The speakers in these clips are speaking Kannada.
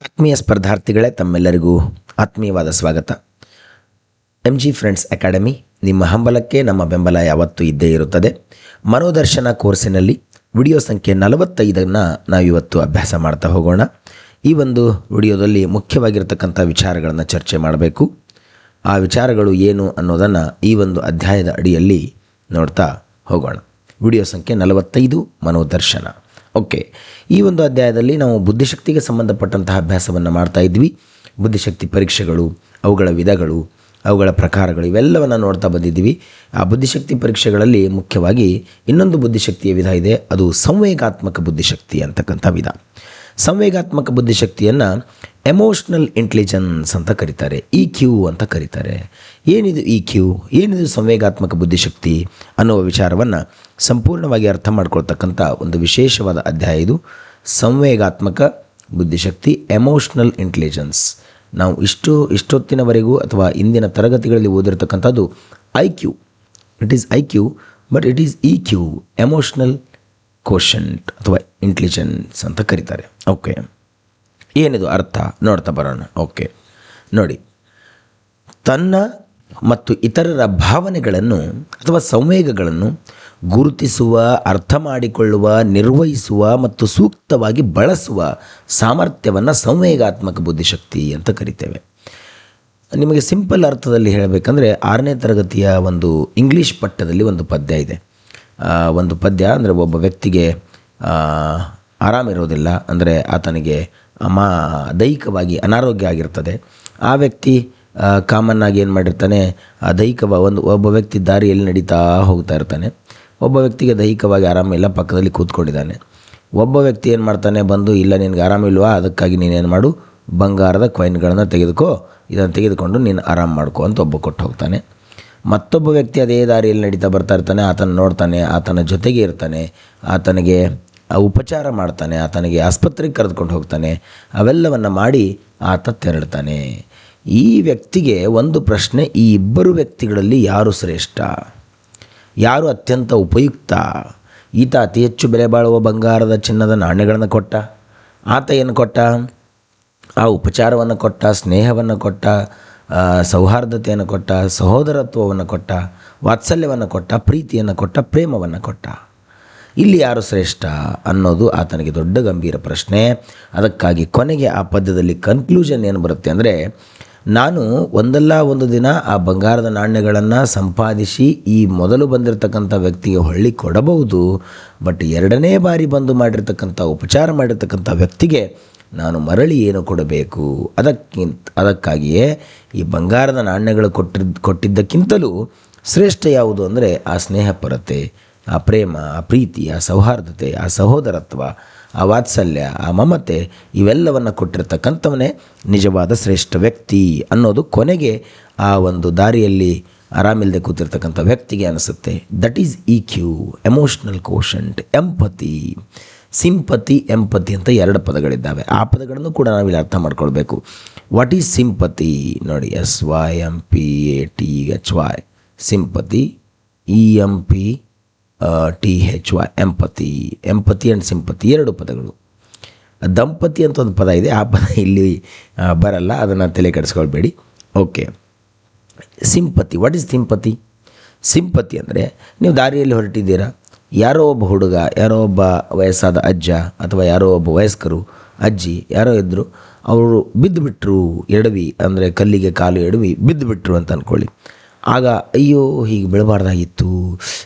ಆತ್ಮೀಯ ಸ್ಪರ್ಧಾರ್ಥಿಗಳೇ, ತಮ್ಮೆಲ್ಲರಿಗೂ ಆತ್ಮೀಯವಾದ ಸ್ವಾಗತ. MG ಫ್ರೆಂಡ್ಸ್ ಅಕಾಡೆಮಿ ನಿಮ್ಮ ಹಂಬಲಕ್ಕೆ ನಮ್ಮ ಬೆಂಬಲ ಯಾವತ್ತೂ ಇದ್ದೇ ಇರುತ್ತದೆ. ಮನೋದರ್ಶನ ಕೋರ್ಸಿನಲ್ಲಿ ವಿಡಿಯೋ ಸಂಖ್ಯೆ 45 ನಾವಿವತ್ತು ಅಭ್ಯಾಸ ಮಾಡ್ತಾ ಹೋಗೋಣ. ಈ ಒಂದು ವಿಡಿಯೋದಲ್ಲಿ ಮುಖ್ಯವಾಗಿರ್ತಕ್ಕಂಥ ವಿಚಾರಗಳನ್ನು ಚರ್ಚೆ ಮಾಡಬೇಕು. ಆ ವಿಚಾರಗಳು ಏನು ಅನ್ನೋದನ್ನು ಈ ಒಂದು ಅಧ್ಯಾಯದ ಅಡಿಯಲ್ಲಿ ನೋಡ್ತಾ ಹೋಗೋಣ. ವಿಡಿಯೋ ಸಂಖ್ಯೆ 45 ಮನೋದರ್ಶನ. ಓಕೆ, ಈ ಒಂದು ಅಧ್ಯಾಯದಲ್ಲಿ ನಾವು ಬುದ್ಧಿಶಕ್ತಿಗೆ ಸಂಬಂಧಪಟ್ಟಂತಹ ಅಭ್ಯಾಸವನ್ನು ಮಾಡ್ತಾ ಇದ್ವಿ. ಬುದ್ಧಿಶಕ್ತಿ ಪರೀಕ್ಷೆಗಳು, ಅವುಗಳ ವಿಧಗಳು, ಅವುಗಳ ಪ್ರಕಾರಗಳು ಇವೆಲ್ಲವನ್ನು ನೋಡ್ತಾ ಬಂದಿದ್ದೀವಿ. ಆ ಬುದ್ಧಿಶಕ್ತಿ ಪರೀಕ್ಷೆಗಳಲ್ಲಿ ಮುಖ್ಯವಾಗಿ ಇನ್ನೊಂದು ಬುದ್ಧಿಶಕ್ತಿಯ ವಿಧ ಇದೆ, ಅದು ಸಂವೇಗಾತ್ಮಕ ಬುದ್ಧಿಶಕ್ತಿ ಅಂತಕ್ಕಂಥ ವಿಧ. ಸಂವೇಗಾತ್ಮಕ ಬುದ್ಧಿಶಕ್ತಿಯನ್ನು ಎಮೋಷ್ನಲ್ ಇಂಟೆಲಿಜೆನ್ಸ್ ಅಂತ ಕರೀತಾರೆ, EQ ಅಂತ ಕರೀತಾರೆ. ಏನಿದು EQ, ಏನಿದು ಸಂವೇಗಾತ್ಮಕ ಬುದ್ಧಿಶಕ್ತಿ ಅನ್ನುವ ವಿಚಾರವನ್ನು ಸಂಪೂರ್ಣವಾಗಿ ಅರ್ಥ ಮಾಡ್ಕೊಳ್ತಕ್ಕಂಥ ಒಂದು ವಿಶೇಷವಾದ ಅಧ್ಯಾಯ ಇದು. ಸಂವೇಗಾತ್ಮಕ ಬುದ್ಧಿಶಕ್ತಿ, ಎಮೋಷ್ನಲ್ ಇಂಟೆಲಿಜೆನ್ಸ್. ನಾವು ಇಷ್ಟೊತ್ತಿನವರೆಗೂ ಅಥವಾ ಇಂದಿನ ತರಗತಿಗಳಲ್ಲಿ ಓದಿರ್ತಕ್ಕಂಥದ್ದು IQ. It is IQ, but it is EQ, emotional quotient ಅಥವಾ ಇಂಟೆಲಿಜೆನ್ಸ್ ಅಂತ ಕರೀತಾರೆ. ಓಕೆ, ಏನಿದು ಅರ್ಥ ನೋಡ್ತಾ ಬರೋಣ. ಓಕೆ ನೋಡಿ, ತನ್ನ ಮತ್ತು ಇತರರ ಭಾವನೆಗಳನ್ನು ಅಥವಾ ಸಂವೇಗಗಳನ್ನು ಗುರುತಿಸುವ, ಅರ್ಥ ಮಾಡಿಕೊಳ್ಳುವ, ನಿರ್ವಹಿಸುವ ಮತ್ತು ಸೂಕ್ತವಾಗಿ ಬಳಸುವ ಸಾಮರ್ಥ್ಯವನ್ನು ಸಂವೇಗಾತ್ಮಕ ಬುದ್ಧಿಶಕ್ತಿ ಅಂತ ಕರಿತೇವೆ. ನಿಮಗೆ ಸಿಂಪಲ್ ಅರ್ಥದಲ್ಲಿ ಹೇಳಬೇಕಂದ್ರೆ 6ನೇ ತರಗತಿಯ ಒಂದು ಇಂಗ್ಲೀಷ್ ಪಠ್ಯದಲ್ಲಿ ಒಂದು ಪದ್ಯ ಇದೆ. ಒಂದು ಪದ್ಯ ಅಂದರೆ ಒಬ್ಬ ವ್ಯಕ್ತಿಗೆ ಆರಾಮಿರೋದಿಲ್ಲ, ಅಂದರೆ ಆತನಿಗೆ ದೈಹಿಕವಾಗಿ ಅನಾರೋಗ್ಯ ಆಗಿರ್ತದೆ. ಆ ವ್ಯಕ್ತಿ ಕಾಮನ್ನಾಗಿ ಏನು ಮಾಡಿರ್ತಾನೆ, ಒಬ್ಬ ವ್ಯಕ್ತಿ ದಾರಿಯಲ್ಲಿ ನಡೀತಾ ಹೋಗ್ತಾ ಇರ್ತಾನೆ. ಒಬ್ಬ ವ್ಯಕ್ತಿಗೆ ದೈಹಿಕವಾಗಿ ಆರಾಮಿಲ್ಲ, ಪಕ್ಕದಲ್ಲಿ ಕೂತ್ಕೊಂಡಿದ್ದಾನೆ. ಒಬ್ಬ ವ್ಯಕ್ತಿ ಏನು ಮಾಡ್ತಾನೆ, ಬಂದು ಇಲ್ಲ ನಿನಗೆ ಆರಾಮಿಲ್ವಾ, ಅದಕ್ಕಾಗಿ ನೀನೇನು ಮಾಡು, ಬಂಗಾರದ ಕಾಯಿನ್ಗಳನ್ನು ತೆಗೆದುಕೋ, ಇದನ್ನು ತೆಗೆದುಕೊಂಡು ನೀನು ಆರಾಮ ಮಾಡ್ಕೋ ಅಂತ ಒಬ್ಬ ಕೊಟ್ಟು ಹೋಗ್ತಾನೆ. ಮತ್ತೊಬ್ಬ ವ್ಯಕ್ತಿ ಅದೇ ದಾರಿಯಲ್ಲಿ ನಡೀತಾ ಬರ್ತಾ ಇರ್ತಾನೆ, ಆತನ ನೋಡ್ತಾನೆ, ಆತನ ಜೊತೆಗೆ ಇರ್ತಾನೆ, ಆತನಿಗೆ ಉಪಚಾರ ಮಾಡ್ತಾನೆ, ಆತನಿಗೆ ಆಸ್ಪತ್ರೆಗೆ ಕರೆದುಕೊಂಡು ಹೋಗ್ತಾನೆ. ಅವೆಲ್ಲವನ್ನು ಮಾಡಿ ಆತ ತೆರಳ್ತಾನೆ. ಈ ವ್ಯಕ್ತಿಗೆ ಒಂದು ಪ್ರಶ್ನೆ, ಈ ಇಬ್ಬರು ವ್ಯಕ್ತಿಗಳಲ್ಲಿ ಯಾರು ಶ್ರೇಷ್ಠ, ಯಾರು ಅತ್ಯಂತ ಉಪಯುಕ್ತ? ಈತ ಅತಿ ಹೆಚ್ಚು ಬೆಲೆ ಬಾಳುವ ಬಂಗಾರದ ಚಿನ್ನದ ನಾಣ್ಯಗಳನ್ನು ಕೊಟ್ಟ, ಆತ ಏನು ಕೊಟ್ಟ? ಆ ಉಪಚಾರವನ್ನು ಕೊಟ್ಟ, ಸ್ನೇಹವನ್ನು ಕೊಟ್ಟ, ಸೌಹಾರ್ದತೆಯನ್ನು ಕೊಟ್ಟ, ಸಹೋದರತ್ವವನ್ನು ಕೊಟ್ಟ, ವಾತ್ಸಲ್ಯವನ್ನು ಕೊಟ್ಟ, ಪ್ರೀತಿಯನ್ನು ಕೊಟ್ಟ, ಪ್ರೇಮವನ್ನು ಕೊಟ್ಟ. ಇಲ್ಲಿ ಯಾರು ಶ್ರೇಷ್ಠ ಅನ್ನೋದು ಆತನಿಗೆ ದೊಡ್ಡ ಗಂಭೀರ ಪ್ರಶ್ನೆ. ಅದಕ್ಕಾಗಿ ಕೊನೆಗೆ ಆ ಪದ್ಯದಲ್ಲಿ ಕನ್ಕ್ಲೂಷನ್ ಏನು ಬರುತ್ತೆ ಅಂದರೆ, ನಾನು ಒಂದಲ್ಲ ಒಂದು ದಿನ ಆ ಬಂಗಾರದ ನಾಣ್ಯಗಳನ್ನು ಸಂಪಾದಿಸಿ ಈ ಮೊದಲು ಬಂದಿರತಕ್ಕಂಥ ವ್ಯಕ್ತಿಗೆ ಹೊಳ್ಳಿ ಕೊಡಬಹುದು, ಬಟ್ ಎರಡನೇ ಬಾರಿ ಬಂದು ಮಾಡಿರ್ತಕ್ಕಂಥ ಉಪಚಾರ ಮಾಡಿರ್ತಕ್ಕಂಥ ವ್ಯಕ್ತಿಗೆ ನಾನು ಮರಳಿ ಏನು ಕೊಡಬೇಕು? ಅದಕ್ಕಾಗಿಯೇ ಈ ಬಂಗಾರದ ನಾಣ್ಯಗಳು ಕೊಟ್ಟಿದ್ದಕ್ಕಿಂತಲೂ ಶ್ರೇಷ್ಠ ಯಾವುದು ಅಂದರೆ ಆ ಸ್ನೇಹಪರತೆ, ಆ ಪ್ರೇಮ, ಆ ಪ್ರೀತಿ, ಆ ಸೌಹಾರ್ದತೆ, ಆ ಸಹೋದರತ್ವ, ಆ ವಾತ್ಸಲ್ಯ, ಆ ಮಮತೆ, ಇವೆಲ್ಲವನ್ನು ಕೊಟ್ಟಿರ್ತಕ್ಕಂಥವನೇ ನಿಜವಾದ ಶ್ರೇಷ್ಠ ವ್ಯಕ್ತಿ ಅನ್ನೋದು ಕೊನೆಗೆ ಆ ಒಂದು ದಾರಿಯಲ್ಲಿ ಆರಾಮಿಲ್ಲದೆ ಕೂತಿರ್ತಕ್ಕಂಥ ವ್ಯಕ್ತಿಗೆ ಅನಿಸುತ್ತೆ. That is EQ, emotional quotient. Empathy, sympathy, empathy ಅಂತ 2 ಪದಗಳಿದ್ದಾವೆ. ಆ ಪದಗಳನ್ನು ಕೂಡ ನಾವಿಲ್ಲಿ ಅರ್ಥ ಮಾಡ್ಕೊಳ್ಬೇಕು. What is sympathy? ನೋಡಿ, SYMPATHY sympathy, EMPTHY empathy. Empathy and sympathy 2 ಪದಗಳು. ದಂಪತಿ ಅಂತ ಒಂದು ಪದ ಇದೆ, ಆ ಪದ ಇಲ್ಲಿ ಬರಲ್ಲ, ಅದನ್ನು ತಲೆ ಕೆಡಿಸ್ಕೊಳ್ಬೇಡಿ. Okay, sympathy. What is sympathy? Sympathy ಅಂದರೆ ನೀವು ದಾರಿಯಲ್ಲಿ ಹೊರಟಿದ್ದೀರಾ, ಯಾರೋ ಒಬ್ಬ ಹುಡುಗ, ಯಾರೋ ಒಬ್ಬ ವಯಸ್ಸಾದ ಅಜ್ಜ ಅಥವಾ ಯಾರೋ ಒಬ್ಬ ವಯಸ್ಕರು ಅಜ್ಜಿ ಯಾರೋ ಇದ್ದರು, ಅವರು ಬಿದ್ದುಬಿಟ್ರು, ಎಡವಿ ಅಂದರೆ ಕಲ್ಲಿಗೆ ಕಾಲು ಎಡವಿ ಬಿದ್ದುಬಿಟ್ರು ಅಂತ ಅಂದ್ಕೊಳ್ಳಿ. ಆಗ ಅಯ್ಯೋ ಹೀಗೆ ಬೀಳಬಾರ್ದಾಗಿತ್ತು,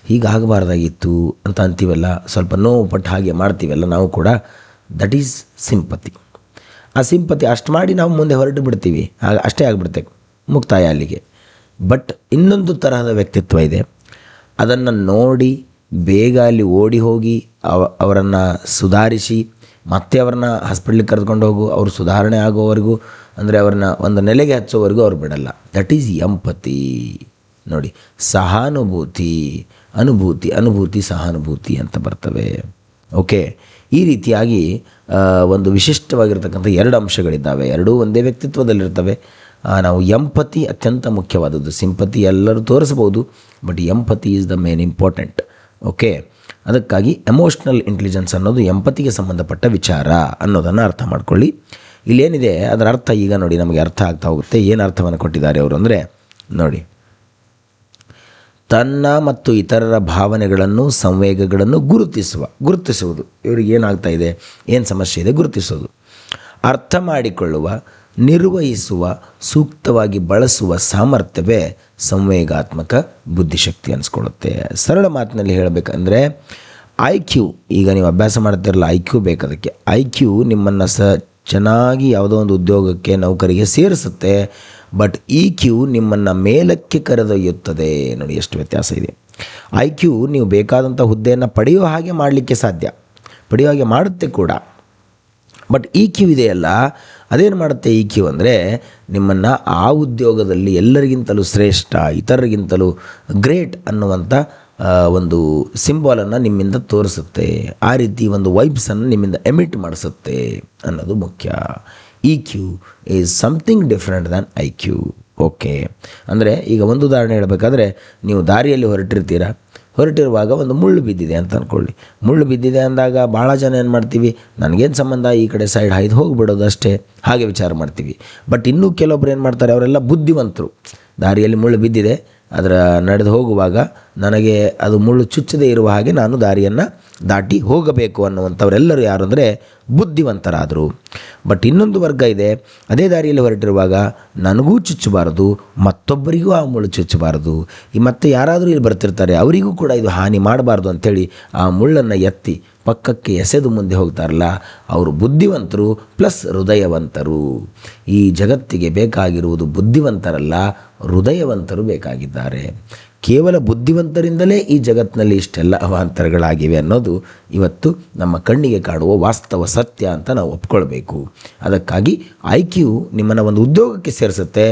ಹೀಗಾಗಬಾರ್ದಾಗಿತ್ತು ಅಂತ ಅಂತೀವಲ್ಲ, ಸ್ವಲ್ಪ ನೋವು ಪಟ್ಟು ಹಾಗೆ ಮಾಡ್ತೀವಲ್ಲ ನಾವು ಕೂಡ. That is sympathy. ಆ ಸಿಂಪತಿ ಅಷ್ಟು ಮಾಡಿ ನಾವು ಮುಂದೆ ಹೊರಟು ಬಿಡ್ತೀವಿ, ಅಷ್ಟೇ ಆಗಿಬಿಡುತ್ತೆ, ಮುಕ್ತಾಯ ಅಲ್ಲಿಗೆ. ಬಟ್ ಇನ್ನೊಂದು ತರಹದ ವ್ಯಕ್ತಿತ್ವ ಇದೆ, ಅದನ್ನು ನೋಡಿ ಬೇಗ ಅಲ್ಲಿ ಓಡಿ ಹೋಗಿ ಅವರನ್ನು ಸುಧಾರಿಸಿ ಮತ್ತೆ ಅವ್ರನ್ನ ಹಾಸ್ಪಿಟ್ಲಿಗೆ ಕರೆದುಕೊಂಡು ಹೋಗು, ಅವರು ಸುಧಾರಣೆ ಆಗೋವರೆಗೂ, ಅಂದರೆ ಅವ್ರನ್ನ ಒಂದು ನೆಲೆಗೆ ಹಚ್ಚೋವರೆಗೂ ಅವ್ರು ಬಿಡಲ್ಲ. That is empathy. ನೋಡಿ, ಸಹಾನುಭೂತಿ, ಅನುಭೂತಿ, ಸಹಾನುಭೂತಿ ಅಂತ ಬರ್ತವೆ. ಓಕೆ, ಈ ರೀತಿಯಾಗಿ ಒಂದು ವಿಶಿಷ್ಟವಾಗಿರ್ತಕ್ಕಂಥ 2 ಅಂಶಗಳಿದ್ದಾವೆ. ಎರಡೂ ಒಂದೇ ವ್ಯಕ್ತಿತ್ವದಲ್ಲಿರ್ತವೆ. ನಾವು ಎಂಪತಿ ಅತ್ಯಂತ ಮುಖ್ಯವಾದದ್ದು. ಸಿಂಪತಿ ಎಲ್ಲರೂ ತೋರಿಸ್ಬೋದು, but empathy is the main important. Okay, ಅದಕ್ಕಾಗಿ ಎಮೋಷ್ನಲ್ ಇಂಟೆಲಿಜೆನ್ಸ್ ಅನ್ನೋದು ಎಂಪತಿಗೆ ಸಂಬಂಧಪಟ್ಟ ವಿಚಾರ ಅನ್ನೋದನ್ನು ಅರ್ಥ ಮಾಡ್ಕೊಳ್ಳಿ. ಇಲ್ಲೇನಿದೆ ಅದರ ಅರ್ಥ ಈಗ ನೋಡಿ ನಮಗೆ ಅರ್ಥ ಆಗ್ತಾ ಹೋಗುತ್ತೆ. ಏನು ಅರ್ಥವನ್ನು ಕೊಟ್ಟಿದ್ದಾರೆ ಅವರು ಅಂದರೆ ನೋಡಿ, ತನ್ನ ಮತ್ತು ಇತರರ ಭಾವನೆಗಳನ್ನು ಸಂವೇಗಗಳನ್ನು ಗುರುತಿಸುವುದು. ಇವ್ರಿಗೆ ಏನಾಗ್ತಾ ಇದೆ, ಏನು ಸಮಸ್ಯೆ ಇದೆ, ಗುರುತಿಸೋದು, ಅರ್ಥ ಮಾಡಿಕೊಳ್ಳುವ, ನಿರ್ವಹಿಸುವ, ಸೂಕ್ತವಾಗಿ ಬಳಸುವ ಸಾಮರ್ಥ್ಯವೇ ಸಂವೇಗಾತ್ಮಕ ಬುದ್ಧಿಶಕ್ತಿ ಅನಿಸ್ಕೊಳ್ಳುತ್ತೆ. ಸರಳ ಮಾತಿನಲ್ಲಿ ಹೇಳಬೇಕಂದ್ರೆ IQ, ಈಗ ನೀವು ಅಭ್ಯಾಸ ಮಾಡ್ತಿರಲ್ಲ, IQ ಬೇಕು. ಅದಕ್ಕೆ IQ ನಿಮ್ಮನ್ನು ಚೆನ್ನಾಗಿ ಯಾವುದೋ ಒಂದು ಉದ್ಯೋಗಕ್ಕೆ, ನೌಕರಿಗೆ ಸೇರಿಸುತ್ತೆ. ಬಟ್ EQ ನಿಮ್ಮನ್ನು ಮೇಲಕ್ಕೆ ಕರೆದೊಯ್ಯುತ್ತದೆ. ನೋಡಿ ಎಷ್ಟು ವ್ಯತ್ಯಾಸ ಇದೆ. IQ ನೀವು ಬೇಕಾದಂಥ ಹುದ್ದೆಯನ್ನು ಪಡೆಯೋ ಹಾಗೆ ಮಾಡಲಿಕ್ಕೆ ಸಾಧ್ಯ, ಪಡೆಯೋ ಹಾಗೆ ಮಾಡುತ್ತೆ ಕೂಡ. ಬಟ್ EQ ಇದೆಯಲ್ಲ, ಅದೇನು ಮಾಡುತ್ತೆ EQ ಅಂದರೆ ನಿಮ್ಮನ್ನು ಆ ಉದ್ಯೋಗದಲ್ಲಿ ಎಲ್ಲರಿಗಿಂತಲೂ ಶ್ರೇಷ್ಠ, ಇತರರಿಗಿಂತಲೂ ಗ್ರೇಟ್ ಅನ್ನುವಂಥ ಒಂದು ಸಿಂಬಾಲನ್ನು ನಿಮ್ಮಿಂದ ತೋರಿಸುತ್ತೆ. ಆ ರೀತಿ ಒಂದು ವೈಬ್ಸನ್ನು ನಿಮ್ಮಿಂದ ಎಮಿಟ್ ಮಾಡಿಸುತ್ತೆ ಅನ್ನೋದು ಮುಖ್ಯ. EQ is something different than IQ. Okay, ಅಂದರೆ ಈಗ ಒಂದು ಉದಾಹರಣೆ ಹೇಳಬೇಕಾದ್ರೆ, ನೀವು ದಾರಿಯಲ್ಲಿ ಹೊರಟಿರುವಾಗ ಒಂದು ಮುಳ್ಳು ಬಿದ್ದಿದೆ ಅಂತ ಅಂದ್ಕೊಳ್ಳಿ. ಮುಳ್ಳು ಬಿದ್ದಿದೆ ಅಂದಾಗ ಭಾಳ ಜನ ಏನು ಮಾಡ್ತೀವಿ, ನನಗೇನು ಸಂಬಂಧ, ಈ ಕಡೆ ಸೈಡ್ ಹಾಯ್ದು ಹೋಗಿಬಿಡೋದು ಅಷ್ಟೇ, ಹಾಗೆ ವಿಚಾರ ಮಾಡ್ತೀವಿ. ಬಟ್ ಇನ್ನೂ ಕೆಲವೊಬ್ರು ಏನು ಮಾಡ್ತಾರೆ, ಅವರೆಲ್ಲ ಬುದ್ಧಿವಂತರು. ದಾರಿಯಲ್ಲಿ ಮುಳ್ಳು ಬಿದ್ದಿದೆ, ಅದರ ನಡೆದು ಹೋಗುವಾಗ ನನಗೆ ಅದು ಮುಳ್ಳು ಚುಚ್ಚದೇ ಇರುವ ಹಾಗೆ ನಾನು ದಾರಿಯನ್ನು ದಾಟಿ ಹೋಗಬೇಕು ಅನ್ನುವಂಥವರೆಲ್ಲರೂ ಯಾರು ಅಂದರೆ ಬುದ್ಧಿವಂತರಾದರು. ಬಟ್ ಇನ್ನೊಂದು ವರ್ಗ ಇದೆ, ಅದೇ ದಾರಿಯಲ್ಲಿ ಹೊರಟಿರುವಾಗ ನನಗೂ ಚುಚ್ಚಬಾರದು, ಮತ್ತೊಬ್ಬರಿಗೂ ಆ ಮುಳ್ಳು ಚುಚ್ಚಬಾರದು, ಮತ್ತೆ ಯಾರಾದರೂ ಇಲ್ಲಿ ಬರ್ತಿರ್ತಾರೆ ಅವರಿಗೂ ಕೂಡ ಇದು ಹಾನಿ ಮಾಡಬಾರ್ದು ಅಂಥೇಳಿ ಆ ಮುಳ್ಳನ್ನು ಎತ್ತಿ ಪಕ್ಕಕ್ಕೆ ಎಸೆದು ಮುಂದೆ ಹೋಗ್ತಾರಲ್ಲ, ಅವರು ಬುದ್ಧಿವಂತರು ಪ್ಲಸ್ ಹೃದಯವಂತರು. ಈ ಜಗತ್ತಿಗೆ ಬೇಕಾಗಿರುವುದು ಬುದ್ಧಿವಂತರಲ್ಲ, ಹೃದಯವಂತರು ಬೇಕಾಗಿದ್ದಾರೆ. ಕೇವಲ ಬುದ್ಧಿವಂತರಿಂದಲೇ ಈ ಜಗತ್ತಿನಲ್ಲಿ ಇಷ್ಟೆಲ್ಲ ಅವಾಂತರಗಳಾಗಿವೆ ಅನ್ನೋದು ಇವತ್ತು ನಮ್ಮ ಕಣ್ಣಿಗೆ ಕಾಣುವ ವಾಸ್ತವ ಸತ್ಯ ಅಂತ ನಾವು ಒಪ್ಕೊಳ್ಬೇಕು. ಅದಕ್ಕಾಗಿ IQ ನಿಮ್ಮನ್ನು ಒಂದು ಉದ್ಯೋಗಕ್ಕೆ ಸೇರಿಸುತ್ತೆ.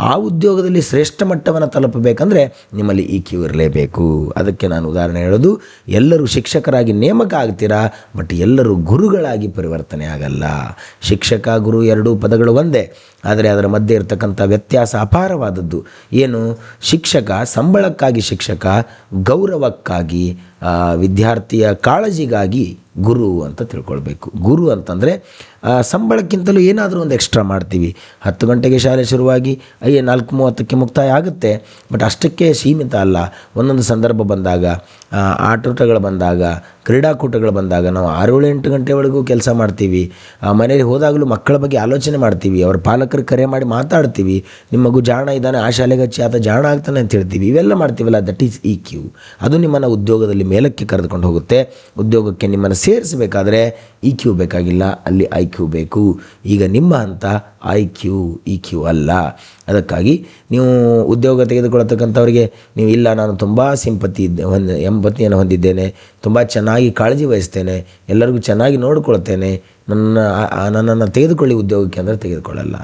ಆ ಉದ್ಯೋಗದಲ್ಲಿ ಶ್ರೇಷ್ಠ ಮಟ್ಟವನ್ನು ತಲುಪಬೇಕಂದ್ರೆ ನಿಮ್ಮಲ್ಲಿ EQ ಇರಲೇಬೇಕು. ಅದಕ್ಕೆ ನಾನು ಉದಾಹರಣೆ ಹೇಳೋದು, ಎಲ್ಲರೂ ಶಿಕ್ಷಕರಾಗಿ ನೇಮಕ ಆಗ್ತೀರಾ, ಬಟ್ ಎಲ್ಲರೂ ಗುರುಗಳಾಗಿ ಪರಿವರ್ತನೆ ಆಗಲ್ಲ. ಶಿಕ್ಷಕ ಗುರು ಎರಡೂ ಪದಗಳು ಒಂದೇ, ಆದರೆ ಅದರ ಮಧ್ಯೆ ಇರತಕ್ಕಂಥ ವ್ಯತ್ಯಾಸ ಅಪಾರವಾದದ್ದು. ಏನು, ಶಿಕ್ಷಕ ಸಂಬಳಕ್ಕಾಗಿ ಶಿಕ್ಷಕ, ಗೌರವಕ್ಕಾಗಿ, ವಿದ್ಯಾರ್ಥಿಯ ಕಾಳಜಿಗಾಗಿ ಗುರು ಅಂತ ತಿಳ್ಕೊಳ್ಬೇಕು. ಗುರು ಅಂತಂದರೆ ಸಂಬಳಕ್ಕಿಂತಲೂ ಏನಾದರೂ ಒಂದು ಎಕ್ಸ್ಟ್ರಾ ಮಾಡ್ತೀವಿ. 10 ಗಂಟೆಗೆ ಶಾಲೆ ಶುರುವಾಗಿ 4:30ಕ್ಕೆ ಮುಕ್ತಾಯ ಆಗುತ್ತೆ. ಬಟ್ ಅಷ್ಟಕ್ಕೆ ಸೀಮಿತ ಅಲ್ಲ. ಒಂದೊಂದು ಸಂದರ್ಭ ಬಂದಾಗ, ಆಟೋಟಗಳು ಬಂದಾಗ, ಕ್ರೀಡಾಕೂಟಗಳು ಬಂದಾಗ ನಾವು 6-8 ಗಂಟೆವರೆಗೂ ಕೆಲಸ ಮಾಡ್ತೀವಿ. ಮನೆಯಲ್ಲಿ ಹೋದಾಗಲೂ ಮಕ್ಕಳ ಬಗ್ಗೆ ಆಲೋಚನೆ ಮಾಡ್ತೀವಿ, ಅವ್ರ ಪಾಲಕರಿಗೆ ಕರೆ ಮಾಡಿ ಮಾತಾಡ್ತೀವಿ. ನಿಮ್ಮ ಮಗು ಜಾಣ ಇದ್ದಾನೆ, ಆ ಶಾಲೆಗೆ ಹಚ್ಚಿ ಆತ ಜಾಣ ಆಗ್ತಾನೆ ಅಂತ ಹೇಳ್ತೀವಿ. ಇವೆಲ್ಲ ಮಾಡ್ತೀವಲ್ಲ, ದಟ್ ಈಸ್ EQ. ಅದು ನಿಮ್ಮನ್ನು ಉದ್ಯೋಗದಲ್ಲಿ ಮೇಲಕ್ಕೆ ಕರೆದುಕೊಂಡು ಹೋಗುತ್ತೆ. ಉದ್ಯೋಗಕ್ಕೆ ನಿಮ್ಮನ್ನು ಸೇರಿಸಬೇಕಾದ್ರೆ EQ ಬೇಕಾಗಿಲ್ಲ, ಅಲ್ಲಿ IQ ಬೇಕು. ಈಗ ನಿಮ್ಮ ಹಂತ IQ, EQ ಅಲ್ಲ. ಅದಕ್ಕಾಗಿ ನೀವು ಉದ್ಯೋಗ ತೆಗೆದುಕೊಳ್ಳತಕ್ಕಂಥವ್ರಿಗೆ ನೀವು ಇಲ್ಲ, ನಾನು ತುಂಬ ಎಂಪತಿಯನ್ನು ಹೊಂದಿದ್ದೇನೆ, ತುಂಬ ಚೆನ್ನಾಗಿ ಕಾಳಜಿ ವಹಿಸ್ತೇನೆ, ಎಲ್ಲರಿಗೂ ಚೆನ್ನಾಗಿ ನೋಡಿಕೊಳ್ತೇನೆ, ನನ್ನನ್ನು ತೆಗೆದುಕೊಳ್ಳಿ ಉದ್ಯೋಗಕ್ಕೆ ಅಂದರೆ ತೆಗೆದುಕೊಳ್ಳಲ್ಲ.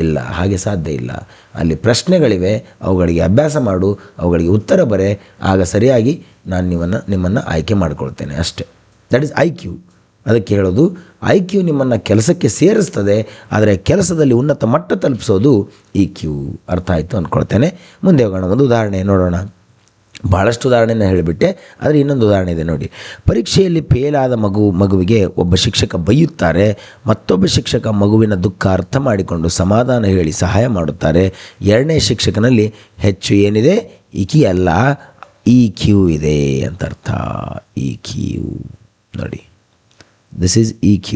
ಇಲ್ಲ, ಹಾಗೆ ಸಾಧ್ಯ ಇಲ್ಲ. ಅಲ್ಲಿ ಪ್ರಶ್ನೆಗಳಿವೆ, ಅವುಗಳಿಗೆ ಅಭ್ಯಾಸ ಮಾಡು, ಅವುಗಳಿಗೆ ಉತ್ತರ ಬರೆ, ಆಗ ಸರಿಯಾಗಿ ನಾನು ನಿಮ್ಮನ್ನು ಆಯ್ಕೆ ಮಾಡಿಕೊಳ್ತೇನೆ ಅಷ್ಟೇ. That is IQ. ಅದಕ್ಕೆ ಹೇಳೋದು, IQ ನಿಮ್ಮನ್ನು ಕೆಲಸಕ್ಕೆ ಸೇರಿಸ್ತದೆ, ಆದರೆ ಕೆಲಸದಲ್ಲಿ ಉನ್ನತ ಮಟ್ಟ ತಲುಪಿಸೋದು EQ. ಅರ್ಥ ಆಯಿತು ಅಂದ್ಕೊಳ್ತೇನೆ. ಮುಂದೆ ಹೋಗೋಣ, ಒಂದು ಉದಾಹರಣೆ ನೋಡೋಣ. ಭಾಳಷ್ಟು ಉದಾಹರಣೆನ ಹೇಳಿಬಿಟ್ಟೆ, ಆದರೆ ಇನ್ನೊಂದು ಉದಾಹರಣೆ ಇದೆ ನೋಡಿ. ಪರೀಕ್ಷೆಯಲ್ಲಿ ಫೇಲಾದ ಮಗುವಿಗೆ ಒಬ್ಬ ಶಿಕ್ಷಕ ಬೈಯುತ್ತಾರೆ, ಮತ್ತೊಬ್ಬ ಶಿಕ್ಷಕ ಮಗುವಿನ ದುಃಖ ಅರ್ಥ ಮಾಡಿಕೊಂಡು ಸಮಾಧಾನ ಹೇಳಿ ಸಹಾಯ ಮಾಡುತ್ತಾರೆ. ಎರಡನೇ ಶಿಕ್ಷಕನಲ್ಲಿ ಹೆಚ್ಚು ಏನಿದೆ, EQ ಅಲ್ಲ, EQ ಇದೆ ಅಂತ ಅರ್ಥ. EQ ನೋಡಿ, ದಿಸ್ ಈಸ್ EQ.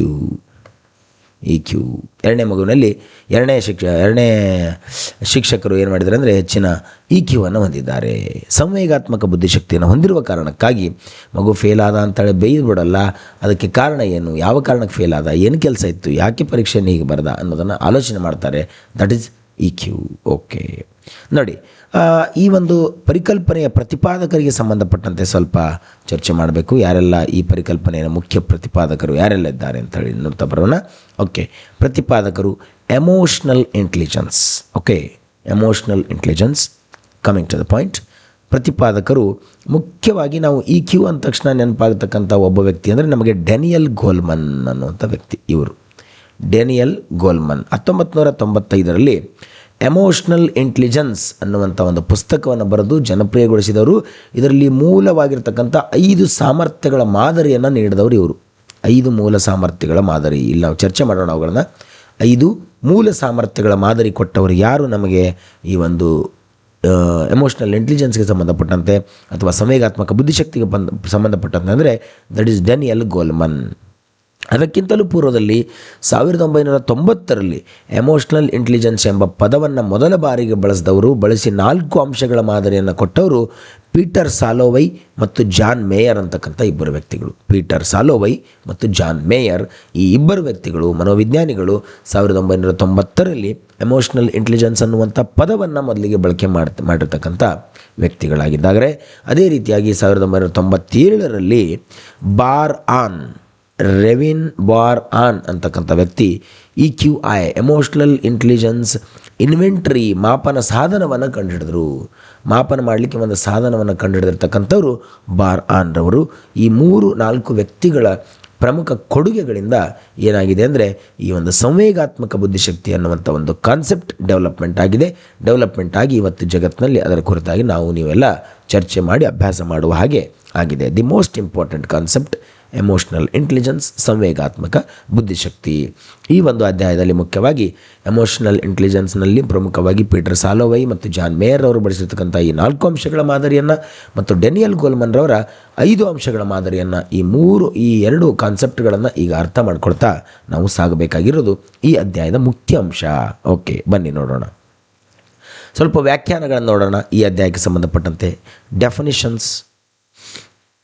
ಎರಡನೇ ಮಗುವಿನಲ್ಲಿ ಎರಡನೇ ಶಿಕ್ಷಕರು ಏನು ಮಾಡಿದ್ದಾರೆ ಅಂದರೆ ಹೆಚ್ಚಿನ EQವನ್ನು ಹೊಂದಿದ್ದಾರೆ. ಸಂವೇಗಾತ್ಮಕ ಬುದ್ಧಿಶಕ್ತಿಯನ್ನು ಹೊಂದಿರುವ ಕಾರಣಕ್ಕಾಗಿ ಮಗು ಫೇಲ್ ಆದ ಅಂತೇಳಿ ಬೈದ್ಬಿಡಲ್ಲ. ಅದಕ್ಕೆ ಕಾರಣ ಏನು, ಯಾವ ಕಾರಣಕ್ಕೆ ಫೇಲ್ ಆದ, ಏನು ಕೆಲಸ ಇತ್ತು, ಯಾಕೆ ಪರೀಕ್ಷೆಯನ್ನು ಹೀಗೆ ಬರೆದ ಅನ್ನೋದನ್ನು ಆಲೋಚನೆ ಮಾಡ್ತಾರೆ. That is EQ. ಓಕೆ ನೋಡಿ, ಈ ಒಂದು ಪರಿಕಲ್ಪನೆಯ ಪ್ರತಿಪಾದಕರಿಗೆ ಸಂಬಂಧಪಟ್ಟಂತೆ ಸ್ವಲ್ಪ ಚರ್ಚೆ ಮಾಡಬೇಕು. ಯಾರೆಲ್ಲ ಈ ಪರಿಕಲ್ಪನೆಯ ಮುಖ್ಯ ಪ್ರತಿಪಾದಕರು ಯಾರೆಲ್ಲ ಇದ್ದಾರೆ ಅಂತ ಹೇಳಿ ನೋಡ್ತಾ ಬರೋಣ. ಓಕೆ, ಪ್ರತಿಪಾದಕರು emotional intelligence. Okay, emotional intelligence, coming to the point. ಪ್ರತಿಪಾದಕರು ಮುಖ್ಯವಾಗಿ ನಾವು EQ ಅಂದ ತಕ್ಷಣ ನೆನಪಾಗತಕ್ಕಂಥ ಒಬ್ಬ ವ್ಯಕ್ತಿ ಅಂದರೆ ನಮಗೆ ಡ್ಯಾನಿಯಲ್ ಗೋಲ್ಮನ್ ಅನ್ನುವಂಥ ವ್ಯಕ್ತಿ. ಇವರು ಡ್ಯಾನಿಯಲ್ ಗೋಲ್ಮನ್ 1995ರಲ್ಲಿ ಎಮೋಷ್ನಲ್ ಇಂಟೆಲಿಜೆನ್ಸ್ ಅನ್ನುವಂಥ ಒಂದು ಪುಸ್ತಕವನ್ನು ಬರೆದು ಜನಪ್ರಿಯಗೊಳಿಸಿದವರು. ಇದರಲ್ಲಿ ಮೂಲವಾಗಿರ್ತಕ್ಕಂಥ 5 ಸಾಮರ್ಥ್ಯಗಳ ಮಾದರಿಯನ್ನು ನೀಡಿದವರು ಇವರು. 5 ಮೂಲ ಸಾಮರ್ಥ್ಯಗಳ ಮಾದರಿ, ಇಲ್ಲಿ ನಾವು ಚರ್ಚೆ ಮಾಡೋಣ ಅವುಗಳನ್ನು. 5 ಮೂಲ ಸಾಮರ್ಥ್ಯಗಳ ಮಾದರಿ ಕೊಟ್ಟವರು ಯಾರು ನಮಗೆ ಈ ಒಂದು ಎಮೋಷ್ನಲ್ ಇಂಟೆಲಿಜೆನ್ಸ್ಗೆ ಸಂಬಂಧಪಟ್ಟಂತೆ ಅಥವಾ ಸಂವೇಗಾತ್ಮಕ ಬುದ್ಧಿಶಕ್ತಿಗೆ ಸಂಬಂಧಪಟ್ಟಂತೆ ಅಂದರೆ ದಟ್ ಈಸ್ ಡ್ಯಾನಿಯಲ್ ಗೋಲ್ಮನ್. ಅದಕ್ಕಿಂತಲೂ ಪೂರ್ವದಲ್ಲಿ 1990ರಲ್ಲಿ ಎಮೋಷ್ನಲ್ ಇಂಟೆಲಿಜೆನ್ಸ್ ಎಂಬ ಪದವನ್ನು ಮೊದಲ ಬಾರಿಗೆ ಬಳಸಿ 4 ಅಂಶಗಳ ಮಾದರಿಯನ್ನು ಕೊಟ್ಟವರು ಪೀಟರ್ ಸಾಲೋವೈ ಮತ್ತು ಜಾನ್ ಮೇಯರ್ ಅಂತಕ್ಕಂಥ ಇಬ್ಬರು ವ್ಯಕ್ತಿಗಳು. ಪೀಟರ್ ಸಾಲೋವೈ ಮತ್ತು ಜಾನ್ ಮೇಯರ್ ಈ ಇಬ್ಬರು ವ್ಯಕ್ತಿಗಳು ಮನೋವಿಜ್ಞಾನಿಗಳು 1990ರಲ್ಲಿ ಎಮೋಷ್ನಲ್ ಇಂಟೆಲಿಜೆನ್ಸ್ ಅನ್ನುವಂಥ ಪದವನ್ನು ಮೊದಲಿಗೆ ಬಳಕೆ ಮಾಡಿರ್ತಕ್ಕಂಥ ವ್ಯಕ್ತಿಗಳಾಗಿದ್ದಾರೆ. ಅದೇ ರೀತಿಯಾಗಿ 1997ರಲ್ಲಿ ರೆವಿನ್ ಬಾರ್ ಆನ್ ಅಂತಕ್ಕಂಥ ವ್ಯಕ್ತಿ EQI ಎಮೋಷ್ನಲ್ ಇಂಟೆಲಿಜೆನ್ಸ್ ಇನ್ವೆಂಟ್ರಿ ಮಾಪನ ಸಾಧನವನ್ನು ಕಂಡುಹಿಡಿದರು. ಮಾಪನ ಮಾಡಲಿಕ್ಕೆ ಒಂದು ಸಾಧನವನ್ನು ಕಂಡುಹಿಡಿದಿರ್ತಕ್ಕಂಥವ್ರು ಬಾರ್ ಆನ್ ರವರು. ಈ 3-4 ವ್ಯಕ್ತಿಗಳ ಪ್ರಮುಖ ಕೊಡುಗೆಗಳಿಂದ ಏನಾಗಿದೆ ಅಂದರೆ ಈ ಒಂದು ಸಂವೇಗಾತ್ಮಕ ಬುದ್ಧಿಶಕ್ತಿ ಅನ್ನುವಂಥ ಒಂದು ಕಾನ್ಸೆಪ್ಟ್ ಡೆವಲಪ್ಮೆಂಟ್ ಆಗಿ ಇವತ್ತು ಜಗತ್ತಿನಲ್ಲಿ ಅದರ ಕುರಿತಾಗಿ ನೀವೆಲ್ಲ ಚರ್ಚೆ ಮಾಡಿ ಅಭ್ಯಾಸ ಮಾಡುವ ಹಾಗೆ ಆಗಿದೆ. The most important concept emotional intelligence, ಸಂವೇಗಾತ್ಮಕ ಬುದ್ಧಿಶಕ್ತಿ. ಈ ಒಂದು ಅಧ್ಯಾಯದಲ್ಲಿ ಮುಖ್ಯವಾಗಿ ಎಮೋಷ್ನಲ್ ಇಂಟೆಲಿಜೆನ್ಸ್ನಲ್ಲಿ ಪ್ರಮುಖವಾಗಿ ಪೀಟರ್ ಸಾಲೋವೈ ಮತ್ತು ಜಾನ್ ಮೇಯರ್ ಅವರು ಬಳಸಿರ್ತಕ್ಕಂಥ ಈ 4 ಅಂಶಗಳ ಮಾದರಿಯನ್ನು ಮತ್ತು ಡ್ಯಾನಿಯಲ್ ಗೋಲ್ಮನ್ ರವರ 5 ಅಂಶಗಳ ಮಾದರಿಯನ್ನು ಈ 2 ಕಾನ್ಸೆಪ್ಟ್ಗಳನ್ನು ಈಗ ಅರ್ಥ ಮಾಡ್ಕೊಳ್ತಾ ನಾವು ಸಾಗಬೇಕಾಗಿರೋದು ಈ ಅಧ್ಯಾಯದ ಮುಖ್ಯ ಅಂಶ. ಓಕೆ, ಬನ್ನಿ ನೋಡೋಣ. ಸ್ವಲ್ಪ ವ್ಯಾಖ್ಯಾನಗಳನ್ನು ನೋಡೋಣ ಈ ಅಧ್ಯಾಯಕ್ಕೆ ಸಂಬಂಧಪಟ್ಟಂತೆ. ಡೆಫಿನಿಷನ್ಸ್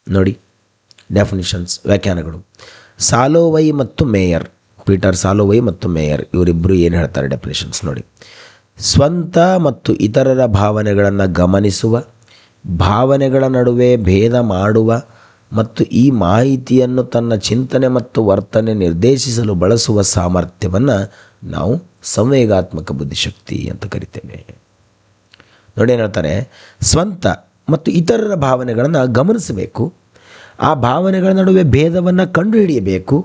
ನೋಡಿ, ವ್ಯಾಖ್ಯಾನಗಳು. ಸಾಲೋವೈ ಮತ್ತು ಮೇಯರ್, ಪೀಟರ್ ಸಾಲೋವೈ ಮತ್ತು ಮೇಯರ್ ಇವರಿಬ್ಬರು ಏನು ಹೇಳ್ತಾರೆ ಡೆಫಿನಿಷನ್ಸ್ ನೋಡಿ. ಸ್ವಂತ ಮತ್ತು ಇತರರ ಭಾವನೆಗಳನ್ನು ಗಮನಿಸುವ, ಭಾವನೆಗಳ ನಡುವೆ ಭೇದ ಮಾಡುವ ಮತ್ತು ಈ ಮಾಹಿತಿಯನ್ನು ತನ್ನ ಚಿಂತನೆ ಮತ್ತು ವರ್ತನೆ ನಿರ್ದೇಶಿಸಲು ಬಳಸುವ ಸಾಮರ್ಥ್ಯವನ್ನು ನಾವು ಸಂವೇಗಾತ್ಮಕ ಬುದ್ಧಿಶಕ್ತಿ ಅಂತ ಕರಿತೇವೆ. ನೋಡಿ ಏನು ಹೇಳ್ತಾರೆ, ಸ್ವಂತ ಮತ್ತು ಇತರರ ಭಾವನೆಗಳನ್ನು ಗಮನಿಸಬೇಕು, ಆ ಭಾವನೆಗಳ ನಡುವೆ ಭೇದವನ್ನು ಕಂಡುಹಿಡಿಯಬೇಕು,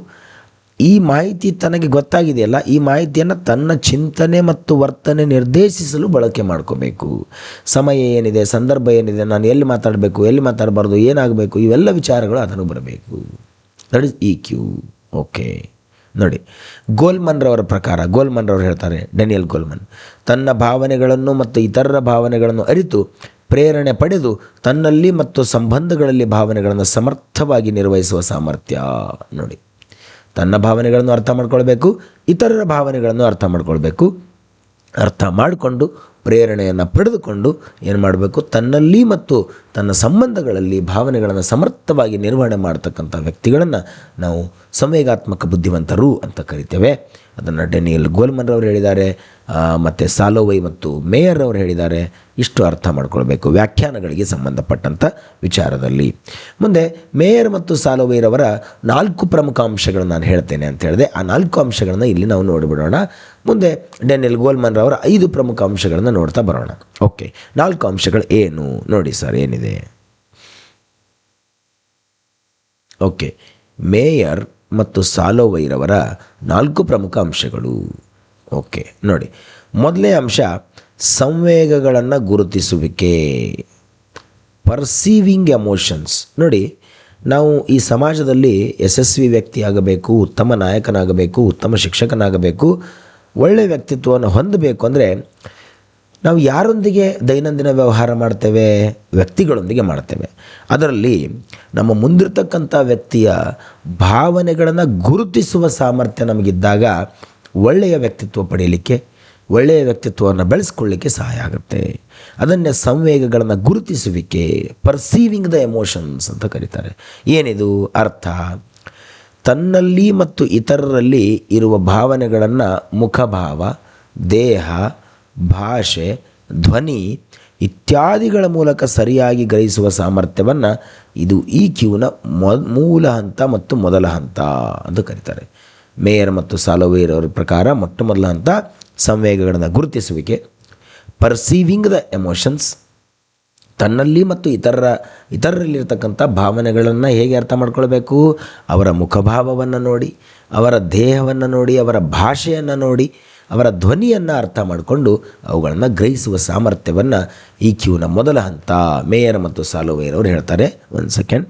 ಈ ಮಾಹಿತಿ ತನಗೆ ಗೊತ್ತಾಗಿದೆಯಲ್ಲ ಈ ಮಾಹಿತಿಯನ್ನು ತನ್ನ ಚಿಂತನೆ ಮತ್ತು ವರ್ತನೆ ನಿರ್ದೇಶಿಸಲು ಬಳಕೆ ಮಾಡ್ಕೋಬೇಕು. ಸಮಯ ಏನಿದೆ, ಸಂದರ್ಭ ಏನಿದೆ, ನಾನು ಎಲ್ಲಿ ಮಾತಾಡಬೇಕು, ಎಲ್ಲಿ ಮಾತಾಡಬಾರ್ದು, ಏನಾಗಬೇಕು, ಇವೆಲ್ಲ ವಿಚಾರಗಳು ಅದನ್ನು ಬರಬೇಕು. That is EQ. ಓಕೆ ನೋಡಿ, ಗೋಲ್ಮನ್ ರವರು ಹೇಳ್ತಾರೆ, ಡ್ಯಾನಿಯಲ್ ಗೋಲ್ಮನ್ ತನ್ನ ಭಾವನೆಗಳನ್ನು ಮತ್ತು ಇತರರ ಭಾವನೆಗಳನ್ನು ಅರಿತು ಪ್ರೇರಣೆ ಪಡೆದು ತನ್ನಲ್ಲಿ ಮತ್ತು ಸಂಬಂಧಗಳಲ್ಲಿ ಭಾವನೆಗಳನ್ನು ಸಮರ್ಥವಾಗಿ ನಿರ್ವಹಿಸುವ ಸಾಮರ್ಥ್ಯ. ನೋಡಿ, ತನ್ನ ಭಾವನೆಗಳನ್ನು ಅರ್ಥ ಮಾಡ್ಕೊಳ್ಬೇಕು, ಇತರರ ಭಾವನೆಗಳನ್ನು ಅರ್ಥ ಮಾಡ್ಕೊಳ್ಬೇಕು, ಅರ್ಥ ಮಾಡಿಕೊಂಡು ಪ್ರೇರಣೆಯನ್ನು ಪಡೆದುಕೊಂಡು ಏನು ಮಾಡಬೇಕು, ತನ್ನಲ್ಲಿ ಮತ್ತು ತನ್ನ ಸಂಬಂಧಗಳಲ್ಲಿ ಭಾವನೆಗಳನ್ನು ಸಮರ್ಥವಾಗಿ ನಿರ್ವಹಣೆ ಮಾಡ್ತಕ್ಕಂಥ ವ್ಯಕ್ತಿಗಳನ್ನು ನಾವು ಸಂವೇಗಾತ್ಮಕ ಬುದ್ಧಿವಂತರು ಅಂತ ಕರಿತೇವೆ. ಅದನ್ನು ಡ್ಯಾನಿಯಲ್ ಗೋಲ್ಮನ್ ರವರು ಹೇಳಿದ್ದಾರೆ, ಮತ್ತು ಸಾಲೋವೈ ಮತ್ತು ಮೇಯರ್ ಅವರು ಹೇಳಿದ್ದಾರೆ. ಇಷ್ಟು ಅರ್ಥ ಮಾಡ್ಕೊಳ್ಬೇಕು ವ್ಯಾಖ್ಯಾನಗಳಿಗೆ ಸಂಬಂಧಪಟ್ಟಂಥ ವಿಚಾರದಲ್ಲಿ. ಮುಂದೆ ಮೇಯರ್ ಮತ್ತು ಸಾಲೋವೈರವರ 4 ಪ್ರಮುಖ ಅಂಶಗಳನ್ನು ನಾನು ಹೇಳ್ತೇನೆ ಅಂತ ಹೇಳಿದೆ. ಆ 4 ಅಂಶಗಳನ್ನು ಇಲ್ಲಿ ನಾವು ನೋಡಿಬಿಡೋಣ. ಮುಂದೆ ಡ್ಯಾನಿಯಲ್ ಗೋಲ್ಮನ್ ರವರ 5 ಪ್ರಮುಖ ಅಂಶಗಳನ್ನು ನೋಡ್ತಾ ಬರೋಣ. ಓಕೆ, 4 ಅಂಶಗಳು ಏನು ನೋಡಿ ಸರ್, ಏನಿದೆ? ಓಕೆ, ಮೇಯರ್ ಮತ್ತು ಸಾಲೋವೈರವರ 4 ಪ್ರಮುಖ ಅಂಶಗಳು. ಓಕೆ ನೋಡಿ, ಮೊದಲನೇ ಅಂಶ ಸಂವೇಗಗಳನ್ನು ಗುರುತಿಸುವಿಕೆ, ಪರ್ಸೀವಿಂಗ್ ಎಮೋಷನ್ಸ್. ನೋಡಿ, ನಾವು ಈ ಸಮಾಜದಲ್ಲಿ ಯಶಸ್ವಿ ವ್ಯಕ್ತಿಯಾಗಬೇಕು, ಉತ್ತಮ ನಾಯಕನಾಗಬೇಕು, ಉತ್ತಮ ಶಿಕ್ಷಕನಾಗಬೇಕು, ಒಳ್ಳೆಯ ವ್ಯಕ್ತಿತ್ವವನ್ನು ಹೊಂದಬೇಕು ಅಂದರೆ ನಾವು ಯಾರೊಂದಿಗೆ ದೈನಂದಿನ ವ್ಯವಹಾರ ಮಾಡ್ತೇವೆ? ವ್ಯಕ್ತಿಗಳೊಂದಿಗೆ ಮಾಡ್ತೇವೆ. ಅದರಲ್ಲಿ ನಮ್ಮ ಮುಂದಿರ್ತಕ್ಕಂಥ ವ್ಯಕ್ತಿಯ ಭಾವನೆಗಳನ್ನು ಗುರುತಿಸುವ ಸಾಮರ್ಥ್ಯ ನಮಗಿದ್ದಾಗ ಒಳ್ಳೆಯ ವ್ಯಕ್ತಿತ್ವ ಪಡೆಯಲಿಕ್ಕೆ, ಒಳ್ಳೆಯ ವ್ಯಕ್ತಿತ್ವವನ್ನು ಬೆಳೆಸ್ಕೊಳ್ಳಿಕ್ಕೆ ಸಹಾಯ ಆಗುತ್ತೆ. ಅದನ್ನೇ ಸಂವೇಗಗಳನ್ನು ಗುರುತಿಸುವಿಕೆ, ಪರ್ಸೀವಿಂಗ್ ದ ಎಮೋಷನ್ಸ್ ಅಂತ ಕರೀತಾರೆ. ಏನಿದು ಅರ್ಥ? ತನ್ನಲ್ಲಿ ಮತ್ತು ಇತರರಲ್ಲಿ ಇರುವ ಭಾವನೆಗಳನ್ನು ಮುಖಭಾವ, ದೇಹ, ಭಾಷೆ, ಧ್ವನಿ ಇತ್ಯಾದಿಗಳ ಮೂಲಕ ಸರಿಯಾಗಿ ಗ್ರಹಿಸುವ ಸಾಮರ್ಥ್ಯವನ್ನು ಇದು EQನ ಮೂಲ ಹಂತ ಮತ್ತು ಮೊದಲ ಹಂತ ಅಂತ ಕರೀತಾರೆ. ಮೇಯರ್ ಮತ್ತು ಸಾಲೋವೈರ್ ಅವರ ಪ್ರಕಾರ ಮೊಟ್ಟ ಮೊದಲ ಹಂತ ಸಂವೇಗಗಳನ್ನು ಗುರುತಿಸುವಿಕೆ, ಪರ್ಸೀವಿಂಗ್ ದ ಎಮೋಷನ್ಸ್. ತನ್ನಲ್ಲಿ ಮತ್ತು ಇತರರಲ್ಲಿರ್ತಕ್ಕಂಥ ಭಾವನೆಗಳನ್ನು ಹೇಗೆ ಅರ್ಥ ಮಾಡ್ಕೊಳ್ಬೇಕು? ಅವರ ಮುಖಭಾವವನ್ನು ನೋಡಿ, ಅವರ ದೇಹವನ್ನು ನೋಡಿ, ಅವರ ಭಾಷೆಯನ್ನು ನೋಡಿ, ಅವರ ಧ್ವನಿಯನ್ನು ಅರ್ಥ ಮಾಡಿಕೊಂಡು ಅವುಗಳನ್ನು ಗ್ರಹಿಸುವ ಸಾಮರ್ಥ್ಯವನ್ನು EQನ ಮೊದಲ ಹಂತ ಮೇಯರ್ ಮತ್ತು ಸಾಲೋವೈರ್ ಅವರು ಹೇಳ್ತಾರೆ. ಒಂದು second.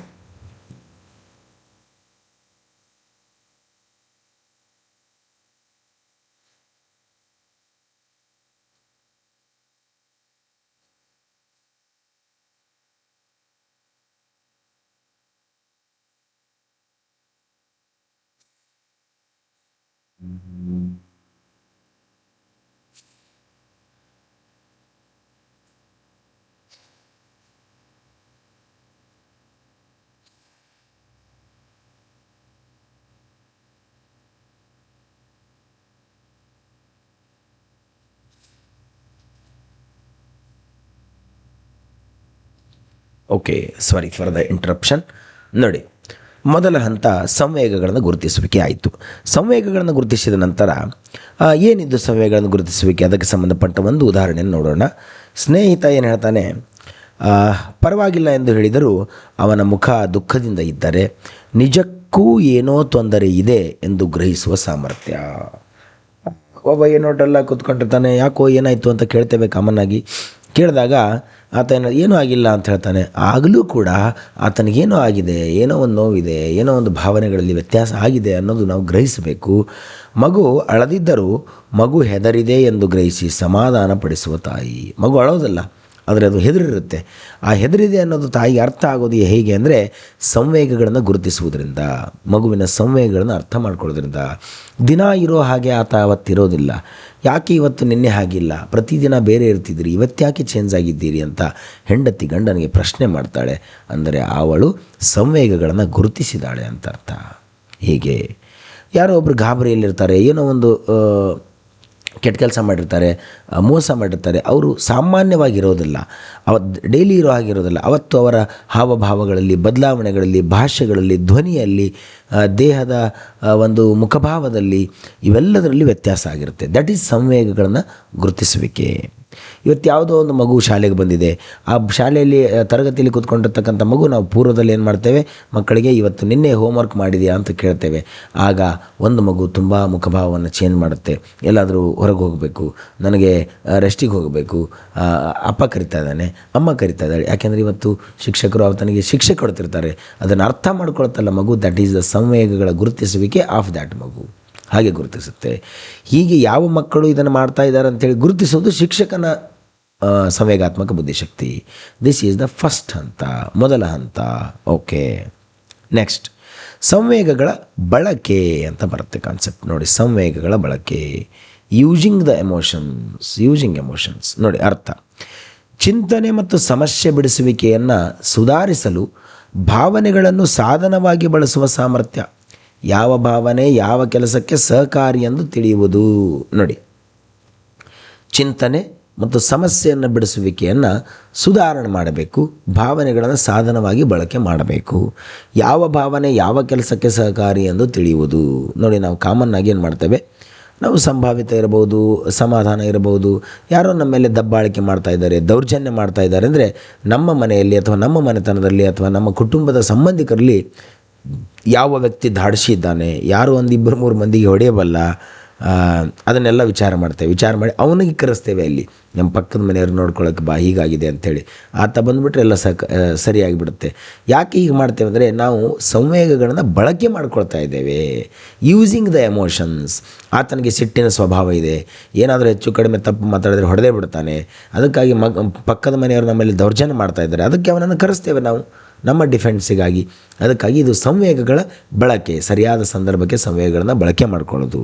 Okay, sorry for the interruption. ನೋಡಿ, ಮೊದಲ ಹಂತ ಸಂವೇಗಗಳನ್ನು ಗುರುತಿಸುವಿಕೆ ಆಯಿತು. ಸಂವೇಗಗಳನ್ನು ಗುರುತಿಸಿದ ನಂತರ ಏನಿದ್ದು ಸಂವೇಗಗಳನ್ನು ಗುರುತಿಸುವಿಕೆ, ಅದಕ್ಕೆ ಸಂಬಂಧಪಟ್ಟ ಒಂದು ಉದಾಹರಣೆಯನ್ನು ನೋಡೋಣ. ಸ್ನೇಹಿತ ಏನು ಹೇಳ್ತಾನೆ, ಪರವಾಗಿಲ್ಲ ಎಂದು ಹೇಳಿದರೂ ಅವನ ಮುಖ ದುಃಖದಿಂದ ಇದ್ದರೆ ನಿಜಕ್ಕೂ ಏನೋ ತೊಂದರೆ ಇದೆ ಎಂದು ಗ್ರಹಿಸುವ ಸಾಮರ್ಥ್ಯ. ಒಬ್ಬ ಏನೋ ಡಲ್ಲ ಕೂತ್ಕೊಂಡಿರ್ತಾನೆ, ಯಾಕೋ ಏನಾಯಿತು ಅಂತ ಕೇಳ್ತೇವೆ ಕಾಮನ್ ಆಗಿ. ಕೇಳಿದಾಗ ಆತ ಏನೂ ಆಗಿಲ್ಲ ಅಂತ ಹೇಳ್ತಾನೆ. ಆಗಲೂ ಕೂಡ ಆತನಿಗೇನೋ ಆಗಿದೆ, ಏನೋ ಒಂದು ನೋವಿದೆ, ಏನೋ ಒಂದು ಭಾವನೆಗಳಲ್ಲಿ ವ್ಯತ್ಯಾಸ ಆಗಿದೆ ಅನ್ನೋದು ನಾವು ಗ್ರಹಿಸಬೇಕು. ಮಗು ಅಳದಿದ್ದರೂ ಮಗು ಹೆದರಿದೆ ಎಂದು ಗ್ರಹಿಸಿ ಸಮಾಧಾನ ಪಡಿಸುವ ತಾಯಿ. ಮಗು ಅಳೋದಲ್ಲ, ಆದರೆ ಅದು ಹೆದರಿರುತ್ತೆ. ಆ ಹೆದರಿದೆ ಅನ್ನೋದು ತಾಯಿಗೆ ಅರ್ಥ ಆಗೋದು ಹೇಗೆ ಅಂದರೆ ಸಂವೇಗಗಳನ್ನು ಗುರುತಿಸುವುದರಿಂದ, ಮಗುವಿನ ಸಂವೇಗಗಳನ್ನು ಅರ್ಥ ಮಾಡ್ಕೊಳ್ಳೋದ್ರಿಂದ. ದಿನ ಇರೋ ಹಾಗೆ ಆತ ಅವತ್ತಿರೋದಿಲ್ಲ. ಯಾಕೆ ಇವತ್ತು ನಿನ್ನೆ ಹಾಗಿಲ್ಲ, ಪ್ರತಿದಿನ ಬೇರೆ ಇರ್ತಿದ್ದೀರಿ, ಇವತ್ತ್ಯಾಕೆ ಚೇಂಜ್ ಆಗಿದ್ದೀರಿ ಅಂತ ಹೆಂಡತಿ ಗಂಡನಿಗೆ ಪ್ರಶ್ನೆ ಮಾಡ್ತಾಳೆ. ಅಂದರೆ ಅವಳು ಸಂವೇಗಗಳನ್ನು ಗುರುತಿಸಿದಾಳೆ ಅಂತ ಅರ್ಥ. ಹೀಗೆ ಯಾರೋ ಒಬ್ಬರು ಗಾಬರಿಯಲ್ಲಿರ್ತಾರೆ, ಏನೋ ಒಂದು ಕೆಟ್ಟ ಕೆಲಸ ಮಾಡಿರ್ತಾರೆ, ಮೋಸ ಮಾಡಿರ್ತಾರೆ, ಅವರು ಸಾಮಾನ್ಯವಾಗಿರೋದಿಲ್ಲ, ಡೈಲಿ ಇರೋ ಹಾಗಿರೋದಿಲ್ಲ. ಅವತ್ತು ಅವರ ಹಾವಭಾವಗಳಲ್ಲಿ, ಬದಲಾವಣೆಗಳಲ್ಲಿ, ಭಾಷೆಗಳಲ್ಲಿ, ಧ್ವನಿಯಲ್ಲಿ, ದೇಹದ ಒಂದು ಮುಖಭಾವದಲ್ಲಿ, ಇವೆಲ್ಲದರಲ್ಲಿ ವ್ಯತ್ಯಾಸ ಆಗಿರುತ್ತೆ. ದಟ್ ಈಸ್ ಸಂವೇಗಗಳನ್ನು ಗುರುತಿಸುವಿಕೆ. ಇವತ್ತು ಯಾವುದೋ ಒಂದು ಮಗು ಶಾಲೆಗೆ ಬಂದಿದೆ, ಆ ಶಾಲೆಯಲ್ಲಿ ತರಗತಿಯಲ್ಲಿ ಕೂತ್ಕೊಂಡಿರ್ತಕ್ಕಂಥ ಮಗು, ನಾವು ಪೂರ್ವದಲ್ಲಿ ಏನು ಮಾಡ್ತೇವೆ, ಮಕ್ಕಳಿಗೆ ಇವತ್ತು ನಿನ್ನೆ ಹೋಮ್ವರ್ಕ್ ಮಾಡಿದೆಯಾ ಅಂತ ಕೇಳ್ತೇವೆ. ಆಗ ಒಂದು ಮಗು ತುಂಬ ಮುಖಭಾವವನ್ನು ಚೇಂಜ್ ಮಾಡುತ್ತೆ. ಎಲ್ಲಾದರೂ ಹೊರಗೆ ಹೋಗಬೇಕು, ನನಗೆ ರೆಸ್ಟಿಗೆ ಹೋಗಬೇಕು, ಅಪ್ಪ ಕರಿತಾ ಇದ್ದಾನೆ, ಅಮ್ಮ ಕರಿತಾ ಇದ್ದಾಳೆ. ಯಾಕೆಂದರೆ ಇವತ್ತು ಶಿಕ್ಷಕರು ಅವನಿಗೆ ಶಿಕ್ಷೆ ಕೊಡ್ತಿರ್ತಾರೆ. ಅದನ್ನು ಅರ್ಥ ಮಾಡ್ಕೊಳ್ತಲ್ಲ ಮಗು. ದಟ್ ಈಸ್ ದ ಸಂವೇಗಗಳ ಗುರುತಿಸುವಿಕೆ ಆಫ್ ದ್ಯಾಟ್ ಮಗು. ಹಾಗೆ ಗುರುತಿಸುತ್ತೆ. ಹೀಗೆ ಯಾವ ಮಕ್ಕಳು ಇದನ್ನು ಮಾಡ್ತಾ ಇದ್ದಾರೆ ಅಂತೇಳಿ ಗುರುತಿಸೋದು ಶಿಕ್ಷಕನ ಸಂವೇಗಾತ್ಮಕ ಬುದ್ಧಿಶಕ್ತಿ. ದಿಸ್ ಈಸ್ ದ ಫಸ್ಟ್ ಹಂತ, ಮೊದಲ ಹಂತ. ಓಕೆ, ನೆಕ್ಸ್ಟ್ ಸಂವೇಗಗಳ ಬಳಕೆ ಅಂತ ಬರುತ್ತೆ ಕಾನ್ಸೆಪ್ಟ್. ನೋಡಿ, ಸಂವೇಗಗಳ ಬಳಕೆ, using the emotions. Using emotions ನೋಡಿ ಅರ್ಥ: ಚಿಂತನೆ ಮತ್ತು ಸಮಸ್ಯೆ ಬಿಡಿಸುವಿಕೆಯನ್ನು ಸುಧಾರಿಸಲು ಭಾವನೆಗಳನ್ನು ಸಾಧನವಾಗಿ ಬಳಸುವ ಸಾಮರ್ಥ್ಯ. ಯಾವ ಭಾವನೆ ಯಾವ ಕೆಲಸಕ್ಕೆ ಸಹಕಾರಿ ಎಂದು ತಿಳಿಯುವುದು. ನೋಡಿ, ಚಿಂತನೆ ಮತ್ತು ಸಮಸ್ಯೆಯನ್ನು ಬಿಡಿಸುವಿಕೆಯನ್ನು ಸುಧಾರಣೆ ಮಾಡಬೇಕು, ಭಾವನೆಗಳನ್ನು ಸಾಧನವಾಗಿ ಬಳಕೆ ಮಾಡಬೇಕು. ಯಾವ ಭಾವನೆ ಯಾವ ಕೆಲಸಕ್ಕೆ ಸಹಕಾರಿ ಎಂದು ತಿಳಿಯುವುದು. ನೋಡಿ, ನಾವು ಕಾಮನ್ನಾಗಿ ಏನು ಮಾಡ್ತೇವೆ, ನಾವು ಸಂಭಾವಿತ ಇರಬಹುದು, ಸಮಾಧಾನ ಇರಬಹುದು, ಯಾರೋ ನಮ್ಮ ಮೇಲೆ ದಬ್ಬಾಳಿಕೆ ಮಾಡ್ತಾ ಇದ್ದಾರೆ, ದೌರ್ಜನ್ಯ ಮಾಡ್ತಾ ಇದ್ದಾರೆ ಅಂದರೆ ನಮ್ಮ ಮನೆಯಲ್ಲಿ ಅಥವಾ ನಮ್ಮ ಮನೆತನದಲ್ಲಿ ಅಥವಾ ನಮ್ಮ ಕುಟುಂಬದ ಸಂಬಂಧಿಕರಲ್ಲಿ ಯಾವ ವ್ಯಕ್ತಿ ಧಾಡಿಸಿ ಇದ್ದಾನೆ, ಯಾರು ಒಂದು ಇಬ್ಬರು ಮೂರು ಮಂದಿಗೆ ಹೊಡೆಯಬಲ್ಲ, ಅದನ್ನೆಲ್ಲ ವಿಚಾರ ಮಾಡ್ತೇವೆ. ವಿಚಾರ ಮಾಡಿ ಅವನಿಗೆ ಕರೆಸ್ತೇವೆ. ಅಲ್ಲಿ ನಮ್ಮ ಪಕ್ಕದ ಮನೆಯವ್ರು ನೋಡ್ಕೊಳ್ಳೋಕೆ ಬಾ, ಹೀಗಾಗಿದೆ ಅಂಥೇಳಿ. ಆತ ಬಂದುಬಿಟ್ರೆ ಎಲ್ಲ ಸರಿಯಾಗಿಬಿಡುತ್ತೆ. ಯಾಕೆ ಹೀಗೆ ಮಾಡ್ತೇವೆ ಅಂದರೆ ನಾವು ಸಂವೇಗಗಳನ್ನು ಬಳಕೆ ಮಾಡ್ಕೊಳ್ತಾ ಇದ್ದೇವೆ. Using the emotions. ಆತನಿಗೆ ಸಿಟ್ಟಿನ ಸ್ವಭಾವ ಇದೆ, ಏನಾದರೂ ಹೆಚ್ಚು ಕಡಿಮೆ ತಪ್ಪು ಮಾತಾಡಿದ್ರೆ ಹೊಡೆದೇ ಬಿಡ್ತಾನೆ. ಅದಕ್ಕಾಗಿ ಪಕ್ಕದ ಮನೆಯವರು ನಮ್ಮಲ್ಲಿ ದೌರ್ಜನ್ಯ ಮಾಡ್ತಾ ಇದ್ದಾರೆ, ಅದಕ್ಕೆ ಅವನನ್ನು ಕರೆಸ್ತೇವೆ ನಾವು ನಮ್ಮ ಡಿಫೆನ್ಸಿಗಾಗಿ. ಅದಕ್ಕಾಗಿ ಇದು ಸಂವೇಗಗಳ ಬಳಕೆ, ಸರಿಯಾದ ಸಂದರ್ಭಕ್ಕೆ ಸಂವೇಗಗಳನ್ನು ಬಳಕೆ ಮಾಡ್ಕೊಳ್ಳೋದು.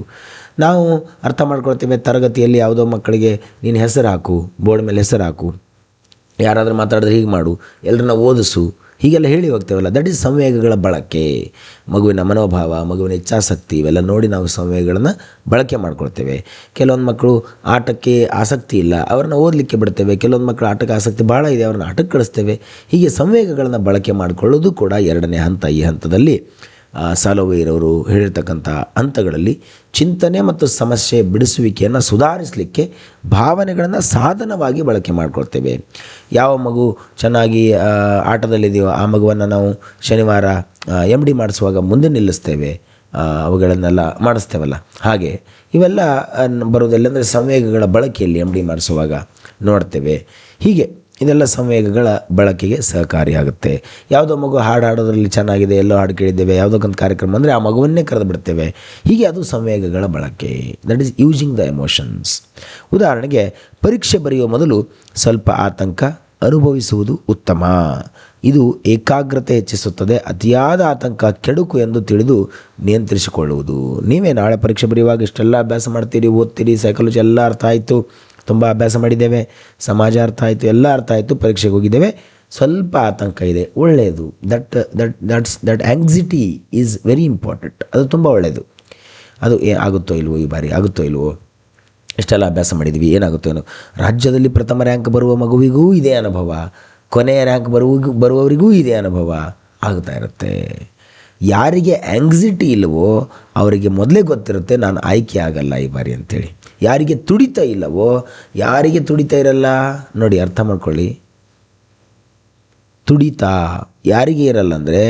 ನಾವು ಅರ್ಥ ಮಾಡ್ಕೊಳ್ತೇವೆ, ತರಗತಿಯಲ್ಲಿ ಯಾವುದೋ ಮಕ್ಕಳಿಗೆ ನೀನು ಹೆಸರು ಹಾಕು, ಬೋರ್ಡ್ ಮೇಲೆ ಹೆಸರು ಹಾಕು, ಯಾರಾದರೂ ಮಾತಾಡಿದ್ರೆ ಹೀಗೆ ಮಾಡು, ಎಲ್ಲರನ್ನ ಓದಿಸು, ಹೀಗೆಲ್ಲ ಹೇಳಿ ಹೋಗ್ತೇವಲ್ಲ. ದಟ್ ಈಸ್ ಸಂವೇಗಗಳ ಬಳಕೆ. ಮಗುವಿನ ಮನೋಭಾವ, ಮಗುವಿನ ಇಚ್ಛಾಸಕ್ತಿ, ಇವೆಲ್ಲ ನೋಡಿ ನಾವು ಸಂವೇಗಗಳನ್ನು ಬಳಕೆ ಮಾಡ್ಕೊಳ್ತೇವೆ. ಕೆಲವೊಂದು ಮಕ್ಕಳು ಆಟಕ್ಕೆ ಆಸಕ್ತಿ ಇಲ್ಲ, ಅವ್ರನ್ನ ಓದಲಿಕ್ಕೆ ಬಿಡ್ತೇವೆ. ಕೆಲವೊಂದು ಮಕ್ಕಳು ಆಟಕ್ಕೆ ಆಸಕ್ತಿ ಭಾಳ ಇದೆ, ಅವ್ರನ್ನ ಆಟಕ್ಕೆ ಕಳಿಸ್ತೇವೆ. ಹೀಗೆ ಸಂವೇಗಗಳನ್ನು ಬಳಕೆ ಮಾಡಿಕೊಳ್ಳೋದು ಕೂಡ ಎರಡನೇ ಹಂತ. ಈ ಹಂತದಲ್ಲಿ ಸಾಲೋವೇರವರು ಹೇಳಿರ್ತಕ್ಕಂಥ ಹಂತಗಳಲ್ಲಿ ಚಿಂತನೆ ಮತ್ತು ಸಮಸ್ಯೆ ಬಿಡಿಸುವಿಕೆಯನ್ನು ಸುಧಾರಿಸಲಿಕ್ಕೆ ಭಾವನೆಗಳನ್ನು ಸಾಧನವಾಗಿ ಬಳಕೆ ಮಾಡ್ಕೊಳ್ತೇವೆ. ಯಾವ ಮಗು ಚೆನ್ನಾಗಿ ಆಟದಲ್ಲಿದೆಯೋ ಆ ಮಗುವನ್ನು ನಾವು ಶನಿವಾರ MD ಮಾಡಿಸುವಾಗ ಮುಂದೆ ನಿಲ್ಲಿಸ್ತೇವೆ, ಅವುಗಳನ್ನೆಲ್ಲ ಮಾಡಿಸ್ತೇವಲ್ಲ. ಹಾಗೆ ಇವೆಲ್ಲ ಬರೋದೆಲ್ಲಂದರೆ ಸಂವೇಗಗಳ ಬಳಕೆಯಲ್ಲಿ MD ಮಾಡಿಸುವಾಗ ನೋಡ್ತೇವೆ. ಹೀಗೆ ಇದೆಲ್ಲ ಸಂವೇಗಗಳ ಬಳಕೆಗೆ ಸಹಕಾರಿಯಾಗುತ್ತೆ. ಯಾವುದೋ ಮಗು ಹಾಡು ಹಾಡೋದ್ರಲ್ಲಿ ಚೆನ್ನಾಗಿದೆ, ಎಲ್ಲೋ ಹಾಡು ಕೇಳಿದ್ದೇವೆ, ಯಾವುದಕ್ಕೊಂದು ಕಾರ್ಯಕ್ರಮ ಅಂದರೆ ಆ ಮಗುವನ್ನೇ ಕರೆದು ಬಿಡ್ತೇವೆ. ಹೀಗೆ ಅದು ಸಂವೇಗಗಳ ಬಳಕೆ. That is using the emotions. ಉದಾಹರಣೆಗೆ, ಪರೀಕ್ಷೆ ಬರೆಯುವ ಮೊದಲು ಸ್ವಲ್ಪ ಆತಂಕ ಅನುಭವಿಸುವುದು ಉತ್ತಮ. ಇದು ಏಕಾಗ್ರತೆ ಹೆಚ್ಚಿಸುತ್ತದೆ. ಅತಿಯಾದ ಆತಂಕ ಕೆಡುಕು ಎಂದು ತಿಳಿದು ನಿಯಂತ್ರಿಸಿಕೊಳ್ಳುವುದು. ನೀವೇ ನಾಳೆ ಪರೀಕ್ಷೆ ಬರೆಯುವಾಗ ಇಷ್ಟೆಲ್ಲ ಅಭ್ಯಾಸ ಮಾಡ್ತೀರಿ, ಓದ್ತೀರಿ, ಸೈಕಾಲಜಿ ಎಲ್ಲ ಅರ್ಥ ಆಯಿತು, ತುಂಬ ಅಭ್ಯಾಸ ಮಾಡಿದ್ದೇವೆ, ಸಮಾಜ ಅರ್ಥ ಆಯಿತು, ಎಲ್ಲ ಅರ್ಥ ಆಯಿತು, ಪರೀಕ್ಷೆಗೆ ಹೋಗಿದ್ದೇವೆ, ಸ್ವಲ್ಪ ಆತಂಕ ಇದೆ, ಒಳ್ಳೆಯದು. That anxiety is very important. ಅದು ತುಂಬ ಒಳ್ಳೆಯದು. ಅದು ಆಗುತ್ತೋ ಇಲ್ವೋ, ಈ ಬಾರಿ ಆಗುತ್ತೋ ಇಲ್ವೋ, ಇಷ್ಟೆಲ್ಲ ಅಭ್ಯಾಸ ಮಾಡಿದ್ವಿ, ಏನಾಗುತ್ತೋ ಏನೋ. ರಾಜ್ಯದಲ್ಲಿ ಪ್ರಥಮ ರ್ಯಾಂಕ್ ಬರುವ ಮಗುವಿಗೂ ಇದೇ ಅನುಭವ, ಕೊನೆಯ ರ್ಯಾಂಕ್ ಬರುವವರಿಗೂ ಇದೇ ಅನುಭವ ಆಗ್ತಾ ಇರುತ್ತೆ. ಯಾರಿಗೆ ಆಂಗ್ಸಿಟಿ ಇಲ್ಲವೋ ಅವರಿಗೆ ಮೊದಲೇ ಗೊತ್ತಿರುತ್ತೆ ನಾನು ಆಯ್ಕೆ ಆಗಲ್ಲ ಈ ಬಾರಿ ಅಂಥೇಳಿ. ಯಾರಿಗೆ ತುಡಿತ ಇಲ್ಲವೋ, ಯಾರಿಗೆ ತುಡಿತ ಇರಲ್ಲ ನೋಡಿ, ಅರ್ಥ ಮಾಡ್ಕೊಳ್ಳಿ. ತುಡಿತ ಯಾರಿಗೆ ಇರಲ್ಲ ಅಂದರೆ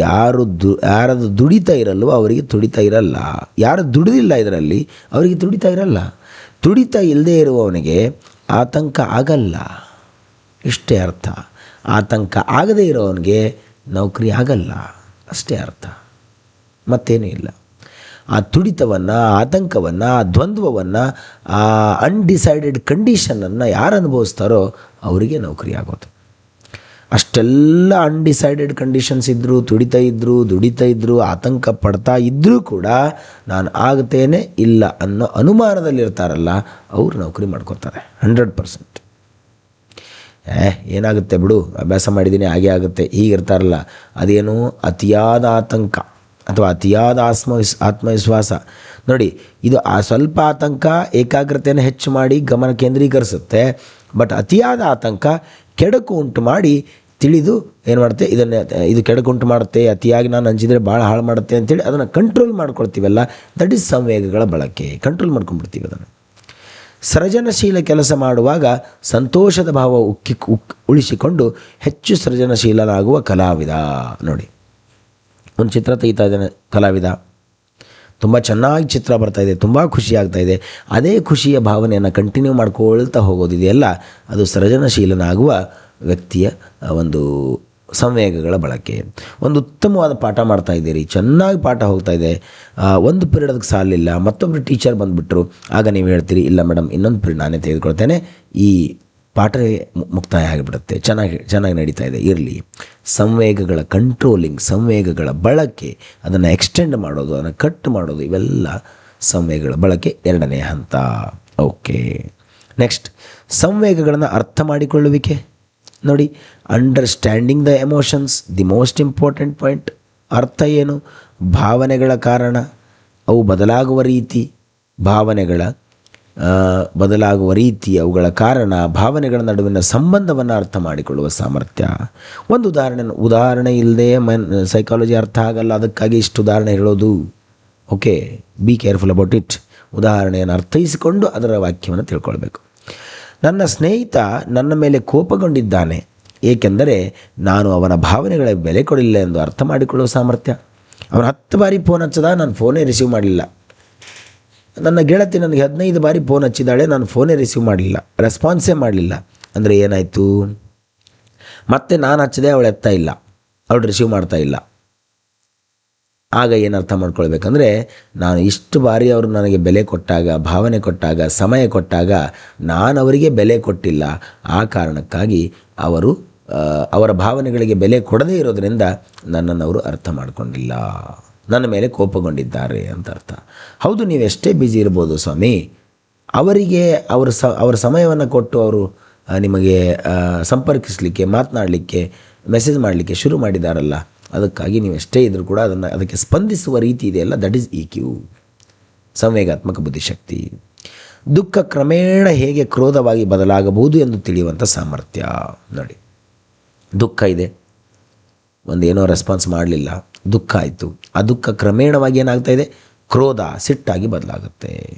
ಯಾರದು ದುಡಿತ ಇರಲ್ವೋ ಅವರಿಗೆ ತುಡಿತ ಇರಲ್ಲ. ಯಾರು ದುಡಿದಿಲ್ಲ ಇದರಲ್ಲಿ ಅವರಿಗೆ ತುಡಿತ ಇರಲ್ಲ. ತುಡಿತ ಇಲ್ಲದೆ ಇರುವವನಿಗೆ ಆತಂಕ ಆಗಲ್ಲ, ಇಷ್ಟೇ ಅರ್ಥ. ಆತಂಕ ಆಗದೇ ಇರೋವನಿಗೆ ನೌಕರಿ ಆಗಲ್ಲ, ಅಷ್ಟೇ ಅರ್ಥ, ಮತ್ತೇನೂ ಇಲ್ಲ. ಆ ತುಡಿತವನ್ನು, ಆತಂಕವನ್ನು, ಆ ದ್ವಂದ್ವವನ್ನು, ಆ ಅನ್ಡಿಸೈಡೆಡ್ ಕಂಡೀಷನನ್ನು ಯಾರು ಅನುಭವಿಸ್ತಾರೋ ಅವರಿಗೆ ನೌಕರಿ ಆಗೋದು. ಅಷ್ಟೆಲ್ಲ ಅನ್ಡಿಸೈಡೆಡ್ ಕಂಡೀಷನ್ಸ್ ಇದ್ದರೂ, ದುಡಿತಾ ಇದ್ದರೂ, ಆತಂಕ ಪಡ್ತಾ ಇದ್ದರೂ ಕೂಡ ನಾನು ಆಗ್ತೇನೆ ಇಲ್ಲ ಅನ್ನೋ ಅನುಮಾನದಲ್ಲಿರ್ತಾರಲ್ಲ ಅವರು ನೌಕರಿ ಮಾಡ್ಕೊತಾರೆ 100%. ಏನಾಗುತ್ತೆ ಬಿಡು, ಅಭ್ಯಾಸ ಮಾಡಿದ್ದೀನಿ ಹಾಗೆ ಆಗುತ್ತೆ, ಹೀಗಿರ್ತಾರಲ್ಲ, ಅದೇನು ಅತಿಯಾದ ಆತಂಕ ಅಥವಾ ಅತಿಯಾದ ಆತ್ಮವಿಶ್ವಾಸ. ನೋಡಿ, ಇದು ಸ್ವಲ್ಪ ಆತಂಕ ಏಕಾಗ್ರತೆಯನ್ನು ಹೆಚ್ಚು ಮಾಡಿ ಗಮನ ಕೇಂದ್ರೀಕರಿಸುತ್ತೆ. ಬಟ್ ಅತಿಯಾದ ಆತಂಕ ಕೆಡಕು ಉಂಟು ಮಾಡಿ ತಿಳಿದು ಏನು ಮಾಡುತ್ತೆ, ಇದು ಕೆಡಕು ಉಂಟು ಮಾಡುತ್ತೆ, ಅತಿಯಾಗಿ ನಾನು ಅಂಜಿದರೆ ಭಾಳ ಹಾಳು ಮಾಡುತ್ತೆ ಅಂತೇಳಿ ಅದನ್ನು ಕಂಟ್ರೋಲ್ ಮಾಡ್ಕೊಳ್ತೀವಲ್ಲ, ದಟ್ ಈಸ್ ಸಂವೇಗಗಳ ಬಳಕೆ. ಕಂಟ್ರೋಲ್ ಮಾಡ್ಕೊಂಡ್ಬಿಡ್ತೀವಿ ಅದನ್ನು. ಸೃಜನಶೀಲ ಕೆಲಸ ಮಾಡುವಾಗ ಸಂತೋಷದ ಭಾವ ಉಳಿಸಿಕೊಂಡು ಹೆಚ್ಚು ಸೃಜನಶೀಲನಾಗುವ ಕಲಾವಿದ. ನೋಡಿ, ಒಂದು ಚಿತ್ರ ತೆಗಿತಾ ಇದ್ದಾನೆ ಕಲಾವಿದ, ತುಂಬ ಚೆನ್ನಾಗಿ ಚಿತ್ರ ಬರ್ತಾಯಿದೆ, ತುಂಬ ಖುಷಿ ಆಗ್ತಾಯಿದೆ. ಅದೇ ಖುಷಿಯ ಭಾವನೆಯನ್ನು ಕಂಟಿನ್ಯೂ ಮಾಡ್ಕೊಳ್ತಾ ಹೋಗೋದಿದೆಯಲ್ಲ, ಅದು ಸೃಜನಶೀಲನಾಗುವ ವ್ಯಕ್ತಿಯ ಒಂದು ಸಂವೇಗಗಳ ಬಳಕೆ. ಒಂದು ಉತ್ತಮವಾದ ಪಾಠ ಮಾಡ್ತಾ ಇದ್ದೀರಿ, ಚೆನ್ನಾಗಿ ಪಾಠ ಹೋಗ್ತಾ ಇದೆ, ಒಂದು ಪೀರಿಯಡ್ ಅದಕ್ಕೆ ಸಾಲಿಲ್ಲ, ಮತ್ತೊಬ್ಬರು ಟೀಚರ್ ಬಂದುಬಿಟ್ರು, ಆಗ ನೀವು ಹೇಳ್ತೀರಿ ಇಲ್ಲ ಮೇಡಮ್ ಇನ್ನೊಂದು ಪೀರಿಯಡ್ ನಾನೇ ತೆಗೆದುಕೊಳ್ತೇನೆ, ಈ ಪಾಠವೇ ಮುಕ್ತಾಯ ಆಗಿಬಿಡುತ್ತೆ, ಚೆನ್ನಾಗಿ ನಡೀತಾ ಇದೆ, ಇರಲಿ. ಸಂವೇಗಗಳ ಕಂಟ್ರೋಲಿಂಗ್, ಸಂವೇಗಗಳ ಬಳಕೆ, ಅದನ್ನು ಎಕ್ಸ್ಟೆಂಡ್ ಮಾಡೋದು, ಅದನ್ನು ಕಟ್ ಮಾಡೋದು, ಇವೆಲ್ಲ ಸಂವೇಗಗಳ ಬಳಕೆ ಎರಡನೇ ಹಂತ. ಓಕೆ, ನೆಕ್ಸ್ಟ್ ಸಂವೇಗಗಳನ್ನು ಅರ್ಥ ಮಾಡಿಕೊಳ್ಳುವಿಕೆ. ನೋಡಿ, understanding the emotions, the most important point. ಅರ್ಥ ಏನು? ಭಾವನೆಗಳ ಕಾರಣ, ಅವು ಬದಲಾಗುವ ರೀತಿ, ಭಾವನೆಗಳ ಬದಲಾಗುವ ರೀತಿ, ಅವುಗಳ ಕಾರಣ, ಭಾವನೆಗಳ ನಡುವಿನ ಸಂಬಂಧವನ್ನು ಅರ್ಥ ಮಾಡಿಕೊಳ್ಳುವ ಸಾಮರ್ಥ್ಯ. ಒಂದು ಉದಾಹರಣೆ ಇಲ್ಲದೆ ಸೈಕಾಲಜಿ ಅರ್ಥ ಆಗಲ್ಲ, ಅದಕ್ಕಾಗಿ ಇಷ್ಟು ಉದಾಹರಣೆ ಹೇಳೋದು. Okay, be careful about it. ಉದಾಹರಣೆಯನ್ನು ಅರ್ಥೈಸಿಕೊಂಡು ಅದರ ವಾಕ್ಯವನ್ನು ತಿಳ್ಕೊಳ್ಬೇಕು. ನನ್ನ ಸ್ನೇಹಿತ ನನ್ನ ಮೇಲೆ ಕೋಪಗೊಂಡಿದ್ದಾನೆ, ಏಕೆಂದರೆ ನಾನು ಅವನ ಭಾವನೆಗಳ ಬೆಲೆ ಕೊಡಲಿಲ್ಲ ಎಂದು ಅರ್ಥ ಮಾಡಿಕೊಳ್ಳುವ ಸಾಮರ್ಥ್ಯ. ಅವನು 10 ಬಾರಿ ಫೋನ್ ಹಚ್ಚದ, ನಾನು ಫೋನೇ ರಿಸೀವ್ ಮಾಡಲಿಲ್ಲ. ನನ್ನ ಗೆಳತಿ ನನಗೆ 15 ಬಾರಿ ಫೋನ್ ಹಚ್ಚಿದ್ದಾಳೆ, ನಾನು ಫೋನೇ ರಿಸೀವ್ ಮಾಡಲಿಲ್ಲ, ರೆಸ್ಪಾನ್ಸೇ ಮಾಡಲಿಲ್ಲ. ಅಂದರೆ ಏನಾಯಿತು? ಮತ್ತೆ ನಾನು ಹಚ್ಚದೆ, ಅವಳು ಎತ್ತಾ ಇಲ್ಲ, ಅವಳು ರಿಸೀವ್ ಮಾಡ್ತಾ ಇಲ್ಲ. ಆಗ ಏನು ಅರ್ಥ ಮಾಡ್ಕೊಳ್ಬೇಕಂದ್ರೆ, ನಾನು ಇಷ್ಟು ಬಾರಿ ಅವರು ನನಗೆ ಬೆಲೆ ಕೊಟ್ಟಾಗ, ಭಾವನೆ ಕೊಟ್ಟಾಗ, ಸಮಯ ಕೊಟ್ಟಾಗ ನಾನು ಅವರಿಗೆ ಬೆಲೆ ಕೊಟ್ಟಿಲ್ಲ. ಆ ಕಾರಣಕ್ಕಾಗಿ ಅವರು ಅವರ ಭಾವನೆಗಳಿಗೆ ಬೆಲೆ ಕೊಡದೇ ಇರೋದರಿಂದ ನನ್ನನ್ನು ಅವರು ಅರ್ಥ ಮಾಡಿಕೊಂಡಿಲ್ಲ, ನನ್ನ ಮೇಲೆ ಕೋಪಗೊಂಡಿದ್ದಾರೆ ಅಂತ ಅರ್ಥ. ಹೌದು, ನೀವು ಎಷ್ಟೇ ಬ್ಯುಸಿ ಇರ್ಬೋದು ಸ್ವಾಮಿ, ಅವರಿಗೆ ಅವರ ಸಮಯವನ್ನು ಕೊಟ್ಟು ಅವರು ನಿಮಗೆ ಸಂಪರ್ಕಿಸಲಿಕ್ಕೆ, ಮಾತನಾಡಲಿಕ್ಕೆ, ಮೆಸೇಜ್ ಮಾಡಲಿಕ್ಕೆ ಶುರು ಮಾಡಿದಾರಲ್ಲ, ಅದಕ್ಕಾಗಿ ನೀವು ಎಷ್ಟೇ ಇದ್ದರೂ ಕೂಡ ಅದಕ್ಕೆ ಸ್ಪಂದಿಸುವ ರೀತಿ ಇದೆಯಲ್ಲ, ದಟ್ ಈಸ್ EQ, ಸಂವೇಗಾತ್ಮಕ ಬುದ್ಧಿಶಕ್ತಿ. ದುಃಖ ಕ್ರಮೇಣ ಹೇಗೆ ಕ್ರೋಧವಾಗಿ ಬದಲಾಗಬಹುದು ಎಂದು ತಿಳಿಯುವಂಥ ಸಾಮರ್ಥ್ಯ. ನೋಡಿ, ದುಃಖ ಇದೆ, ಒಂದೇನೋ ರೆಸ್ಪಾನ್ಸ್ ಮಾಡಲಿಲ್ಲ, ದುಃಖ ಆಯಿತು. ಆ ದುಃಖ ಕ್ರಮೇಣವಾಗಿ ಏನಾಗ್ತಾ ಇದೆ? ಕ್ರೋಧ, ಸಿಟ್ಟಾಗಿ ಬದಲಾಗುತ್ತೆ.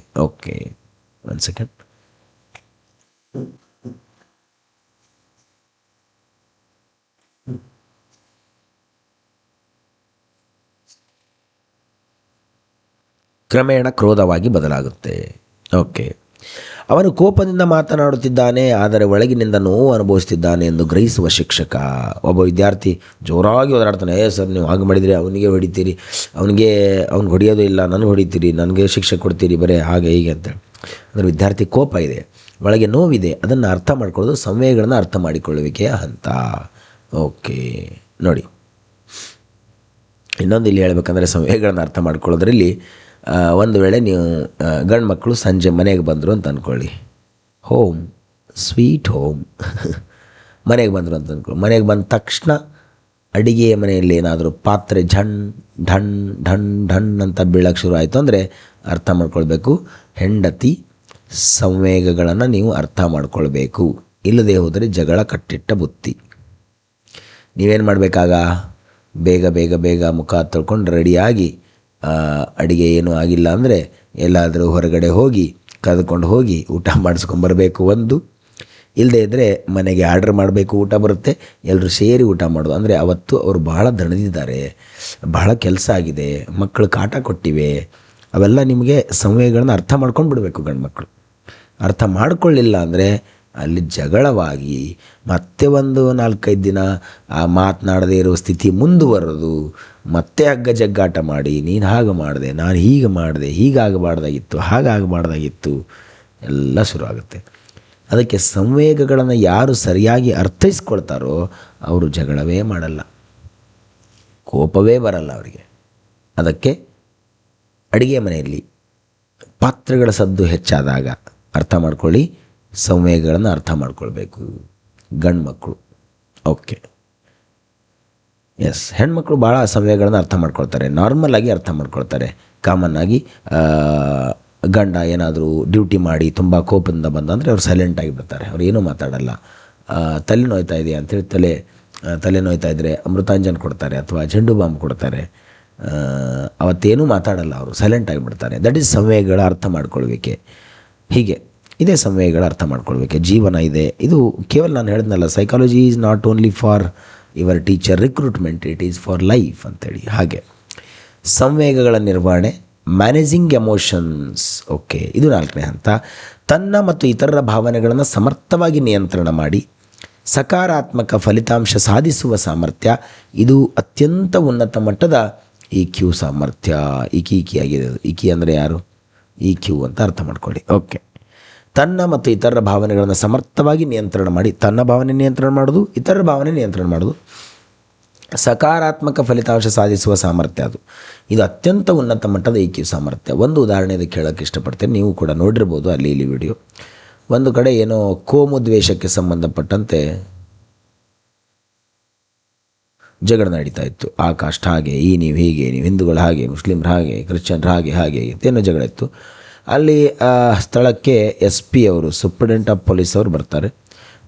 Okay, 1 second. ಕ್ರಮೇಣ ಕ್ರೋಧವಾಗಿ ಬದಲಾಗುತ್ತೆ. ಓಕೆ, ಅವನು ಕೋಪದಿಂದ ಮಾತನಾಡುತ್ತಿದ್ದಾನೆ, ಆದರೆ ಒಳಗಿನಿಂದ ನೋವು ಅನುಭವಿಸ್ತಿದ್ದಾನೆ ಎಂದು ಗ್ರಹಿಸುವ ಶಿಕ್ಷಕ. ಒಬ್ಬ ವಿದ್ಯಾರ್ಥಿ ಜೋರಾಗಿ ಓದಾಡ್ತಾನೆ, ಸರ್ ನೀವು ಹಾಗೆ ಮಾಡಿದರೆ ಅವನಿಗೆ ಹೊಡಿತೀರಿ, ಅವ್ನಿಗೆ ಹೊಡೆಯೋದು ಇಲ್ಲ, ನನಗೆ ಹೊಡಿತೀರಿ, ನನಗೆ ಶಿಕ್ಷೆ ಕೊಡ್ತೀರಿ, ಬರೀ ಹಾಗೆ ಹೀಗೆ ಅಂತೇಳಿ. ಅಂದರೆ ವಿದ್ಯಾರ್ಥಿ ಕೋಪ ಇದೆ, ಒಳಗೆ ನೋವಿದೆ, ಅದನ್ನು ಅರ್ಥ ಮಾಡ್ಕೊಳ್ಳೋದು ಸಂವೇಗಗಳನ್ನು ಅರ್ಥ ಮಾಡಿಕೊಳ್ಳುವಿಕೆಯ ಹಂತ. ಓಕೆ, ನೋಡಿ ಇನ್ನೊಂದು ಇಲ್ಲಿ ಹೇಳ್ಬೇಕಂದ್ರೆ ಸಂವೇಗಗಳನ್ನು ಅರ್ಥ ಮಾಡ್ಕೊಳ್ಳೋದ್ರಲ್ಲಿ ಒಂದು ವೇಳೆ ನೀವು ಗಂಡು ಮಕ್ಕಳು ಸಂಜೆ ಮನೆಗೆ ಬಂದರು ಅಂತ ಅಂದ್ಕೊಳ್ಳಿ, ಹೋಮ್ ಸ್ವೀಟ್ ಹೋಮ್ ಮನೆಗೆ ಬಂದರು ಅಂತ ಅಂದ್ಕೊಳ್ಳಿ. ಮನೆಗೆ ಬಂದ ತಕ್ಷಣ ಅಡಿಗೆಯ ಮನೆಯಲ್ಲಿ ಏನಾದರೂ ಪಾತ್ರೆ ಝಣ್ ಢಣ್ ಢಣ್ ಢಣ್ ಅಂತ ಬೀಳಕ್ಕೆ ಶುರು ಆಯಿತು ಅಂದರೆ ಅರ್ಥ ಮಾಡ್ಕೊಳ್ಬೇಕು, ಹೆಂಡತಿ ಸಂವೇಗಗಳನ್ನು ನೀವು ಅರ್ಥ ಮಾಡ್ಕೊಳ್ಬೇಕು. ಇಲ್ಲದೆ ಹೋದರೆ ಜಗಳ ಕಟ್ಟಿಟ್ಟ ಬುತ್ತಿ. ನೀವೇನು ಮಾಡಬೇಕಾಗ, ಬೇಗ ಬೇಗ ಬೇಗ ಮುಖ ತೊಳ್ಕೊಂಡು ರೆಡಿಯಾಗಿ, ಅಡುಗೆ ಏನೂ ಆಗಿಲ್ಲ ಅಂದರೆ ಎಲ್ಲಾದರೂ ಹೊರಗಡೆ ಹೋಗಿ ಕರೆದುಕೊಂಡು ಹೋಗಿ ಊಟ ಮಾಡಿಸ್ಕೊಂಬರ್ಬೇಕು. ಒಂದು ಇಲ್ಲದೇ ಇದ್ದರೆ ಮನೆಗೆ ಆರ್ಡ್ರ್ ಮಾಡಬೇಕು, ಊಟ ಬರುತ್ತೆ, ಎಲ್ಲರೂ ಸೇರಿ ಊಟ ಮಾಡೋದು. ಅಂದರೆ ಅವತ್ತು ಅವರು ಬಹಳ ದಣಿದಿದ್ದಾರೆ, ಬಹಳ ಕೆಲಸ ಆಗಿದೆ, ಮಕ್ಕಳು ಕಾಟ ಕೊಟ್ಟಿವೆ, ಅವೆಲ್ಲ ನಿಮಗೆ ಸಂವೇಗಗಳನ್ನು ಅರ್ಥ ಮಾಡ್ಕೊಂಡು ಬಿಡಬೇಕು. ಗಂಡು ಮಕ್ಕಳು ಅರ್ಥ ಮಾಡ್ಕೊಳ್ಳಿಲ್ಲ ಅಂದರೆ ಅಲ್ಲಿ ಜಗಳವಾಗಿ ಮತ್ತೆ ಒಂದು 4-5 ದಿನ ಆ ಮಾತನಾಡದೇ ಇರೋ ಸ್ಥಿತಿ ಮುಂದುವರೆದು ಮತ್ತೆ ಹಗ್ಗ ಜಗ್ಗಾಟ ಮಾಡಿ, ನೀನು ಹಾಗೆ ಮಾಡಿದೆ, ನಾನು ಹೀಗೆ ಮಾಡಿದೆ, ಹೀಗಾಗಬಾರ್ದಾಗಿತ್ತು, ಹಾಗಾಗಬಾರ್ದಾಗಿತ್ತು ಎಲ್ಲ ಶುರು ಆಗುತ್ತೆ. ಅದಕ್ಕೆ ಸಂವೇಗಗಳನ್ನು ಯಾರು ಸರಿಯಾಗಿ ಅರ್ಥೈಸ್ಕೊಳ್ತಾರೋ ಅವರು ಜಗಳವೇ ಮಾಡಲ್ಲ, ಕೋಪವೇ ಬರಲ್ಲ ಅವರಿಗೆ. ಅದಕ್ಕೆ ಅಡುಗೆ ಮನೆಯಲ್ಲಿ ಪಾತ್ರೆಗಳ ಸದ್ದು ಹೆಚ್ಚಾದಾಗ ಅರ್ಥ ಮಾಡ್ಕೊಳ್ಳಿ, ಸಂವೇಗಗಳನ್ನು ಅರ್ಥ ಮಾಡ್ಕೊಳ್ಬೇಕು ಗಂಡು ಮಕ್ಕಳು. ಓಕೆ, ಎಸ್, ಹೆಣ್ಮಕ್ಳು ಭಾಳ ಸಂವೇಗಗಳನ್ನು ಅರ್ಥ ಮಾಡ್ಕೊಳ್ತಾರೆ, ನಾರ್ಮಲಾಗಿ ಅರ್ಥ ಮಾಡ್ಕೊಳ್ತಾರೆ. ಕಾಮನ್ನಾಗಿ ಗಂಡ ಏನಾದರೂ ಡ್ಯೂಟಿ ಮಾಡಿ ತುಂಬ ಕೋಪದಿಂದ ಬಂದಂದರೆ ಅವ್ರು ಸೈಲೆಂಟಾಗಿ ಬಿಡ್ತಾರೆ, ಅವ್ರು ಏನೂ ಮಾತಾಡಲ್ಲ. ತಲೆ ನೋಯ್ತಾ ಇದೆಯಾ ಅಂಥೇಳಿ ತಲೆ ನೋಯ್ತಾ ಇದ್ದರೆ ಅಮೃತಾಂಜನ್ ಕೊಡ್ತಾರೆ ಅಥವಾ ಚೆಂಡು ಬಾಂಬ್ ಕೊಡ್ತಾರೆ, ಅವತ್ತೇನೂ ಮಾತಾಡಲ್ಲ, ಅವರು ಸೈಲೆಂಟಾಗಿ ಬಿಡ್ತಾರೆ. ದಟ್ ಈಸ್ ಸಂವೇಗಗಳ ಅರ್ಥ ಮಾಡ್ಕೊಳ್ಬೇಕೆ. ಹೀಗೆ ಇದೇ ಸಂವೇಗಗಳ ಅರ್ಥ ಮಾಡ್ಕೊಳ್ಬೇಕೆ. ಜೀವನ ಇದೆ, ಇದು ಕೇವಲ ನಾನು ಹೇಳಿದ್ನಲ್ಲ, psychology is not only for your teacher recruitment, it is for life ಅಂತೇಳಿ. ಹಾಗೆ ಸಂವೇಗಗಳ ನಿರ್ವಹಣೆ, ಮ್ಯಾನೇಜಿಂಗ್ ಎಮೋಷನ್ಸ್. ಓಕೆ, ಇದು 4ನೇ ಹಂತ. ತನ್ನ ಮತ್ತು ಇತರರ ಭಾವನೆಗಳನ್ನು ಸಮರ್ಥವಾಗಿ ನಿಯಂತ್ರಣ ಮಾಡಿ ಸಕಾರಾತ್ಮಕ ಫಲಿತಾಂಶ ಸಾಧಿಸುವ ಸಾಮರ್ಥ್ಯ. ಇದು ಅತ್ಯಂತ ಉನ್ನತ ಮಟ್ಟದ ಇಕ್ಯೂ ಸಾಮರ್ಥ್ಯ. ಇಕಿ ಆಗಿದೆ. ಇಕಿ ಅಂದರೆ ಯಾರು? ಇಕ್ಯೂ ಅಂತ ಅರ್ಥ ಮಾಡ್ಕೊಳ್ಳಿ. ಓಕೆ, ತನ್ನ ಮತ್ತು ಇತರರ ಭಾವನೆಗಳನ್ನು ಸಮರ್ಥವಾಗಿ ನಿಯಂತ್ರಣ ಮಾಡಿ, ತನ್ನ ಭಾವನೆ ನಿಯಂತ್ರಣ ಮಾಡೋದು, ಇತರರ ಭಾವನೆ ನಿಯಂತ್ರಣ ಮಾಡೋದು, ಸಕಾರಾತ್ಮಕ ಫಲಿತಾಂಶ ಸಾಧಿಸುವ ಸಾಮರ್ಥ್ಯ ಅದು. ಇದು ಅತ್ಯಂತ ಉನ್ನತ ಮಟ್ಟದ ಇಕ್ಯೂ ಸಾಮರ್ಥ್ಯ. ಒಂದು ಉದಾಹರಣೆ ಇದಕ್ಕೆ ಹೇಳೋಕ್ಕೆ ಇಷ್ಟಪಡ್ತೇನೆ, ನೀವು ಕೂಡ ನೋಡಿರ್ಬೋದು ಅಲ್ಲಿ ಇಲ್ಲಿ ವಿಡಿಯೋ. ಒಂದು ಕಡೆ ಏನೋ ಕೋಮು ದ್ವೇಷಕ್ಕೆ ಸಂಬಂಧಪಟ್ಟಂತೆ ಜಗಳ ನಡೀತಾ ಇತ್ತು. ಆ ಕಾಸ್ಟ್ ಹಾಗೆ, ಈ ನೀವು ಹೀಗೆ, ನೀವು ಹಿಂದೂಗಳು ಹಾಗೆ, ಮುಸ್ಲಿಮ್ರು ಹಾಗೆ, ಕ್ರಿಶ್ಚಿಯನ್ರು ಹಾಗೆ ಏನೋ ಜಗಳ ಇತ್ತು. ಅಲ್ಲಿ ಸ್ಥಳಕ್ಕೆ SP ಅವರು, ಸೂಪ್ರಿಡೆಂಟ್ ಆಫ್ ಪೊಲೀಸ್ ಅವರು ಬರ್ತಾರೆ.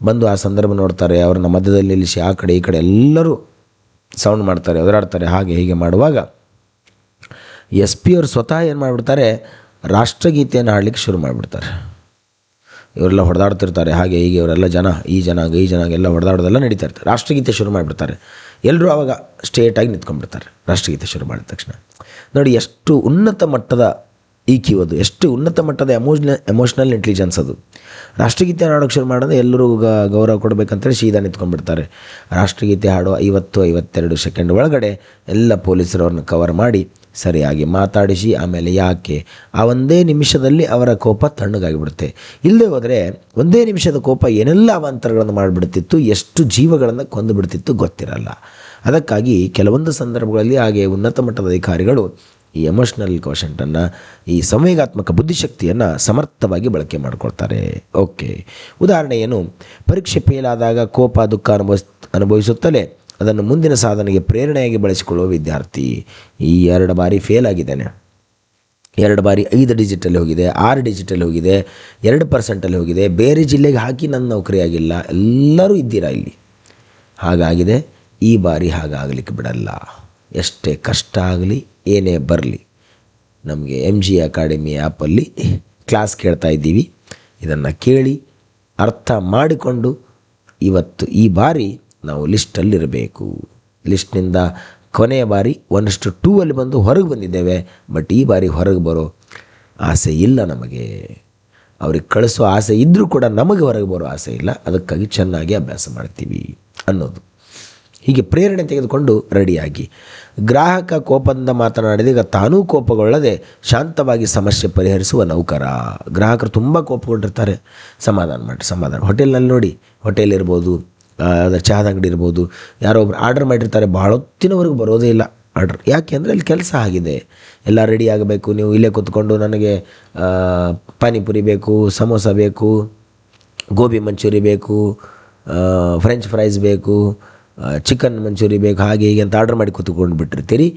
ಬಂದು ಆ ಸಂದರ್ಭ ನೋಡ್ತಾರೆ, ಅವ್ರನ್ನ ಮಧ್ಯದಲ್ಲಿ ನಿಲ್ಲಿಸಿ ಆ ಕಡೆ ಈ ಕಡೆ ಎಲ್ಲರೂ ಸೌಂಡ್ ಮಾಡ್ತಾರೆ, ಒದರಾಡ್ತಾರೆ, ಹಾಗೆ ಹೀಗೆ ಮಾಡುವಾಗ SP ಅವರು ಸ್ವತಃ ಏನು ಮಾಡಿಬಿಡ್ತಾರೆ, ರಾಷ್ಟ್ರಗೀತೆಯನ್ನು ಹಾಡಲಿಕ್ಕೆ ಶುರು ಮಾಡಿಬಿಡ್ತಾರೆ. ಇವರೆಲ್ಲ ಹೊಡೆದಾಡ್ತಿರ್ತಾರೆ, ಹಾಗೆ ಹೀಗೆ ಇವರೆಲ್ಲ ಈ ಜನಾಂಗ ಎಲ್ಲ ಹೊಡೆದಾಡೋದೆಲ್ಲ ನಡೀತಾ ಇರ್ತಾರೆ. ರಾಷ್ಟ್ರಗೀತೆ ಶುರು ಮಾಡಿಬಿಡ್ತಾರೆ. ಎಲ್ಲರೂ ಆವಾಗ ಸ್ಟೇಟಾಗಿ ನಿಂತ್ಕೊಂಡ್ಬಿಡ್ತಾರೆ ರಾಷ್ಟ್ರಗೀತೆ ಶುರು ಮಾಡಿದ ತಕ್ಷಣ. ನೋಡಿ ಎಷ್ಟು ಉನ್ನತ ಮಟ್ಟದ ಇಕ್ಯೂ ಅದು, ಎಷ್ಟು ಉನ್ನತ ಮಟ್ಟದ ಎಮೋಷ್ನಲ್ ಇಂಟೆಲಿಜೆನ್ಸ್ ಅದು. ರಾಷ್ಟ್ರಗೀತೆ ಹಾಡೋಕ್ಕೆ ಶುರು ಮಾಡಿದ್ರೆ ಎಲ್ಲರೂ ಗೌರವ ಕೊಡಬೇಕಂತೇಳಿ ಸೀದಾ ನಿಂತ್ಕೊಂಡ್ಬಿಡ್ತಾರೆ. ರಾಷ್ಟ್ರಗೀತೆ ಹಾಡೋ 50-52 ಸೆಕೆಂಡ್ ಒಳಗಡೆ ಎಲ್ಲ ಪೊಲೀಸರು ಅವ್ರನ್ನ ಕವರ್ ಮಾಡಿ ಸರಿಯಾಗಿ ಮಾತಾಡಿಸಿ ಆಮೇಲೆ ಯಾಕೆ ಆ ಒಂದೇ ನಿಮಿಷದಲ್ಲಿ ಅವರ ಕೋಪ ತಣ್ಣಗಾಗಿಬಿಡುತ್ತೆ. ಇಲ್ಲದೆ ಹೋದರೆ ಒಂದೇ ನಿಮಿಷದ ಕೋಪ ಏನೆಲ್ಲ ಅವಾಂತರಗಳನ್ನು ಮಾಡಿಬಿಡ್ತಿತ್ತು, ಎಷ್ಟು ಜೀವಗಳನ್ನು ಕೊಂದು ಬಿಡ್ತಿತ್ತು ಗೊತ್ತಿರಲ್ಲ. ಅದಕ್ಕಾಗಿ ಕೆಲವೊಂದು ಸಂದರ್ಭಗಳಲ್ಲಿ ಹಾಗೆ ಉನ್ನತ ಮಟ್ಟದ ಅಧಿಕಾರಿಗಳು ಈ ಎಮೋಷ್ನಲ್ ಕೋಶಂಟನ್ನು, ಈ ಸಂವೇಗಾತ್ಮಕ ಬುದ್ಧಿಶಕ್ತಿಯನ್ನು ಸಮರ್ಥವಾಗಿ ಬಳಕೆ ಮಾಡಿಕೊಳ್ತಾರೆ. ಓಕೆ, ಉದಾಹರಣೆ ಏನು? ಪರೀಕ್ಷೆ ಫೇಲ್ ಆದಾಗ ಕೋಪ ದುಃಖ ಅನುಭವಿಸುತ್ತಲೇ ಅದನ್ನು ಮುಂದಿನ ಸಾಧನೆಗೆ ಪ್ರೇರಣೆಯಾಗಿ ಬಳಸಿಕೊಳ್ಳುವ ವಿದ್ಯಾರ್ಥಿ. ಈ 2 ಬಾರಿ ಫೇಲ್ ಆಗಿದ್ದಾನೆ, 2 ಬಾರಿ 5 ಡಿಜಿಟಲ್ಲಿ ಹೋಗಿದೆ, 6 ಡಿಜಿಟಲ್ಲಿ ಹೋಗಿದೆ, 2% ಹೋಗಿದೆ, ಬೇರೆ ಜಿಲ್ಲೆಗೆ ಹಾಕಿ ನನ್ನ ನೌಕರಿ ಆಗಿಲ್ಲ, ಎಲ್ಲರೂ ಇದ್ದೀರಾ ಇಲ್ಲಿ, ಹಾಗಾಗಿದೆ, ಈ ಬಾರಿ ಹಾಗಾಗಲಿಕ್ಕೆ ಬಿಡಲ್ಲ. ಎಷ್ಟೇ ಕಷ್ಟ ಆಗಲಿ, ಏನೇ ಬರಲಿ, ನಮಗೆ MG ಅಕಾಡೆಮಿ ಆ್ಯಪಲ್ಲಿ ಕ್ಲಾಸ್ ಕೇಳ್ತಾ ಇದ್ದೀವಿ. ಇದನ್ನು ಕೇಳಿ ಅರ್ಥ ಮಾಡಿಕೊಂಡು ಇವತ್ತು ಈ ಬಾರಿ ನಾವು ಲಿಸ್ಟಲ್ಲಿರಬೇಕು. ಲಿಸ್ಟ್ನಿಂದ ಕೊನೆಯ ಬಾರಿ 1:2 ಅಲ್ಲಿ ಬಂದು ಹೊರಗೆ ಬಂದಿದ್ದೇವೆ. ಬಟ್ ಈ ಬಾರಿ ಹೊರಗೆ ಬರೋ ಆಸೆ ಇಲ್ಲ ನಮಗೆ. ಅವ್ರಿಗೆ ಕಳಿಸೋ ಆಸೆ ಇದ್ದರೂ ಕೂಡ ನಮಗೆ ಹೊರಗೆ ಬರೋ ಆಸೆ ಇಲ್ಲ. ಅದಕ್ಕಾಗಿ ಚೆನ್ನಾಗಿ ಅಭ್ಯಾಸ ಮಾಡ್ತೀವಿ ಅನ್ನೋದು. ಹೀಗೆ ಪ್ರೇರಣೆ ತೆಗೆದುಕೊಂಡು ರೆಡಿಯಾಗಿ, ಗ್ರಾಹಕ ಕೋಪದಿಂದ ಮಾತನಾಡಿದ ಈಗ ತಾನೂ ಕೋಪಗೊಳ್ಳದೆ ಶಾಂತವಾಗಿ ಸಮಸ್ಯೆ ಪರಿಹರಿಸುವ ನೌಕರ. ಗ್ರಾಹಕರು ತುಂಬ ಕೋಪಗೊಂಡಿರ್ತಾರೆ, ಸಮಾಧಾನ. ಹೋಟೆಲ್ನಲ್ಲಿ ನೋಡಿ, ಹೋಟೆಲ್ ಇರ್ಬೋದು, ಅದರ ಚಹಾದ ಅಂಗಡಿ ಇರ್ಬೋದು, ಯಾರೋ ಒಬ್ರು ಆರ್ಡರ್ ಮಾಡಿರ್ತಾರೆ, ಭಾಳ ಹೊತ್ತಿನವರೆಗೂ ಬರೋದೇ ಇಲ್ಲ ಆರ್ಡ್ರ್. ಯಾಕೆ ಅಂದರೆ ಅಲ್ಲಿ ಕೆಲಸ ಆಗಿದೆ, ಎಲ್ಲ ರೆಡಿ ಆಗಬೇಕು. ನೀವು ಇಲ್ಲೇ ಕೂತ್ಕೊಂಡು ನನಗೆ ಪಾನಿಪುರಿ ಬೇಕು, ಸಮೋಸ ಬೇಕು, ಗೋಬಿ ಮಂಚೂರಿ ಬೇಕು, ಫ್ರೆಂಚ್ ಫ್ರೈಸ್ ಬೇಕು, ಚಿಕನ್ ಮಂಚೂರಿ ಬೇಕು, ಹಾಗೆ ಹೀಗೆ ಅಂತ ಆರ್ಡ್ರ್ ಮಾಡಿ ಕೂತ್ಕೊಂಡು ಬಿಟ್ಟಿರ್ತೀರಿ.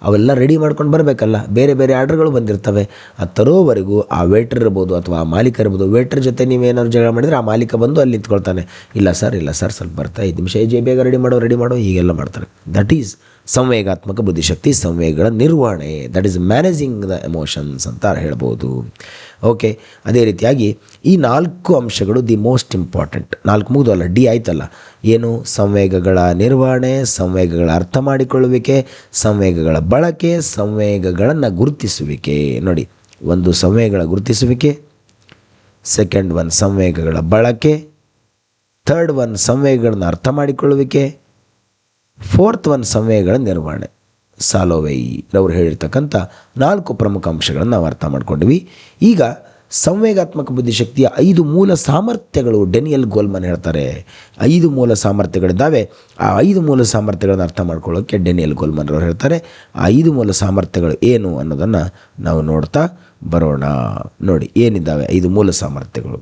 ಅವೆಲ್ಲ ರೆಡಿ ಮಾಡ್ಕೊಂಡು ಬರಬೇಕಲ್ಲ, ಬೇರೆ ಬೇರೆ ಆರ್ಡ್ರ್ಗಳು ಬಂದಿರ್ತವೆ. ಅದು ತರೋವರೆಗೂ ಆ ವೇಟ್ರ್ ಇರ್ಬೋದು ಅಥವಾ ಆ ಮಾಲೀಕ ಇರ್ಬೋದು, ವೇಟ್ರ್ ಜೊತೆ ನೀವೇನಾದ್ರು ಜಗಳ ಮಾಡಿದರೆ ಆ ಮಾಲೀಕ ಬಂದು ಅಲ್ಲಿ ನಿಂತ್ಕೊಳ್ತಾನೆ, ಇಲ್ಲ ಸರ್ ಸ್ವಲ್ಪ ಬರ್ತಾ 5 ನಿಮಿಷ ಬೇಗ ರೆಡಿ ಮಾಡೋ ಹೀಗೆಲ್ಲ ಮಾಡ್ತಾರೆ. ದಟ್ ಈಸ್ ಸಂವೇಗಾತ್ಮಕ ಬುದ್ಧಿಶಕ್ತಿ, ಸಂವೇಗಗಳ ನಿರ್ವಹಣೆ, that is managing the emotions ಅಂತ ಹೇಳ್ಬೋದು. ಓಕೆ, ಅದೇ ರೀತಿಯಾಗಿ ಈ 4 ಅಂಶಗಳು ದಿ ಮೋಸ್ಟ್ ಇಂಪಾರ್ಟೆಂಟ್. 4 ಮುಗಿದಲ್ಲ, ಡಿ ಆಯ್ತಲ್ಲ. ಏನು? ಸಂವೇಗಗಳ ನಿರ್ವಹಣೆ, ಸಂವೇಗಗಳ ಅರ್ಥ ಮಾಡಿಕೊಳ್ಳುವಿಕೆ, ಸಂವೇಗಗಳ ಬಳಕೆ, ಸಂವೇಗಗಳನ್ನು ಗುರುತಿಸುವಿಕೆ. ನೋಡಿ, ಒಂದು ಸಂವೇಗಗಳ ಗುರುತಿಸುವಿಕೆ, ಸೆಕೆಂಡ್ ಒನ್ ಸಂವೇಗಗಳ ಬಳಕೆ, ಥರ್ಡ್ ಒನ್ ಸಂವೇಗಗಳನ್ನು ಅರ್ಥ ಮಾಡಿಕೊಳ್ಳುವಿಕೆ, ಫೋರ್ತ್ ಒನ್ ಸಂವೇಗಗಳ ನಿರ್ವಹಣೆ. ಸಾಲೋವೈ ರವರು ಹೇಳಿರ್ತಕ್ಕಂಥ 4 ಪ್ರಮುಖ ಅಂಶಗಳನ್ನು ನಾವು ಅರ್ಥ ಮಾಡ್ಕೊಂಡ್ವಿ. ಈಗ ಸಂವೇಗಾತ್ಮಕ ಬುದ್ಧಿಶಕ್ತಿಯ 5 ಮೂಲ ಸಾಮರ್ಥ್ಯಗಳು ಡೆನಿಯಲ್ ಗೋಲ್ಮನ್ ಹೇಳ್ತಾರೆ. 5 ಮೂಲ ಸಾಮರ್ಥ್ಯಗಳಿದ್ದಾವೆ. ಆ 5 ಮೂಲ ಸಾಮರ್ಥ್ಯಗಳನ್ನು ಅರ್ಥ ಮಾಡ್ಕೊಳ್ಳೋಕ್ಕೆ ಡೆನಿಯಲ್ ಗೋಲ್ಮನ್ ಅವರು ಹೇಳ್ತಾರೆ. ಆ 5 ಮೂಲ ಸಾಮರ್ಥ್ಯಗಳು ಏನು ಅನ್ನೋದನ್ನು ನಾವು ನೋಡ್ತಾ ಬರೋಣ. ನೋಡಿ, ಏನಿದ್ದಾವೆ 5 ಮೂಲ ಸಾಮರ್ಥ್ಯಗಳು.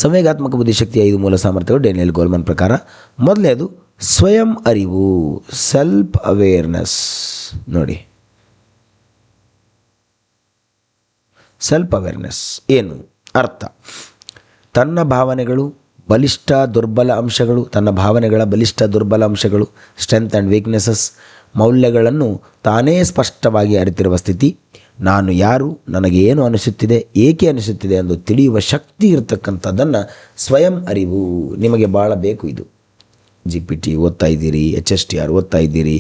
ಸಂವೇಗಾತ್ಮಕ ಬುದ್ಧಿಶಕ್ತಿಯ 5 ಮೂಲ ಸಾಮರ್ಥ್ಯಗಳು ಡೆನಿಯಲ್ ಗೋಲ್ಮನ್ ಪ್ರಕಾರ. ಮೊದಲನೇದು ಸ್ವಯಂ ಅರಿವು, ಸೆಲ್ಫ್ ಅವೇರ್ನೆಸ್. ನೋಡಿ, ಸೆಲ್ಫ್ ಅವೇರ್ನೆಸ್ ಏನು ಅರ್ಥ? ತನ್ನ ಭಾವನೆಗಳು ಬಲಿಷ್ಠ ದುರ್ಬಲ ಅಂಶಗಳು, ತನ್ನ ಭಾವನೆಗಳ ಬಲಿಷ್ಠ ದುರ್ಬಲ ಅಂಶಗಳು, ಸ್ಟ್ರೆಂತ್ ಆ್ಯಂಡ್ ವೀಕ್ನೆಸಸ್, ಮೌಲ್ಯಗಳನ್ನು ತಾನೇ ಸ್ಪಷ್ಟವಾಗಿ ಅರಿತಿರುವ ಸ್ಥಿತಿ. ನಾನು ಯಾರು, ನನಗೆ ಏನು ಅನಿಸುತ್ತಿದೆ, ಏಕೆ ಅನಿಸುತ್ತಿದೆ ಎಂದು ತಿಳಿಯುವ ಶಕ್ತಿ ಇರತಕ್ಕಂಥದ್ದನ್ನು ಸ್ವಯಂ ಅರಿವು. ನಿಮಗೆ ಭಾಳ ಬೇಕು ಇದು. GPT ಓದ್ತಾ ಇದ್ದೀರಿ, HSTR ಓದ್ತಾ ಇದ್ದೀರಿ,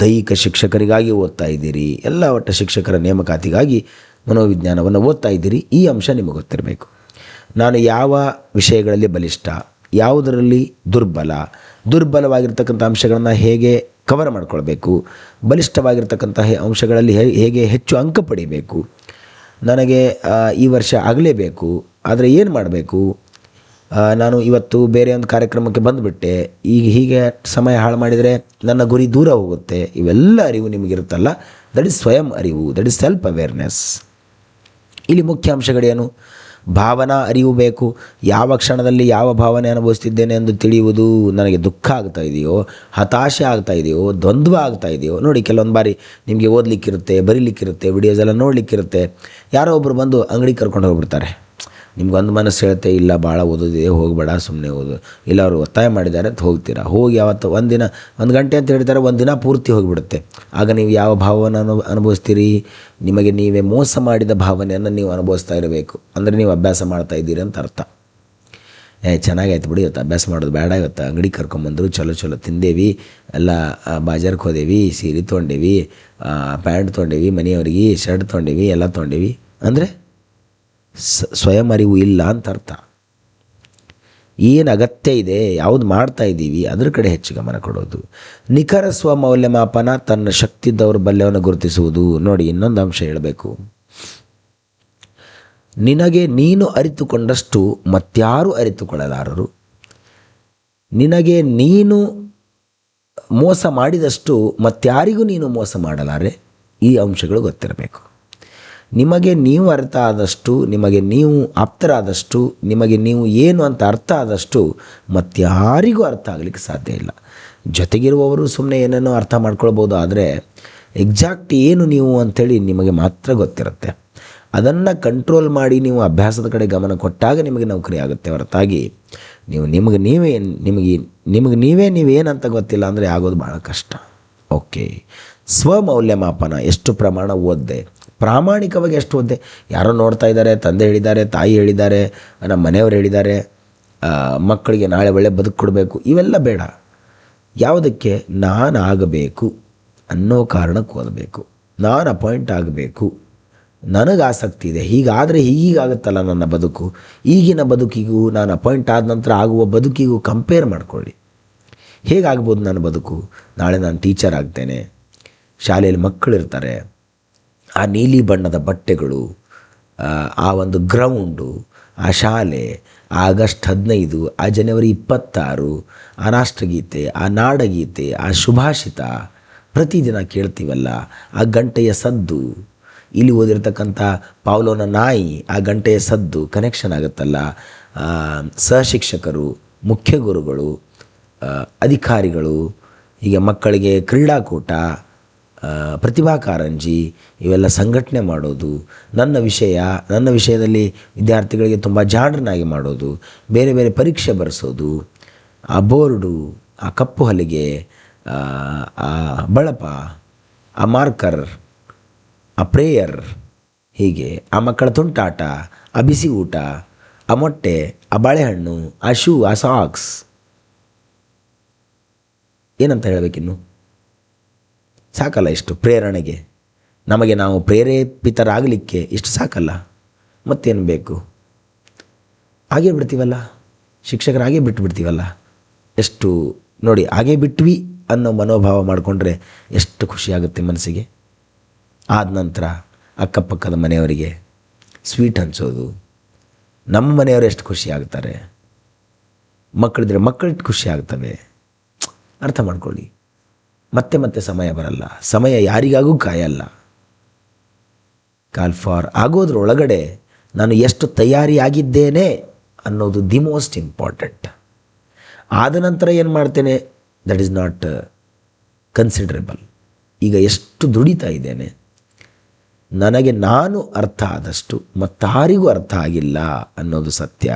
ದೈಹಿಕ ಶಿಕ್ಷಕರಿಗಾಗಿ ಓದ್ತಾ ಇದ್ದೀರಿ, ಎಲ್ಲ ಒಟ್ಟು ಶಿಕ್ಷಕರ ನೇಮಕಾತಿಗಾಗಿ ಮನೋವಿಜ್ಞಾನವನ್ನು ಓದ್ತಾ ಇದ್ದೀರಿ. ಈ ಅಂಶ ನಿಮಗೆ ಗೊತ್ತಿರಬೇಕು. ನಾನು ಯಾವ ವಿಷಯಗಳಲ್ಲಿ ಬಲಿಷ್ಠ, ಯಾವುದರಲ್ಲಿ ದುರ್ಬಲವಾಗಿರ್ತಕ್ಕಂಥ ಅಂಶಗಳನ್ನು ಹೇಗೆ ಕವರ್ ಮಾಡ್ಕೊಳ್ಬೇಕು, ಬಲಿಷ್ಠವಾಗಿರ್ತಕ್ಕಂಥ ಅಂಶಗಳಲ್ಲಿ ಹೇಗೆ ಹೆಚ್ಚು ಅಂಕ ಪಡಿಬೇಕು, ನನಗೆ ಈ ವರ್ಷ ಆಗಲೇಬೇಕು, ಆದರೆ ಏನು ಮಾಡಬೇಕು, ನಾನು ಇವತ್ತು ಬೇರೆ ಒಂದು ಕಾರ್ಯಕ್ರಮಕ್ಕೆ ಬಂದುಬಿಟ್ಟೆ, ಈಗ ಹೀಗೆ ಸಮಯ ಹಾಳು ಮಾಡಿದರೆ ನನ್ನ ಗುರಿ ದೂರ ಹೋಗುತ್ತೆ. ಇವೆಲ್ಲ ಅರಿವು ನಿಮಗಿರುತ್ತಲ್ಲ, ದಟ್ ಈಸ್ ಸ್ವಯಂ ಅರಿವು, ದಟ್ ಈಸ್ ಸೆಲ್ಫ್ ಅವೇರ್ನೆಸ್. ಇಲ್ಲಿ ಮುಖ್ಯ ಅಂಶಗಳೇನು? ಭಾವನಾ ಅರಿವು ಬೇಕು. ಯಾವ ಕ್ಷಣದಲ್ಲಿ ಯಾವ ಭಾವನೆ ಅನುಭವಿಸ್ತಿದ್ದೇನೆ ಎಂದು ತಿಳಿಯುವುದು. ನನಗೆ ದುಃಖ ಆಗ್ತಾ ಇದೆಯೋ, ಹತಾಶೆ ಆಗ್ತಾ ಇದೆಯೋ, ದ್ವಂದ್ವ ಆಗ್ತಾ ಇದೆಯೋ. ನೋಡಿ, ಕೆಲವೊಂದು ಬಾರಿ ನಿಮಗೆ ಓದಲಿಕ್ಕಿರುತ್ತೆ, ಬರೀಲಿಕ್ಕಿರುತ್ತೆ, ವಿಡಿಯೋಸ್ ಎಲ್ಲ ನೋಡಲಿಕ್ಕಿರುತ್ತೆ. ಯಾರೋ ಒಬ್ಬರು ಬಂದು ಅಂಗಡಿ ಕರ್ಕೊಂಡು ಹೋಗ್ಬಿಡ್ತಾರೆ. ನಿಮ್ಗೊಂದು ಮನಸ್ಸು ಹೇಳುತ್ತೆ, ಇಲ್ಲ ಭಾಳ ಓದೋದಿದೆ, ಹೋಗಬೇಡ, ಸುಮ್ಮನೆ ಓದು. ಇಲ್ಲ ಅವರು ಒತ್ತಾಯ ಮಾಡಿದ್ದಾರೆ ಅಂತ ಹೋಗ್ತೀರಾ. ಹೋಗಿ ಯಾವತ್ತು ಒಂದು ಗಂಟೆ ಅಂತ ಹೇಳ್ತಾರೆ, ಒಂದು ದಿನ ಪೂರ್ತಿ ಹೋಗಿಬಿಡುತ್ತೆ. ಆಗ ನೀವು ಯಾವ ಭಾವವನ್ನು ಅನುಭವಿಸ್ತೀರಿ? ನಿಮಗೆ ನೀವೇ ಮೋಸ ಮಾಡಿದ ಭಾವನೆಯನ್ನು ನೀವು ಅನುಭವಿಸ್ತಾ ಇರಬೇಕು. ಅಂದರೆ ನೀವು ಅಭ್ಯಾಸ ಮಾಡ್ತಾ ಇದ್ದೀರಿ ಅಂತ ಅರ್ಥ. ಚೆನ್ನಾಗಾಯ್ತು ಬಿಡಿ, ಇವತ್ತು ಅಭ್ಯಾಸ ಮಾಡೋದು ಬೇಡ, ಇವತ್ತು ಅಂಗಡಿ ಕರ್ಕೊಂಬಂದರು, ಚಲೋ ತಿಂದೇವಿ, ಎಲ್ಲ ಬಾಜಾರ್ಗೆ ಹೋದೇವಿ, ಸೀರೆ ತೊಗೊಂಡೇವಿ, ಪ್ಯಾಂಟ್ ತೊಗೊಂಡೇವಿ, ಮನೆಯವ್ರಿಗೆ ಶರ್ಟ್ ತೊಗೊಂಡೇವಿ, ಎಲ್ಲ ತೊಗೊಂಡೇವಿ ಅಂದರೆ ಸ್ವಯಂ ಅರಿವು ಇಲ್ಲ ಅಂತ ಅರ್ಥ. ಏನು ಅಗತ್ಯ ಇದೆ, ಯಾವುದು ಮಾಡ್ತಾ ಇದ್ದೀವಿ, ಅದ್ರ ಕಡೆ ಹೆಚ್ಚು ಗಮನ ಕೊಡೋದು. ನಿಖರ ಸ್ವಮೌಲ್ಯಮಾಪನ, ತನ್ನ ಶಕ್ತಿ ದೌರ್ಬಲ್ಯವನ್ನು ಗುರುತಿಸುವುದು. ನೋಡಿ, ಇನ್ನೊಂದು ಅಂಶ ಹೇಳಬೇಕು. ನಿನಗೆ ನೀನು ಅರಿತುಕೊಂಡಷ್ಟು ಮತ್ಯಾರೂ ಅರಿತುಕೊಳ್ಳಲಾರರು. ನಿನಗೆ ನೀನು ಮೋಸ ಮಾಡಿದಷ್ಟು ಮತ್ಯಾರಿಗೂ ನೀನು ಮೋಸ ಮಾಡಲಾರೆ. ಈ ಅಂಶಗಳು ಗೊತ್ತಿರಬೇಕು. ನಿಮಗೆ ನೀವು ಅರ್ಥ ಆದಷ್ಟು, ನಿಮಗೆ ನೀವು ಆಪ್ತರಾದಷ್ಟು, ನಿಮಗೆ ನೀವು ಏನು ಅಂತ ಅರ್ಥ ಆದಷ್ಟು ಮತ್ಯಾರಿಗೂ ಅರ್ಥ ಆಗಲಿಕ್ಕೆ ಸಾಧ್ಯ ಇಲ್ಲ. ಜೊತೆಗಿರುವವರು ಸುಮ್ಮನೆ ಏನೇನೋ ಅರ್ಥ ಮಾಡ್ಕೊಳ್ಬೋದು, ಆದರೆ ಎಕ್ಸಾಕ್ಟ್ ಏನು ನೀವು ಅಂಥೇಳಿ ನಿಮಗೆ ಮಾತ್ರ ಗೊತ್ತಿರುತ್ತೆ. ಅದನ್ನು ಕಂಟ್ರೋಲ್ ಮಾಡಿ ನೀವು ಅಭ್ಯಾಸದ ಕಡೆ ಗಮನ ಕೊಟ್ಟಾಗ ನಿಮಗೆ ನೌಕರಿ ಆಗುತ್ತೆ. ಹೊರತಾಗಿ ನೀವು ನೀವೇನಂತ ಗೊತ್ತಿಲ್ಲ ಅಂದರೆ ಆಗೋದು ಭಾಳ ಕಷ್ಟ. ಓಕೆ, ಸ್ವಮೌಲ್ಯಮಾಪನ. ಎಷ್ಟು ಪ್ರಮಾಣ ಓದಿದೆ, ಪ್ರಾಮಾಣಿಕವಾಗಿ ಎಷ್ಟು ಓದಿದೆ. ಯಾರೋ ನೋಡ್ತಾ ಇದ್ದಾರೆ, ತಂದೆ ಹೇಳಿದ್ದಾರೆ, ತಾಯಿ ಹೇಳಿದ್ದಾರೆ, ನಮ್ಮ ಮನೆಯವರು ಹೇಳಿದ್ದಾರೆ, ಮಕ್ಕಳಿಗೆ ನಾಳೆ ಒಳ್ಳೆ ಬದುಕು ಕೊಡಬೇಕು, ಇವೆಲ್ಲ ಬೇಡ. ಯಾವುದಕ್ಕೆ? ನಾನು ಆಗಬೇಕು ಅನ್ನೋ ಕಾರಣಕ್ಕೆ ಓದಬೇಕು. ನಾನು ಅಪಾಯಿಂಟ್ ಆಗಬೇಕು, ನನಗೆ ಆಸಕ್ತಿ ಇದೆ, ಹೀಗಾದರೆ ಹೀಗಾಗುತ್ತಲ್ಲ ನನ್ನ ಬದುಕು, ಈಗಿನ ಬದುಕಿಗೂ ನಾನು ಅಪಾಯಿಂಟ್ ಆದ ನಂತರ ಆಗುವ ಬದುಕಿಗೂ ಕಂಪೇರ್ ಮಾಡಿಕೊಳ್ಳಿ. ಹೇಗಾಗ್ಬೋದು ನನ್ನ ಬದುಕು? ನಾಳೆ ನಾನು ಟೀಚರ್ ಆಗ್ತೇನೆ, ಶಾಲೆಯಲ್ಲಿ ಮಕ್ಕಳಿರ್ತಾರೆ, ಆ ನೀಲಿ ಬಣ್ಣದ ಬಟ್ಟೆಗಳು, ಆ ಒಂದು ಗ್ರೌಂಡು, ಆ ಶಾಲೆ, ಆ ಆಗಸ್ಟ್ 15, ಆ ಜನವರಿ 26, ಆ ರಾಷ್ಟ್ರಗೀತೆ, ಆ ನಾಡಗೀತೆ, ಆ ಶುಭಾಷಿತ ಪ್ರತಿದಿನ ಕೇಳ್ತೀವಲ್ಲ, ಆ ಗಂಟೆಯ ಸದ್ದು, ಇಲ್ಲಿ ಓದಿರ್ತಕ್ಕಂಥ ಪಾವ್ಲೋನ ನಾಯಿ, ಆ ಗಂಟೆಯ ಸದ್ದು ಕನೆಕ್ಷನ್ ಆಗುತ್ತಲ್ಲ. ಸಹಶಿಕ್ಷಕರು, ಮುಖ್ಯ ಗುರುಗಳು, ಅಧಿಕಾರಿಗಳು, ಹೀಗೆ ಮಕ್ಕಳಿಗೆ ಕ್ರೀಡಾಕೂಟ, ಪ್ರತಿಭಾ ಕಾರಂಜಿ ಇವೆಲ್ಲ ಸಂಘಟನೆ ಮಾಡೋದು, ನನ್ನ ವಿಷಯದಲ್ಲಿ ವಿದ್ಯಾರ್ಥಿಗಳಿಗೆ ತುಂಬ ಜಾಣರನ್ನಾಗಿ ಮಾಡೋದು, ಬೇರೆ ಬೇರೆ ಪರೀಕ್ಷೆ ಬರೆಸೋದು, ಆ ಬೋರ್ಡು, ಆ ಕಪ್ಪು ಹಲಿಗೆ, ಆ ಬಳಪ, ಆ ಮಾರ್ಕರ್, ಆ ಪ್ರೇಯರ್, ಹೀಗೆ ಆ ಮಕ್ಕಳ ತುಂಟಾಟ, ಆ ಬಿಸಿ ಊಟ, ಆ ಮೊಟ್ಟೆ, ಆ ಬಾಳೆಹಣ್ಣು, ಆ ಶೂ, ಆ ಸಾಕ್ಸ್, ಏನಂತ ಹೇಳಬೇಕಿನ್ನು? ಸಾಕಲ್ಲ ಇಷ್ಟು ಪ್ರೇರಣೆಗೆ? ನಮಗೆ ನಾವು ಪ್ರೇರೇಪಿತರಾಗಲಿಕ್ಕೆ ಇಷ್ಟು ಸಾಕಲ್ಲ, ಮತ್ತೇನು ಬೇಕು? ಹಾಗೇ ಬಿಡ್ತೀವಲ್ಲ, ಶಿಕ್ಷಕರಾಗೇ ಬಿಟ್ಬಿಡ್ತೀವಲ್ಲ. ಎಷ್ಟು ನೋಡಿ, ಹಾಗೇ ಬಿಟ್ವಿ ಅನ್ನೋ ಮನೋಭಾವ ಮಾಡಿಕೊಂಡ್ರೆ ಎಷ್ಟು ಖುಷಿಯಾಗುತ್ತೆ ಮನಸ್ಸಿಗೆ. ಆದ ನಂತರ ಅಕ್ಕಪಕ್ಕದ ಮನೆಯವರಿಗೆ ಸ್ವೀಟ್ ಹಂಚೋದು, ನಮ್ಮ ಮನೆಯವರು ಎಷ್ಟು ಖುಷಿ ಆಗ್ತಾರೆ, ಮಕ್ಕಳಿದ್ರೆ ಮಕ್ಕಳಿಟ್ಟು ಖುಷಿ ಆಗ್ತವೆ. ಅರ್ಥ ಮಾಡ್ಕೊಳ್ಳಿ. ಮತ್ತೆ ಮತ್ತೆ ಸಮಯ ಬರಲ್ಲ, ಸಮಯ ಯಾರಿಗಾಗೂ ಕಾಯಲ್ಲ. ಕಾಲ್ ಫಾರ್ ಆಗೋದ್ರೊಳಗಡೆ ನಾನು ಎಷ್ಟು ತಯಾರಿಯಾಗಿದ್ದೇನೆ ಅನ್ನೋದು ದಿ ಮೋಸ್ಟ್ ಇಂಪಾರ್ಟೆಂಟ್. ಆದ ನಂತರ ಏನು ಮಾಡ್ತೇನೆ, ದಟ್ ಈಸ್ ನಾಟ್ ಕನ್ಸಿಡ್ರೇಬಲ್. ಈಗ ಎಷ್ಟು ದುಡಿತಾ ಇದ್ದೇನೆ, ನನಗೆ ನಾನು ಅರ್ಥ ಆದಷ್ಟು ಮತ್ತಾರಿಗೂ ಅರ್ಥ ಆಗಿಲ್ಲ ಅನ್ನೋದು ಸತ್ಯ.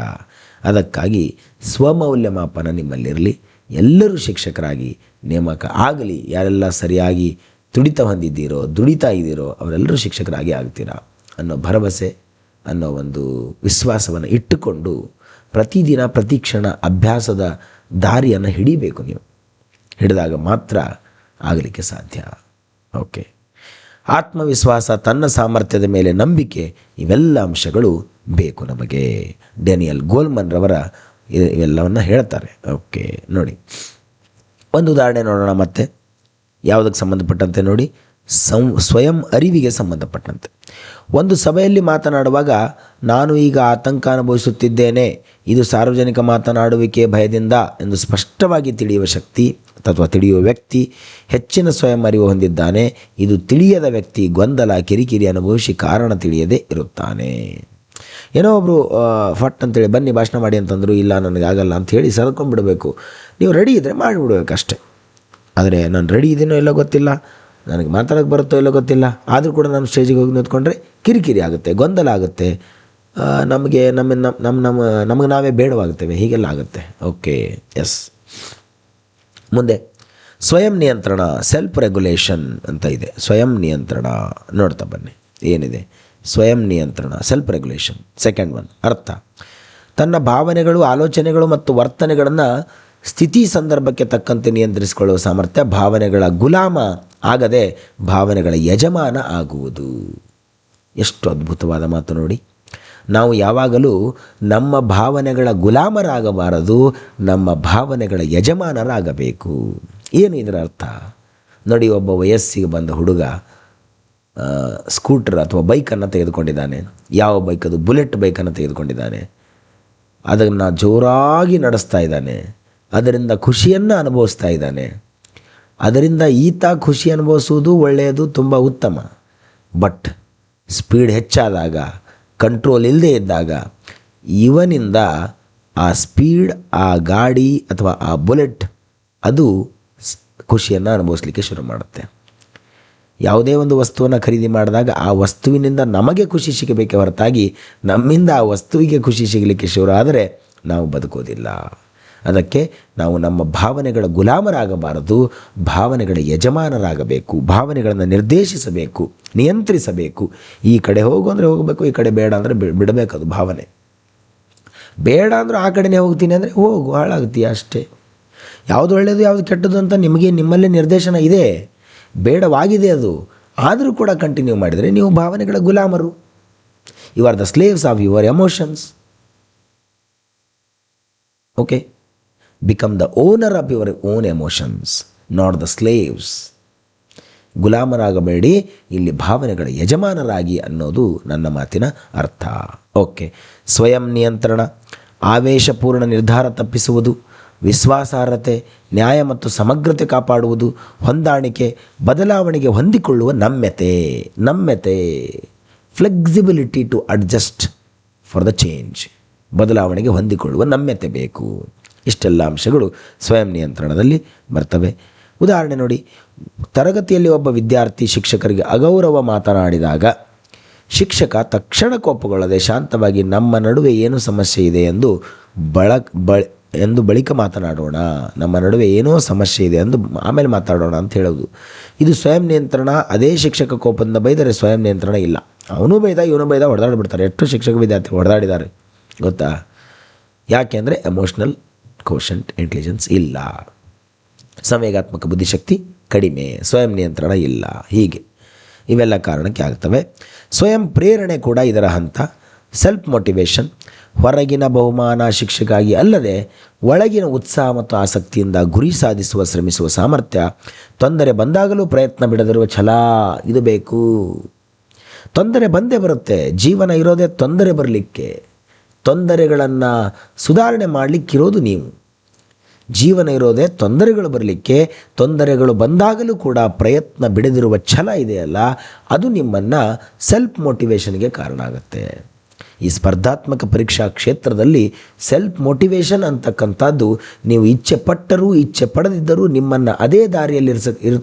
ಅದಕ್ಕಾಗಿ ಸ್ವಮೌಲ್ಯಮಾಪನ ನಿಮ್ಮಲ್ಲಿರಲಿ. ಎಲ್ಲರೂ ಶಿಕ್ಷಕರಾಗಿ ನೇಮಕ ಆಗಲಿ. ಯಾರೆಲ್ಲ ಸರಿಯಾಗಿ ದುಡಿತಾ ಇದ್ದೀರೋ ಅವರೆಲ್ಲರೂ ಶಿಕ್ಷಕರಾಗಿ ಆಗ್ತೀರಾ ಅನ್ನೋ ಭರವಸೆ, ಅನ್ನೋ ಒಂದು ವಿಶ್ವಾಸವನ್ನು ಇಟ್ಟುಕೊಂಡು ಪ್ರತಿದಿನ ಪ್ರತಿ ಕ್ಷಣ ಅಭ್ಯಾಸದ ದಾರಿಯನ್ನು ಹಿಡಿಬೇಕು. ನೀವು ಹಿಡಿದಾಗ ಮಾತ್ರ ಆಗಲಿಕ್ಕೆ ಸಾಧ್ಯ. ಓಕೆ, ಆತ್ಮವಿಶ್ವಾಸ, ತನ್ನ ಸಾಮರ್ಥ್ಯದ ಮೇಲೆ ನಂಬಿಕೆ, ಇವೆಲ್ಲ ಅಂಶಗಳು ಬೇಕು ನಮಗೆ. ಡ್ಯಾನಿಯಲ್ ಗೋಲ್ಮನ್ ರವರ ಇವೆಲ್ಲವನ್ನು ಹೇಳ್ತಾರೆ. ಓಕೆ, ನೋಡಿ ಒಂದು ಉದಾಹರಣೆ ನೋಡೋಣ. ಮತ್ತೆ ಯಾವುದಕ್ಕೆ ಸಂಬಂಧಪಟ್ಟಂತೆ ನೋಡಿ, ಸ್ವಯಂ ಅರಿವಿಗೆ ಸಂಬಂಧಪಟ್ಟಂತೆ. ಒಂದು ಸಭೆಯಲ್ಲಿ ಮಾತನಾಡುವಾಗ ನಾನು ಈಗ ಆತಂಕ ಅನುಭವಿಸುತ್ತಿದ್ದೇನೆ, ಇದು ಸಾರ್ವಜನಿಕ ಮಾತನಾಡುವಿಕೆ ಭಯದಿಂದ ಎಂದು ಸ್ಪಷ್ಟವಾಗಿ ತಿಳಿಯುವ ಶಕ್ತಿ ಅಥವಾ ತಿಳಿಯುವ ವ್ಯಕ್ತಿ ಹೆಚ್ಚಿನ ಸ್ವಯಂ ಅರಿವು ಹೊಂದಿದ್ದಾನೆ. ಇದು ತಿಳಿಯದ ವ್ಯಕ್ತಿ ಗೊಂದಲ, ಕಿರಿಕಿರಿ ಅನುಭವಿಸಿ ಕಾರಣ ತಿಳಿಯದೇ ಇರುತ್ತಾನೆ. ಏನೋ ಒಬ್ಬರು ಫಟ್ ಅಂತೇಳಿ ಬನ್ನಿ ಭಾಷಣ ಮಾಡಿ ಅಂತಂದರು, ಇಲ್ಲ ನನಗಾಗಲ್ಲ ಅಂಥೇಳಿ ಸರ್ಕೊಂಡ್ಬಿಡಬೇಕು. ನೀವು ರೆಡಿ ಇದ್ದರೆ ಮಾಡಿಬಿಡ್ಬೇಕಷ್ಟೆ. ಆದರೆ ನಾನು ರೆಡಿ ಇದ್ದೀನೋ ಇಲ್ಲೋ ಗೊತ್ತಿಲ್ಲ, ನನಗೆ ಮಾತಾಡೋಕ್ಕೆ ಬರುತ್ತೋ ಇಲ್ಲೋ ಗೊತ್ತಿಲ್ಲ, ಆದರೂ ಕೂಡ ನಾನು ಸ್ಟೇಜಿಗೆ ಹೋಗಿ ನಿಂತ್ಕೊಂಡ್ರೆ ಕಿರಿಕಿರಿ ಆಗುತ್ತೆ, ಗೊಂದಲ ಆಗುತ್ತೆ, ನಮಗೆ ನಾವೇ ಬೇಡವಾಗುತ್ತೇವೆ, ಹೀಗೆಲ್ಲ ಆಗುತ್ತೆ. Okay, yes. ಮುಂದೆ ಸ್ವಯಂ ನಿಯಂತ್ರಣ, ಸೆಲ್ಫ್ ರೆಗ್ಯುಲೇಷನ್ ಅಂತ ಇದೆ. ಸ್ವಯಂ ನಿಯಂತ್ರಣ ನೋಡ್ತಾ ಬನ್ನಿ ಏನಿದೆ. ಸ್ವಯಂ ನಿಯಂತ್ರಣ, ಸೆಲ್ಫ್ ರೆಗ್ಯುಲೇಷನ್. ಸೆಕೆಂಡ್ ಒನ್, ಅರ್ಥ ತನ್ನ ಭಾವನೆಗಳು, ಆಲೋಚನೆಗಳು ಮತ್ತು ವರ್ತನೆಗಳನ್ನು ಸ್ಥಿತಿ ಸಂದರ್ಭಕ್ಕೆ ತಕ್ಕಂತೆ ನಿಯಂತ್ರಿಸಿಕೊಳ್ಳುವ ಸಾಮರ್ಥ್ಯ. ಭಾವನೆಗಳ ಗುಲಾಮ ಆಗದೆ ಭಾವನೆಗಳ ಯಜಮಾನ ಆಗುವುದು. ಎಷ್ಟು ಅದ್ಭುತವಾದ ಮಾತು ನೋಡಿ. ನಾವು ಯಾವಾಗಲೂ ನಮ್ಮ ಭಾವನೆಗಳ ಗುಲಾಮರಾಗಬಾರದು, ನಮ್ಮ ಭಾವನೆಗಳ ಯಜಮಾನರಾಗಬೇಕು. ಏನು ಇದರ ಅರ್ಥ ನೋಡಿ. ಒಬ್ಬ ವಯಸ್ಸಿಗೆ ಬಂದ ಹುಡುಗ ಸ್ಕೂಟರ್ ಅಥವಾ ಬೈಕನ್ನು ತೆಗೆದುಕೊಂಡಿದ್ದಾನೆ. ಯಾವ ಬೈಕ್ ಅದು? ಬುಲೆಟ್ ಬೈಕನ್ನು ತೆಗೆದುಕೊಂಡಿದ್ದಾನೆ. ಅದನ್ನು ಜೋರಾಗಿ ನಡೆಸ್ತಾ ಇದ್ದಾನೆ, ಅದರಿಂದ ಖುಷಿಯನ್ನು ಅನುಭವಿಸ್ತಾ ಇದ್ದಾನೆ. ಅದರಿಂದ ಈತ ಖುಷಿ ಅನುಭವಿಸುವುದು ಒಳ್ಳೆಯದು, ತುಂಬ ಉತ್ತಮ. ಬಟ್ ಸ್ಪೀಡ್ ಹೆಚ್ಚಾದಾಗ, ಕಂಟ್ರೋಲ್ ಇಲ್ಲದೆ ಇದ್ದಾಗ ಇವನಿಂದ ಆ ಸ್ಪೀಡ್, ಆ ಗಾಡಿ ಅಥವಾ ಆ ಬುಲೆಟ್ ಅದು ಖುಷಿಯನ್ನು ಅನುಭವಿಸ್ಲಿಕ್ಕೆ ಶುರು ಮಾಡುತ್ತೆ. ಯಾವುದೇ ಒಂದು ವಸ್ತುವನ್ನು ಖರೀದಿ ಮಾಡಿದಾಗ ಆ ವಸ್ತುವಿನಿಂದ ನಮಗೆ ಖುಷಿ ಸಿಗಬೇಕೆ ಹೊರತಾಗಿ ನಮ್ಮಿಂದ ಆ ವಸ್ತುವಿಗೆ ಖುಷಿ ಸಿಗಲಿಕ್ಕೆ ಶುರು ಆದರೆ ನಾವು ಬದುಕೋದಿಲ್ಲ. ಅದಕ್ಕೆ ನಾವು ನಮ್ಮ ಭಾವನೆಗಳ ಗುಲಾಮರಾಗಬಾರದು, ಭಾವನೆಗಳ ಯಜಮಾನರಾಗಬೇಕು. ಭಾವನೆಗಳನ್ನು ನಿರ್ದೇಶಿಸಬೇಕು, ನಿಯಂತ್ರಿಸಬೇಕು. ಈ ಕಡೆ ಹೋಗು ಅಂದರೆ ಹೋಗಬೇಕು, ಈ ಕಡೆ ಬೇಡ ಅಂದರೆ ಬಿಡಬೇಕು. ಅದು ಭಾವನೆ. ಬೇಡ ಅಂದರೂ ಆ ಕಡೆನೇ ಹೋಗ್ತೀನಿ ಅಂದರೆ ಹೋಗು, ಹಾಳಾಗ್ತೀಯ ಅಷ್ಟೇ. ಯಾವುದು ಒಳ್ಳೆಯದು ಯಾವುದು ಕೆಟ್ಟದ್ದು ಅಂತ ನಿಮ್ಮಲ್ಲೇ ನಿರ್ದೇಶನ ಇದೆ, ಬೇಡವಾಗಿದೆ ಅದು. ಆದರೂ ಕೂಡ ಕಂಟಿನ್ಯೂ ಮಾಡಿದರೆ ನೀವು ಭಾವನೆಗಳ ಗುಲಾಮರು. You are the slaves of your emotions. Okay, become the owner of your own emotions, not the slaves. ಗುಲಾಮರಾಗಬೇಡಿ, ಇಲ್ಲಿ ಭಾವನೆಗಳ ಯಜಮಾನರಾಗಿ ಅನ್ನೋದು ನನ್ನ ಮಾತಿನ ಅರ್ಥ. ಓಕೆ. ಸ್ವಯಂ ನಿಯಂತ್ರಣ, ಆವೇಶಪೂರ್ಣ ನಿರ್ಧಾರ ತಪ್ಪಿಸುವುದು, ವಿಶ್ವಾಸಾರ್ಹತೆ, ನ್ಯಾಯ ಮತ್ತು ಸಮಗ್ರತೆ ಕಾಪಾಡುವುದು, ಹೊಂದಾಣಿಕೆ, ಬದಲಾವಣೆಗೆ ಹೊಂದಿಕೊಳ್ಳುವ ನಮ್ಯತೆ, flexibility to adjust for the change, ಬದಲಾವಣೆಗೆ ಹೊಂದಿಕೊಳ್ಳುವ ನಮ್ಯತೆ ಬೇಕು. ಇಷ್ಟೆಲ್ಲ ಅಂಶಗಳು ಸ್ವಯಂ ನಿಯಂತ್ರಣದಲ್ಲಿ ಬರ್ತವೆ. ಉದಾಹರಣೆ ನೋಡಿ, ತರಗತಿಯಲ್ಲಿ ಒಬ್ಬ ವಿದ್ಯಾರ್ಥಿ ಶಿಕ್ಷಕರಿಗೆ ಅಗೌರವ ಮಾತನಾಡಿದಾಗ ಶಿಕ್ಷಕ ತಕ್ಷಣ ಕೋಪಗೊಳ್ಳದೆ ಶಾಂತವಾಗಿ ನಮ್ಮ ನಡುವೆ ಏನು ಸಮಸ್ಯೆ ಇದೆ ಎಂದು ಬಳಿಕ ಮಾತನಾಡೋಣ, ನಮ್ಮ ನಡುವೆ ಏನೋ ಸಮಸ್ಯೆ ಇದೆ ಎಂದು ಆಮೇಲೆ ಮಾತಾಡೋಣ ಅಂತ ಹೇಳೋದು. ಇದು ಸ್ವಯಂ ನಿಯಂತ್ರಣ. ಅದೇ ಶಿಕ್ಷಕ ಕೋಪದಿಂದ ಬೈದರೆ ಸ್ವಯಂ ನಿಯಂತ್ರಣ ಇಲ್ಲ. ಅವನು ಬೈದ ಇವನು ಬೈದ ಹೊಡೆದಾಡ್ಬಿಡ್ತಾರೆ. ಎಷ್ಟು ಶಿಕ್ಷಕ ವಿದ್ಯಾರ್ಥಿ ಹೊಡೆದಾಡಿದ್ದಾರೆ ಗೊತ್ತಾ? ಯಾಕೆ ಅಂದರೆ ಎಮೋಷ್ನಲ್ ಕೋಶಂಟ್ ಇಂಟೆಲಿಜೆನ್ಸ್ ಇಲ್ಲ, ಸಂವೇಗಾತ್ಮಕ ಬುದ್ಧಿಶಕ್ತಿ ಕಡಿಮೆ, ಸ್ವಯಂ ನಿಯಂತ್ರಣ ಇಲ್ಲ. ಹೀಗೆ ಇವೆಲ್ಲ ಕಾರಣಕ್ಕೆ ಆಗ್ತವೆ. ಸ್ವಯಂ ಪ್ರೇರಣೆ ಕೂಡ ಇದರ ಹಂತ. ಸೆಲ್ಫ್ ಮೋಟಿವೇಶನ್, ಹೊರಗಿನ ಬಹುಮಾನ ಶಿಕ್ಷೆಗಾಗಿ ಅಲ್ಲದೆ ಒಳಗಿನ ಉತ್ಸಾಹ ಮತ್ತು ಆಸಕ್ತಿಯಿಂದ ಗುರಿ ಸಾಧಿಸುವ ಶ್ರಮಿಸುವ ಸಾಮರ್ಥ್ಯ, ತೊಂದರೆ ಬಂದಾಗಲೂ ಪ್ರಯತ್ನ ಬಿಡದಿರುವ ಛಲ, ಇದು ಬೇಕು. ತೊಂದರೆ ಬಂದೇ ಬರುತ್ತೆ. ಜೀವನ ಇರೋದೇ ತೊಂದರೆ ಬರಲಿಕ್ಕೆ. ತೊಂದರೆಗಳನ್ನು ಸುಧಾರಣೆ ಮಾಡಲಿಕ್ಕಿರೋದು ನೀವು. ಜೀವನ ಇರೋದೇ ತೊಂದರೆಗಳು ಬರಲಿಕ್ಕೆ. ತೊಂದರೆಗಳು ಬಂದಾಗಲೂ ಕೂಡ ಪ್ರಯತ್ನ ಬಿಡದಿರುವ ಛಲ ಇದೆಯಲ್ಲ, ಅದು ನಿಮ್ಮನ್ನು ಸೆಲ್ಫ್ ಮೋಟಿವೇಶನ್ಗೆ ಕಾರಣ ಆಗುತ್ತೆ. ಈ ಸ್ಪರ್ಧಾತ್ಮಕ ಪರೀಕ್ಷಾ ಕ್ಷೇತ್ರದಲ್ಲಿ ಸೆಲ್ಫ್ ಮೋಟಿವೇಶನ್ ಅಂತಕ್ಕಂಥದ್ದು ನೀವು ಇಚ್ಛೆ ಪಟ್ಟರೂ ಇಚ್ಛೆ ಪಡೆದಿದ್ದರೂ ನಿಮ್ಮನ್ನು ಅದೇ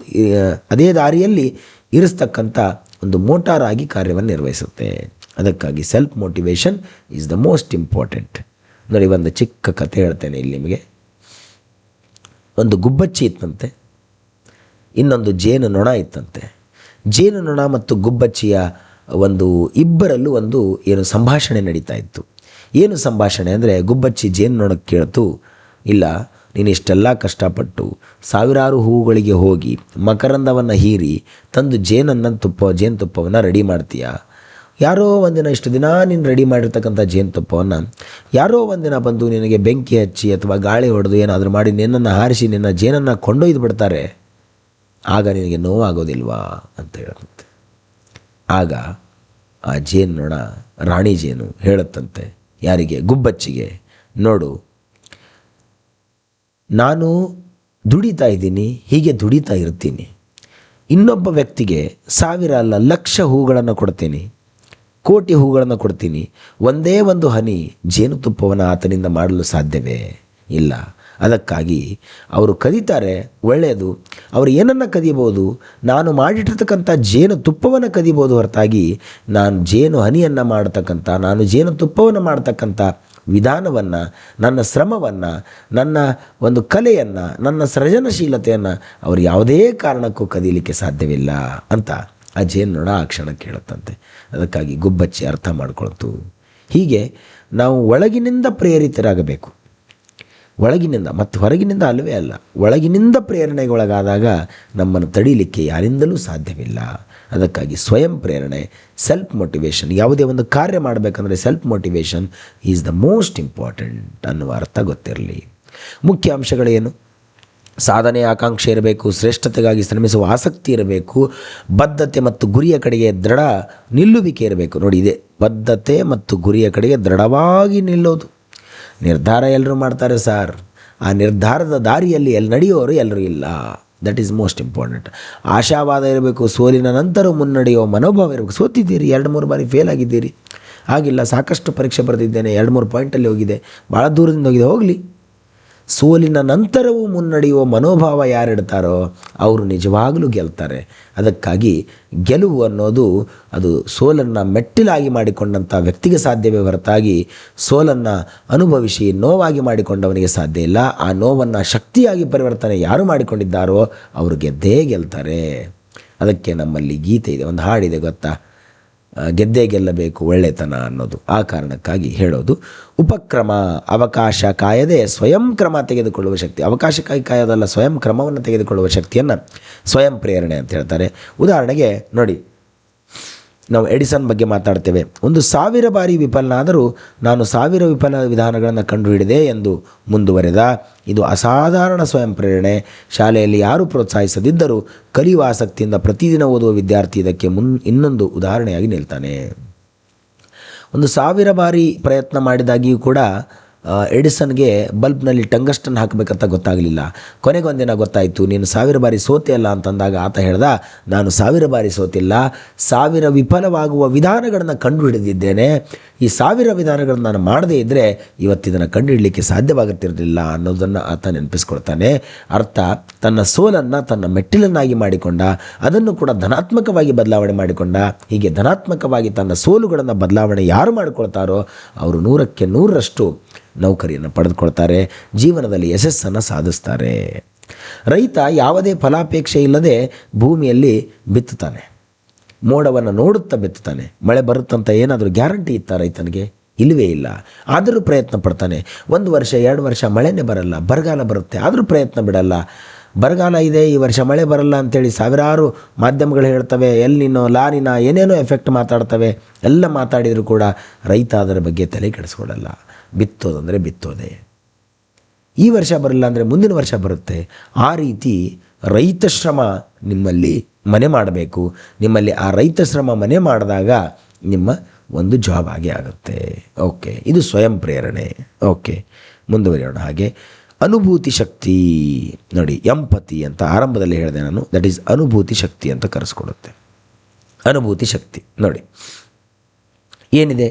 ದಾರಿಯಲ್ಲಿ ಇರಿಸ್ತಕ್ಕಂಥ ಒಂದು ಮೋಟಾರ್ ಆಗಿ ಕಾರ್ಯವನ್ನು ನಿರ್ವಹಿಸುತ್ತೆ. ಅದಕ್ಕಾಗಿ self motivation is the most important. ನೋಡಿ, ಒಂದು ಚಿಕ್ಕ ಕಥೆ ಹೇಳ್ತೇನೆ ಇಲ್ಲಿ ನಿಮಗೆ. ಒಂದು ಗುಬ್ಬಚ್ಚಿ ಇತ್ತಂತೆ, ಇನ್ನೊಂದು ಜೇನು ನೊಣ ಇತ್ತಂತೆ. ಜೇನು ನೊಣ ಮತ್ತು ಗುಬ್ಬಚ್ಚಿಯ ಇಬ್ಬರಲ್ಲೂ ಏನು ಸಂಭಾಷಣೆ ನಡೀತಾ ಇತ್ತು. ಏನು ಸಂಭಾಷಣೆ ಅಂದರೆ, ಗುಬ್ಬಚ್ಚಿ ಜೇನು ನೊಣಕ್ಕೆ ಕೇಳ್ತು, ಇಲ್ಲ ನೀನು ಇಷ್ಟೆಲ್ಲ ಕಷ್ಟಪಟ್ಟು ಸಾವಿರಾರು ಹೂವುಗಳಿಗೆ ಹೋಗಿ ಮಕರಂದವನ್ನು ಹೀರಿ ತಂದು ಜೇನುತುಪ್ಪವನ್ನು ರೆಡಿ ಮಾಡ್ತೀಯ. ಯಾರೋ ಒಂದಿನ ಇಷ್ಟು ದಿನ ನೀನು ರೆಡಿ ಮಾಡಿರ್ತಕ್ಕಂಥ ಜೇನುತುಪ್ಪವನ್ನು ಯಾರೋ ಒಂದಿನ ಬಂದು ನಿನಗೆ ಬೆಂಕಿ ಹಚ್ಚಿ ಅಥವಾ ಗಾಳಿ ಹೊಡೆದು ಏನಾದರೂ ಮಾಡಿ ನಿನ್ನನ್ನು ಹಾರಿಸಿ ನಿನ್ನ ಜೇನನ್ನು ಕೊಂಡೊಯ್ದು ಬಿಡ್ತಾರೆ. ಆಗ ನಿನಗೆ ನೋವಾಗೋದಿಲ್ವಾ ಅಂತ ಹೇಳುತ್ತಂತೆ. ಆಗ ಆ ಜೇನು ನೊಣ, ರಾಣಿ ಜೇನು ಹೇಳುತ್ತಂತೆ ಯಾರಿಗೆ? ಗುಬ್ಬಚ್ಚಿಗೆ. ನೋಡು, ನಾನು ದುಡಿತಾ ಇದ್ದೀನಿ, ಹೀಗೆ ದುಡಿತಾ ಇರ್ತೀನಿ. ಇನ್ನೊಬ್ಬ ವ್ಯಕ್ತಿಗೆ 1000 ಅಲ್ಲ 1,00,000 ಹೂಗಳನ್ನು ಕೊಡ್ತೀನಿ, ಕೋಟಿ ಹೂಗಳನ್ನು ಕೊಡ್ತೀನಿ. ಒಂದೇ ಒಂದು ಹನಿ ಜೇನುತುಪ್ಪವನ್ನು ಆತನಿಂದ ಮಾಡಲು ಸಾಧ್ಯವೇ ಇಲ್ಲ. ಅದಕ್ಕಾಗಿ ಅವರು ಕದೀತಾರೆ, ಒಳ್ಳೆಯದು. ಅವರು ಏನನ್ನು ಕದಿಬೋದು? ನಾನು ಮಾಡಿಟ್ಟಿರ್ತಕ್ಕಂಥ ಜೇನುತುಪ್ಪವನ್ನು ಕದಿಬೋದು ಹೊರತಾಗಿ ನಾನು ಜೇನು ಹನಿಯನ್ನು ಮಾಡ್ತಕ್ಕಂಥ, ನಾನು ಜೇನುತುಪ್ಪವನ್ನು ಮಾಡ್ತಕ್ಕಂಥ ವಿಧಾನವನ್ನು, ನನ್ನ ಶ್ರಮವನ್ನು, ನನ್ನ ಒಂದು ಕಲೆಯನ್ನು, ನನ್ನ ಸೃಜನಶೀಲತೆಯನ್ನು ಅವರು ಯಾವುದೇ ಕಾರಣಕ್ಕೂ ಕದೀಲಿಕ್ಕೆ ಸಾಧ್ಯವಿಲ್ಲ ಅಂತ ಆ ಜೇನುನೊಣ ಆ ಕ್ಷಣಕ್ಕೆ ಹೇಳುತ್ತಂತೆ. ಅದಕ್ಕಾಗಿ ಗುಬ್ಬಚ್ಚಿ ಅರ್ಥ ಮಾಡಿಕೊಳ್ತು. ಹೀಗೆ ನಾವು ಒಳಗಿನಿಂದ ಪ್ರೇರಿತರಾಗಬೇಕು. ಒಳಗಿನಿಂದ ಮತ್ತು ಹೊರಗಿನಿಂದ ಅಲ್ಲವೇ ಅಲ್ಲ, ಒಳಗಿನಿಂದ ಪ್ರೇರಣೆಗೊಳಗಾದಾಗ ನಮ್ಮನ್ನು ತಡೀಲಿಕ್ಕೆ ಯಾರಿಂದಲೂ ಸಾಧ್ಯವಿಲ್ಲ. ಅದಕ್ಕಾಗಿ ಸ್ವಯಂ ಪ್ರೇರಣೆ, ಸೆಲ್ಫ್ ಮೋಟಿವೇಶನ್, ಯಾವುದೇ ಒಂದು ಕಾರ್ಯ ಮಾಡಬೇಕಂದ್ರೆ self motivation is the most important ಅನ್ನುವ ಅರ್ಥ ಗೊತ್ತಿರಲಿ. ಮುಖ್ಯ ಅಂಶಗಳೇನು? ಸಾಧನೆ ಆಕಾಂಕ್ಷೆ ಇರಬೇಕು, ಶ್ರೇಷ್ಠತೆಗಾಗಿ ಶ್ರಮಿಸುವ ಆಸಕ್ತಿ ಇರಬೇಕು, ಬದ್ಧತೆ ಮತ್ತು ಗುರಿಯ ಕಡೆಗೆ ದೃಢ ನಿಲ್ಲುವಿಕೆ ಇರಬೇಕು. ನೋಡಿ, ಇದೆ ಬದ್ಧತೆ ಮತ್ತು ಗುರಿಯ ಕಡೆಗೆ ದೃಢವಾಗಿ ನಿಲ್ಲೋದು. ನಿರ್ಧಾರ ಎಲ್ಲರೂ ಮಾಡ್ತಾರೆ ಸರ್, ಆ ನಿರ್ಧಾರದ ದಾರಿಯಲ್ಲಿ ನಡೆಯೋರು ಎಲ್ಲರೂ ಇಲ್ಲ. That is most important. ಆಶಾವಾದ ಇರಬೇಕು, ಸೋಲಿನ ನಂತರ ಮುನ್ನಡೆಯುವ ಮನೋಭಾವ ಇರಬೇಕು. ಸೋತಿದ್ದೀರಿ, 2-3 ಬಾರಿ ಫೇಲ್ ಆಗಿದ್ದೀರಿ, ಆಗಿಲ್ಲ, ಸಾಕಷ್ಟು ಪರೀಕ್ಷೆ ಬರೆದಿದ್ದೇನೆ, 2-3 ಪಾಯಿಂಟಲ್ಲಿ ಹೋಗಿದೆ, ಭಾಳ ದೂರದಿಂದ ಹೋಗಿದೆ, ಹೋಗಲಿ. ಸೋಲಿನ ನಂತರವೂ ಮುನ್ನಡೆಯುವ ಮನೋಭಾವ ಯಾರಿಡ್ತಾರೋ ಅವರು ನಿಜವಾಗಲೂ ಗೆಲ್ತಾರೆ. ಅದಕ್ಕಾಗಿ ಗೆಲುವು ಅನ್ನೋದು ಅದು ಸೋಲನ್ನು ಮೆಟ್ಟಿಲಾಗಿ ಮಾಡಿಕೊಂಡಂಥ ವ್ಯಕ್ತಿಗೆ ಸಾಧ್ಯವೇ ಹೊರತಾಗಿ ಸೋಲನ್ನು ಅನುಭವಿಸಿ ನೋವಾಗಿ ಮಾಡಿಕೊಂಡವನಿಗೆ ಸಾಧ್ಯ ಇಲ್ಲ. ಆ ನೋವನ್ನು ಶಕ್ತಿಯಾಗಿ ಪರಿವರ್ತನೆ ಯಾರು ಮಾಡಿಕೊಂಡಿದ್ದಾರೋ ಅವರು ಗೆದ್ದೇ ಗೆಲ್ತಾರೆ. ಅದಕ್ಕೆ ನಮ್ಮಲ್ಲಿ ಗೀತೆ ಇದೆ, ಒಂದು ಹಾಡಿದೆ ಗೊತ್ತಾ? ಗೆದ್ದೇ ಗೆಲ್ಲಬೇಕು ಒಳ್ಳೆತನ ಅನ್ನೋದು. ಆ ಕಾರಣಕ್ಕಾಗಿ ಹೇಳೋದು ಉಪಕ್ರಮ, ಅವಕಾಶ ಕಾಯದೆ ಸ್ವಯಂ ಕ್ರಮ ತೆಗೆದುಕೊಳ್ಳುವ ಶಕ್ತಿ. ಅವಕಾಶಕ್ಕಾಗಿ ಕಾಯೋದಲ್ಲ, ಸ್ವಯಂ ಕ್ರಮವನ್ನು ತೆಗೆದುಕೊಳ್ಳುವ ಶಕ್ತಿಯನ್ನು ಸ್ವಯಂ ಪ್ರೇರಣೆ ಅಂತ ಹೇಳ್ತಾರೆ. ಉದಾಹರಣೆಗೆ ನೋಡಿ, ನಾವು ಎಡಿಸನ್ ಬಗ್ಗೆ ಮಾತಾಡ್ತೇವೆ. 1,000 ಬಾರಿ ವಿಫಲನಾದರೂ ನಾನು 1000 ವಿಫಲ ವಿಧಾನಗಳನ್ನು ಕಂಡುಹಿಡಿದೆ ಎಂದು ಮುಂದುವರೆದ. ಇದು ಅಸಾಧಾರಣ ಸ್ವಯಂ ಪ್ರೇರಣೆ. ಶಾಲೆಯಲ್ಲಿ ಯಾರು ಪ್ರೋತ್ಸಾಹಿಸದಿದ್ದರೂ ಕಲಿಯುವ ಆಸಕ್ತಿಯಿಂದ ಪ್ರತಿದಿನ ಓದುವ ವಿದ್ಯಾರ್ಥಿ ಇದಕ್ಕೆ ಇನ್ನೊಂದು ಉದಾಹರಣೆಯಾಗಿ ನಿಲ್ತಾನೆ. 1,000 ಬಾರಿ ಪ್ರಯತ್ನ ಮಾಡಿದಾಗಿಯೂ ಕೂಡ ಎಡಿಸನ್ಗೆ ಬಲ್ಬ್ನಲ್ಲಿ ಟಂಗಸ್ಟನ್ ಹಾಕಬೇಕಂತ ಗೊತ್ತಾಗಲಿಲ್ಲ. ಕೊನೆಗೊಂದಿನ ಗೊತ್ತಾಯಿತು, ನೀನು 1000 ಬಾರಿ ಸೋತೆ ಅಲ್ಲ ಅಂತಂದಾಗ ಆತ ಹೇಳ್ದ, ನಾನು 1000 ಬಾರಿ ಸೋತಿಲ್ಲ, 1000 ವಿಫಲವಾಗುವ ವಿಧಾನಗಳನ್ನು ಕಂಡುಹಿಡಿದಿದ್ದೇನೆ. ಈ 1000 ವಿಧಾನಗಳನ್ನು ನಾನು ಮಾಡದೇ ಇದ್ದರೆ ಇವತ್ತಿದನ್ನು ಕಂಡುಹಿಡಲಿಕ್ಕೆ ಸಾಧ್ಯವಾಗುತ್ತಿರಲಿಲ್ಲ ಅನ್ನೋದನ್ನು ಆತ ನೆನಪಿಸ್ಕೊಳ್ತಾನೆ. ಅರ್ಥ, ತನ್ನ ಸೋಲನ್ನು ತನ್ನ ಮೆಟ್ಟಿಲನ್ನಾಗಿ ಮಾಡಿಕೊಂಡ, ಅದನ್ನು ಕೂಡ ಧನಾತ್ಮಕವಾಗಿ ಬದಲಾವಣೆ ಮಾಡಿಕೊಂಡ. ಹೀಗೆ ಧನಾತ್ಮಕವಾಗಿ ತನ್ನ ಸೋಲುಗಳನ್ನು ಬದಲಾವಣೆ ಯಾರು ಮಾಡಿಕೊಳ್ತಾರೋ ಅವರು 100ಕ್ಕೆ 100ರಷ್ಟು ನೌಕರಿಯನ್ನು ಪಡೆದುಕೊಳ್ತಾರೆ, ಜೀವನದಲ್ಲಿ ಯಶಸ್ಸನ್ನು ಸಾಧಿಸ್ತಾರೆ. ರೈತ ಯಾವುದೇ ಫಲಾಪೇಕ್ಷೆ ಇಲ್ಲದೆ ಭೂಮಿಯಲ್ಲಿ ಬಿತ್ತುತ್ತಾನೆ, ಮೋಡವನ್ನು ನೋಡುತ್ತಾ ಬಿತ್ತುತ್ತಾನೆ. ಮಳೆ ಬರುತ್ತಂತ ಏನಾದರೂ ಗ್ಯಾರಂಟಿ ಇತ್ತಾ ರೈತನಿಗೆ? ಇಲ್ಲವೇ ಇಲ್ಲ. ಆದರೂ ಪ್ರಯತ್ನ ಪಡ್ತಾನೆ. 1 ವರ್ಷ 2 ವರ್ಷ ಮಳೆನೇ ಬರಲ್ಲ, ಬರಗಾಲ ಬರುತ್ತೆ, ಆದರೂ ಪ್ರಯತ್ನ ಬಿಡಲ್ಲ. ಬರಗಾಲ ಇದೆ, ಈ ವರ್ಷ ಮಳೆ ಬರಲ್ಲ ಅಂಥೇಳಿ ಸಾವಿರಾರು ಮಾಧ್ಯಮಗಳು ಹೇಳ್ತವೆ, ಎಲ್ಲಿನೋ ಲಾನಿನ ಏನೇನೋ ಎಫೆಕ್ಟ್ ಮಾತಾಡ್ತವೆ. ಎಲ್ಲ ಮಾತಾಡಿದರೂ ಕೂಡ ರೈತ ಅದರ ಬಗ್ಗೆ ತಲೆ ಕೆಡಿಸ್ಕೊಳ್ಳಲ್ಲ. ಬಿತ್ತೋದಂದರೆ ಬಿತ್ತೋದೆ. ಈ ವರ್ಷ ಬರಲ್ಲ ಅಂದರೆ ಮುಂದಿನ ವರ್ಷ ಬರುತ್ತೆ. ಆ ರೀತಿ ರೈತ ಶ್ರಮ ನಿಮ್ಮಲ್ಲಿ ಮನೆ ಮಾಡಬೇಕು. ನಿಮ್ಮಲ್ಲಿ ಆ ರೈತ ಶ್ರಮ ಮನೆ ಮಾಡಿದಾಗ ನಿಮ್ಮ ಒಂದು ಜಾಬ್ ಆಗೇ ಆಗುತ್ತೆ. ಓಕೆ, ಇದು ಸ್ವಯಂ ಪ್ರೇರಣೆ. ಓಕೆ, ಮುಂದುವರಿಯೋಣ. ಹಾಗೆ ಅನುಭೂತಿ ಶಕ್ತಿ ನೋಡಿ, ಎಂಪತಿ ಅಂತ ಆರಂಭದಲ್ಲಿ ಹೇಳಿದೆ ನಾನು. ದಟ್ ಈಸ್ ಅನುಭೂತಿ ಶಕ್ತಿ ಅಂತ ಕರೆಸ್ಕೊಡುತ್ತೆ. ಅನುಭೂತಿ ಶಕ್ತಿ ನೋಡಿ ಏನಿದೆ,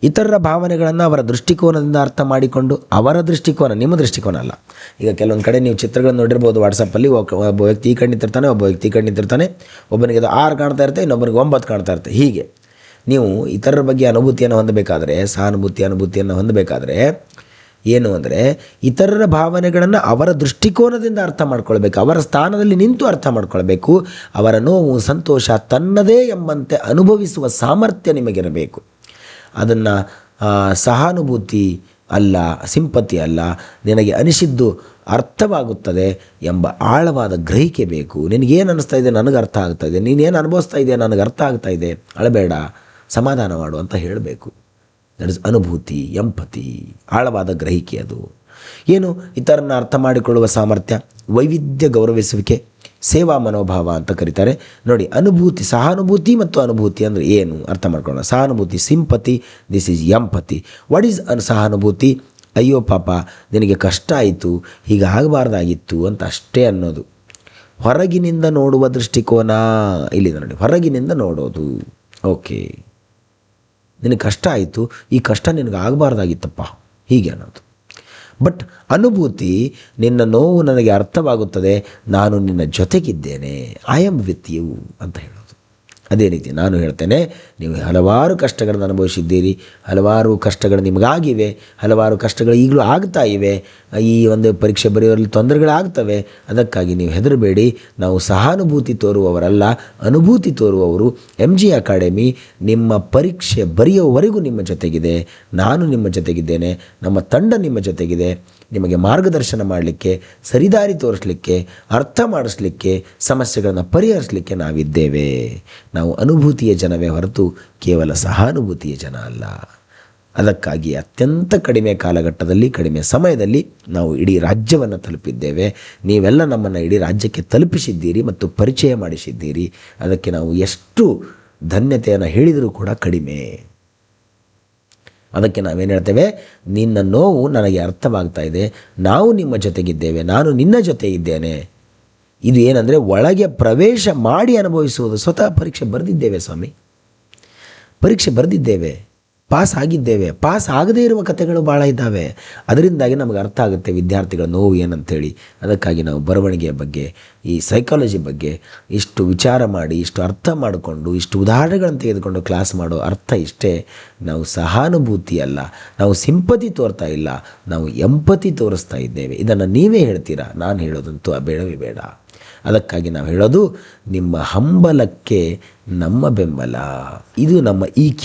ಇತರರ ಭಾವನೆಗಳನ್ನು ಅವರ ದೃಷ್ಟಿಕೋನದಿಂದ ಅರ್ಥ ಮಾಡಿಕೊಂಡು, ಅವರ ದೃಷ್ಟಿಕೋನ ನಿಮ್ಮ ದೃಷ್ಟಿಕೋನ ಅಲ್ಲ. ಈಗ ಕೆಲವೊಂದು ಕಡೆ ನೀವು ಚಿತ್ರಗಳನ್ನು ನೋಡಿರ್ಬೋದು ವಾಟ್ಸಪ್ಪಲ್ಲಿ. ಒಬ್ಬ ವ್ಯಕ್ತಿ ಈ ಕಡೆ ನಿಂತಿರ್ತಾನೆ, ಒಬ್ಬ ವ್ಯಕ್ತಿ ಈ ಕಡೆ ನಿಂತಿರ್ತಾನೆ. ಒಬ್ಬನಿಗೆ ಅದು 6 ಕಾಣ್ತಾ ಇರುತ್ತೆ, ಇನ್ನೊಬ್ಬನಿಗೆ 9 ಕಾಣ್ತಾ ಇರುತ್ತೆ. ಹೀಗೆ ನೀವು ಇತರರ ಬಗ್ಗೆ ಅನುಭೂತಿಯನ್ನು ಹೊಂದಬೇಕಾದ್ರೆ, ಅನುಭೂತಿಯನ್ನು ಹೊಂದಬೇಕಾದ್ರೆ ಏನು ಅಂದರೆ, ಇತರರ ಭಾವನೆಗಳನ್ನು ಅವರ ದೃಷ್ಟಿಕೋನದಿಂದ ಅರ್ಥ ಮಾಡ್ಕೊಳ್ಬೇಕು, ಅವರ ಸ್ಥಾನದಲ್ಲಿ ನಿಂತು ಅರ್ಥ ಮಾಡ್ಕೊಳ್ಬೇಕು. ಅವರ ನೋವು ಸಂತೋಷ ತನ್ನದೇ ಎಂಬಂತೆ ಅನುಭವಿಸುವ ಸಾಮರ್ಥ್ಯ ನಿಮಗಿರಬೇಕು. ಅದನ್ನು ಸಹಾನುಭೂತಿ ಅಲ್ಲ, ಸಿಂಪತಿ ಅಲ್ಲ, ನಿನಗೆ ಅನಿಸಿದ್ದು ಅರ್ಥವಾಗುತ್ತದೆ ಎಂಬ ಆಳವಾದ ಗ್ರಹಿಕೆ ಬೇಕು. ನಿನಗೇನು ಅನ್ನಿಸ್ತಾ ಇದೆ ನನಗೆ ಅರ್ಥ ಆಗ್ತಾ ಇದೆ, ನೀನೇನು ಅನುಭವಿಸ್ತಾ ಇದೆಯಾ ನನಗೆ ಅರ್ಥ ಆಗ್ತಾ ಇದೆ, ಅಳಬೇಡ, ಸಮಾಧಾನ ಮಾಡು ಅಂತ ಹೇಳಬೇಕು. ದಟ್ ಇಸ್ ಅನುಭೂತಿ, ಎಂಪತಿ, ಆಳವಾದ ಗ್ರಹಿಕೆ. ಅದು ಏನು, ಇತರನ್ನ ಅರ್ಥ ಮಾಡಿಕೊಳ್ಳುವ ಸಾಮರ್ಥ್ಯ, ವೈವಿಧ್ಯ ಗೌರವಿಸುವಿಕೆ, ಸೇವಾ ಮನೋಭಾವ ಅಂತ ಕರೀತಾರೆ. ನೋಡಿ, ಅನುಭೂತಿ, ಸಹಾನುಭೂತಿ ಮತ್ತು ಅನುಭೂತಿ ಅಂದರೆ ಏನು ಅರ್ಥ ಮಾಡ್ಕೊಳ್ಳೋಣ. ಸಹಾನುಭೂತಿ, sympathy, this is empathy. What is ಸಹಾನುಭೂತಿ? ಅಯ್ಯೋ ಪಾಪ ನಿನಗೆ ಕಷ್ಟ ಆಯಿತು, ಹೀಗೆ ಆಗಬಾರ್ದಾಗಿತ್ತು ಅಂತ ಅಷ್ಟೇ ಅನ್ನೋದು. ಹೊರಗಿನಿಂದ ನೋಡುವ ದೃಷ್ಟಿಕೋನ ಇಲ್ಲಿದೆ ನೋಡಿ, ಹೊರಗಿನಿಂದ ನೋಡೋದು. ಓಕೆ, ನಿನಗೆ ಕಷ್ಟ ಆಯಿತು, ಈ ಕಷ್ಟ ನಿನಗೆ ಆಗಬಾರ್ದಾಗಿತ್ತಪ್ಪ, ಹೀಗೆ ಅನ್ನೋದು. ಬಟ್ ಅನುಭೂತಿ, ನಿನ್ನ ನೋವು ನನಗೆ ಅರ್ಥವಾಗುತ್ತದೆ, ನಾನು ನಿನ್ನ ಜೊತೆಗಿದ್ದೇನೆ, ಐ ಆಮ್ ವಿತ್ ಯು ಅಂತ ಹೇಳೋದು. ಅದೇ ರೀತಿ ನಾನು ಹೇಳ್ತೇನೆ, ನೀವು ಹಲವಾರು ಕಷ್ಟಗಳನ್ನು ಅನುಭವಿಸಿದ್ದೀರಿ, ಹಲವಾರು ಕಷ್ಟಗಳು ನಿಮಗಾಗಿವೆ, ಹಲವಾರು ಕಷ್ಟಗಳು ಈಗಲೂ ಆಗ್ತಾ ಇವೆ. ಈ ಒಂದು ಪರೀಕ್ಷೆ ಬರೆಯೋರಲ್ಲಿ ತೊಂದರೆಗಳಾಗ್ತವೆ. ಅದಕ್ಕಾಗಿ ನೀವು ಹೆದರಬೇಡಿ. ನಾವು ಸಹಾನುಭೂತಿ ತೋರುವವರಲ್ಲ, ಅನುಭೂತಿ ತೋರುವವರು. MG ಅಕಾಡೆಮಿ ನಿಮ್ಮ ಪರೀಕ್ಷೆ ಬರೆಯುವವರೆಗೂ ನಿಮ್ಮ ಜೊತೆಗಿದೆ. ನಾನು ನಿಮ್ಮ ಜೊತೆಗಿದ್ದೇನೆ, ನಮ್ಮ ತಂಡ ನಿಮ್ಮ ಜೊತೆಗಿದೆ. ನಿಮಗೆ ಮಾರ್ಗದರ್ಶನ ಮಾಡಲಿಕ್ಕೆ, ಸರಿದಾರಿ ತೋರಿಸಲಿಕ್ಕೆ, ಅರ್ಥ ಮಾಡಿಸ್ಲಿಕ್ಕೆ, ಸಮಸ್ಯೆಗಳನ್ನು ಪರಿಹರಿಸಲಿಕ್ಕೆ ನಾವಿದ್ದೇವೆ. ನಾವು ಅನುಭೂತಿಯ ಜನವೇ ಹೊರತು ಕೇವಲ ಸಹಾನುಭೂತಿಯ ಜನ ಅಲ್ಲ. ಅದಕ್ಕಾಗಿ ಅತ್ಯಂತ ಕಡಿಮೆ ಕಾಲಘಟ್ಟದಲ್ಲಿ, ಕಡಿಮೆ ಸಮಯದಲ್ಲಿ ನಾವು ಇಡೀ ರಾಜ್ಯವನ್ನು ತಲುಪಿದ್ದೇವೆ. ನೀವೆಲ್ಲ ನಮ್ಮನ್ನು ಇಡೀ ರಾಜ್ಯಕ್ಕೆ ತಲುಪಿಸಿದ್ದೀರಿ ಮತ್ತು ಪರಿಚಯ ಮಾಡಿಸಿದ್ದೀರಿ. ಅದಕ್ಕೆ ನಾವು ಎಷ್ಟು ಧನ್ಯತೆಯನ್ನು ಹೇಳಿದರೂ ಕೂಡ ಕಡಿಮೆ. ಅದಕ್ಕೆ ನಾವೇನು ಹೇಳ್ತೇವೆ, ನಿನ್ನ ನೋವು ನನಗೆ ಅರ್ಥವಾಗ್ತಾ ಇದೆ, ನಾವು ನಿಮ್ಮ ಜೊತೆಗಿದ್ದೇವೆ, ನಾನು ನಿನ್ನ ಜೊತೆ ಇದ್ದೇನೆ. ಇದು ಏನಂದರೆ ಒಳಗೆ ಪ್ರವೇಶ ಮಾಡಿ ಅನುಭವಿಸುವುದು. ಸ್ವತಃ ಪರೀಕ್ಷೆ ಬರೆದಿದ್ದೇವೆ ಸ್ವಾಮಿ, ಪರೀಕ್ಷೆ ಬರೆದಿದ್ದೇವೆ, ಪಾಸ್ ಆಗಿದ್ದೇವೆ. ಪಾಸ್ ಆಗದೇ ಇರುವ ಕಥೆಗಳು ಭಾಳ ಇದ್ದಾವೆ. ಅದರಿಂದಾಗಿ ನಮಗೆ ಅರ್ಥ ಆಗುತ್ತೆ ವಿದ್ಯಾರ್ಥಿಗಳ ನೋವು ಏನಂತೇಳಿ. ಅದಕ್ಕಾಗಿ ನಾವು ಬರವಣಿಗೆಯ ಬಗ್ಗೆ, ಈ ಸೈಕಾಲಜಿ ಬಗ್ಗೆ ಇಷ್ಟು ವಿಚಾರ ಮಾಡಿ, ಇಷ್ಟು ಅರ್ಥ ಮಾಡಿಕೊಂಡು, ಇಷ್ಟು ಉದಾಹರಣೆಗಳನ್ನು ತೆಗೆದುಕೊಂಡು ಕ್ಲಾಸ್ ಮಾಡೋ ಅರ್ಥ ಇಷ್ಟೇ. ನಾವು ಸಹಾನುಭೂತಿ ಅಲ್ಲ, ನಾವು ಸಿಂಪತಿ ತೋರ್ತಾ ಇಲ್ಲ, ನಾವು ಎಂಪತಿ ತೋರಿಸ್ತಾ ಇದ್ದೇವೆ. ಇದನ್ನು ನೀವೇ ಹೇಳ್ತೀರಾ, ನಾನು ಹೇಳೋದಂತೂ ಬೇಡವೇ ಬೇಡ. ಅದಕ್ಕಾಗಿ ನಾವು ಹೇಳೋದು, ನಿಮ್ಮ ಹಂಬಲಕ್ಕೆ ನಮ್ಮ ಬೆಂಬಲ. ಇದು ನಮ್ಮ EQ,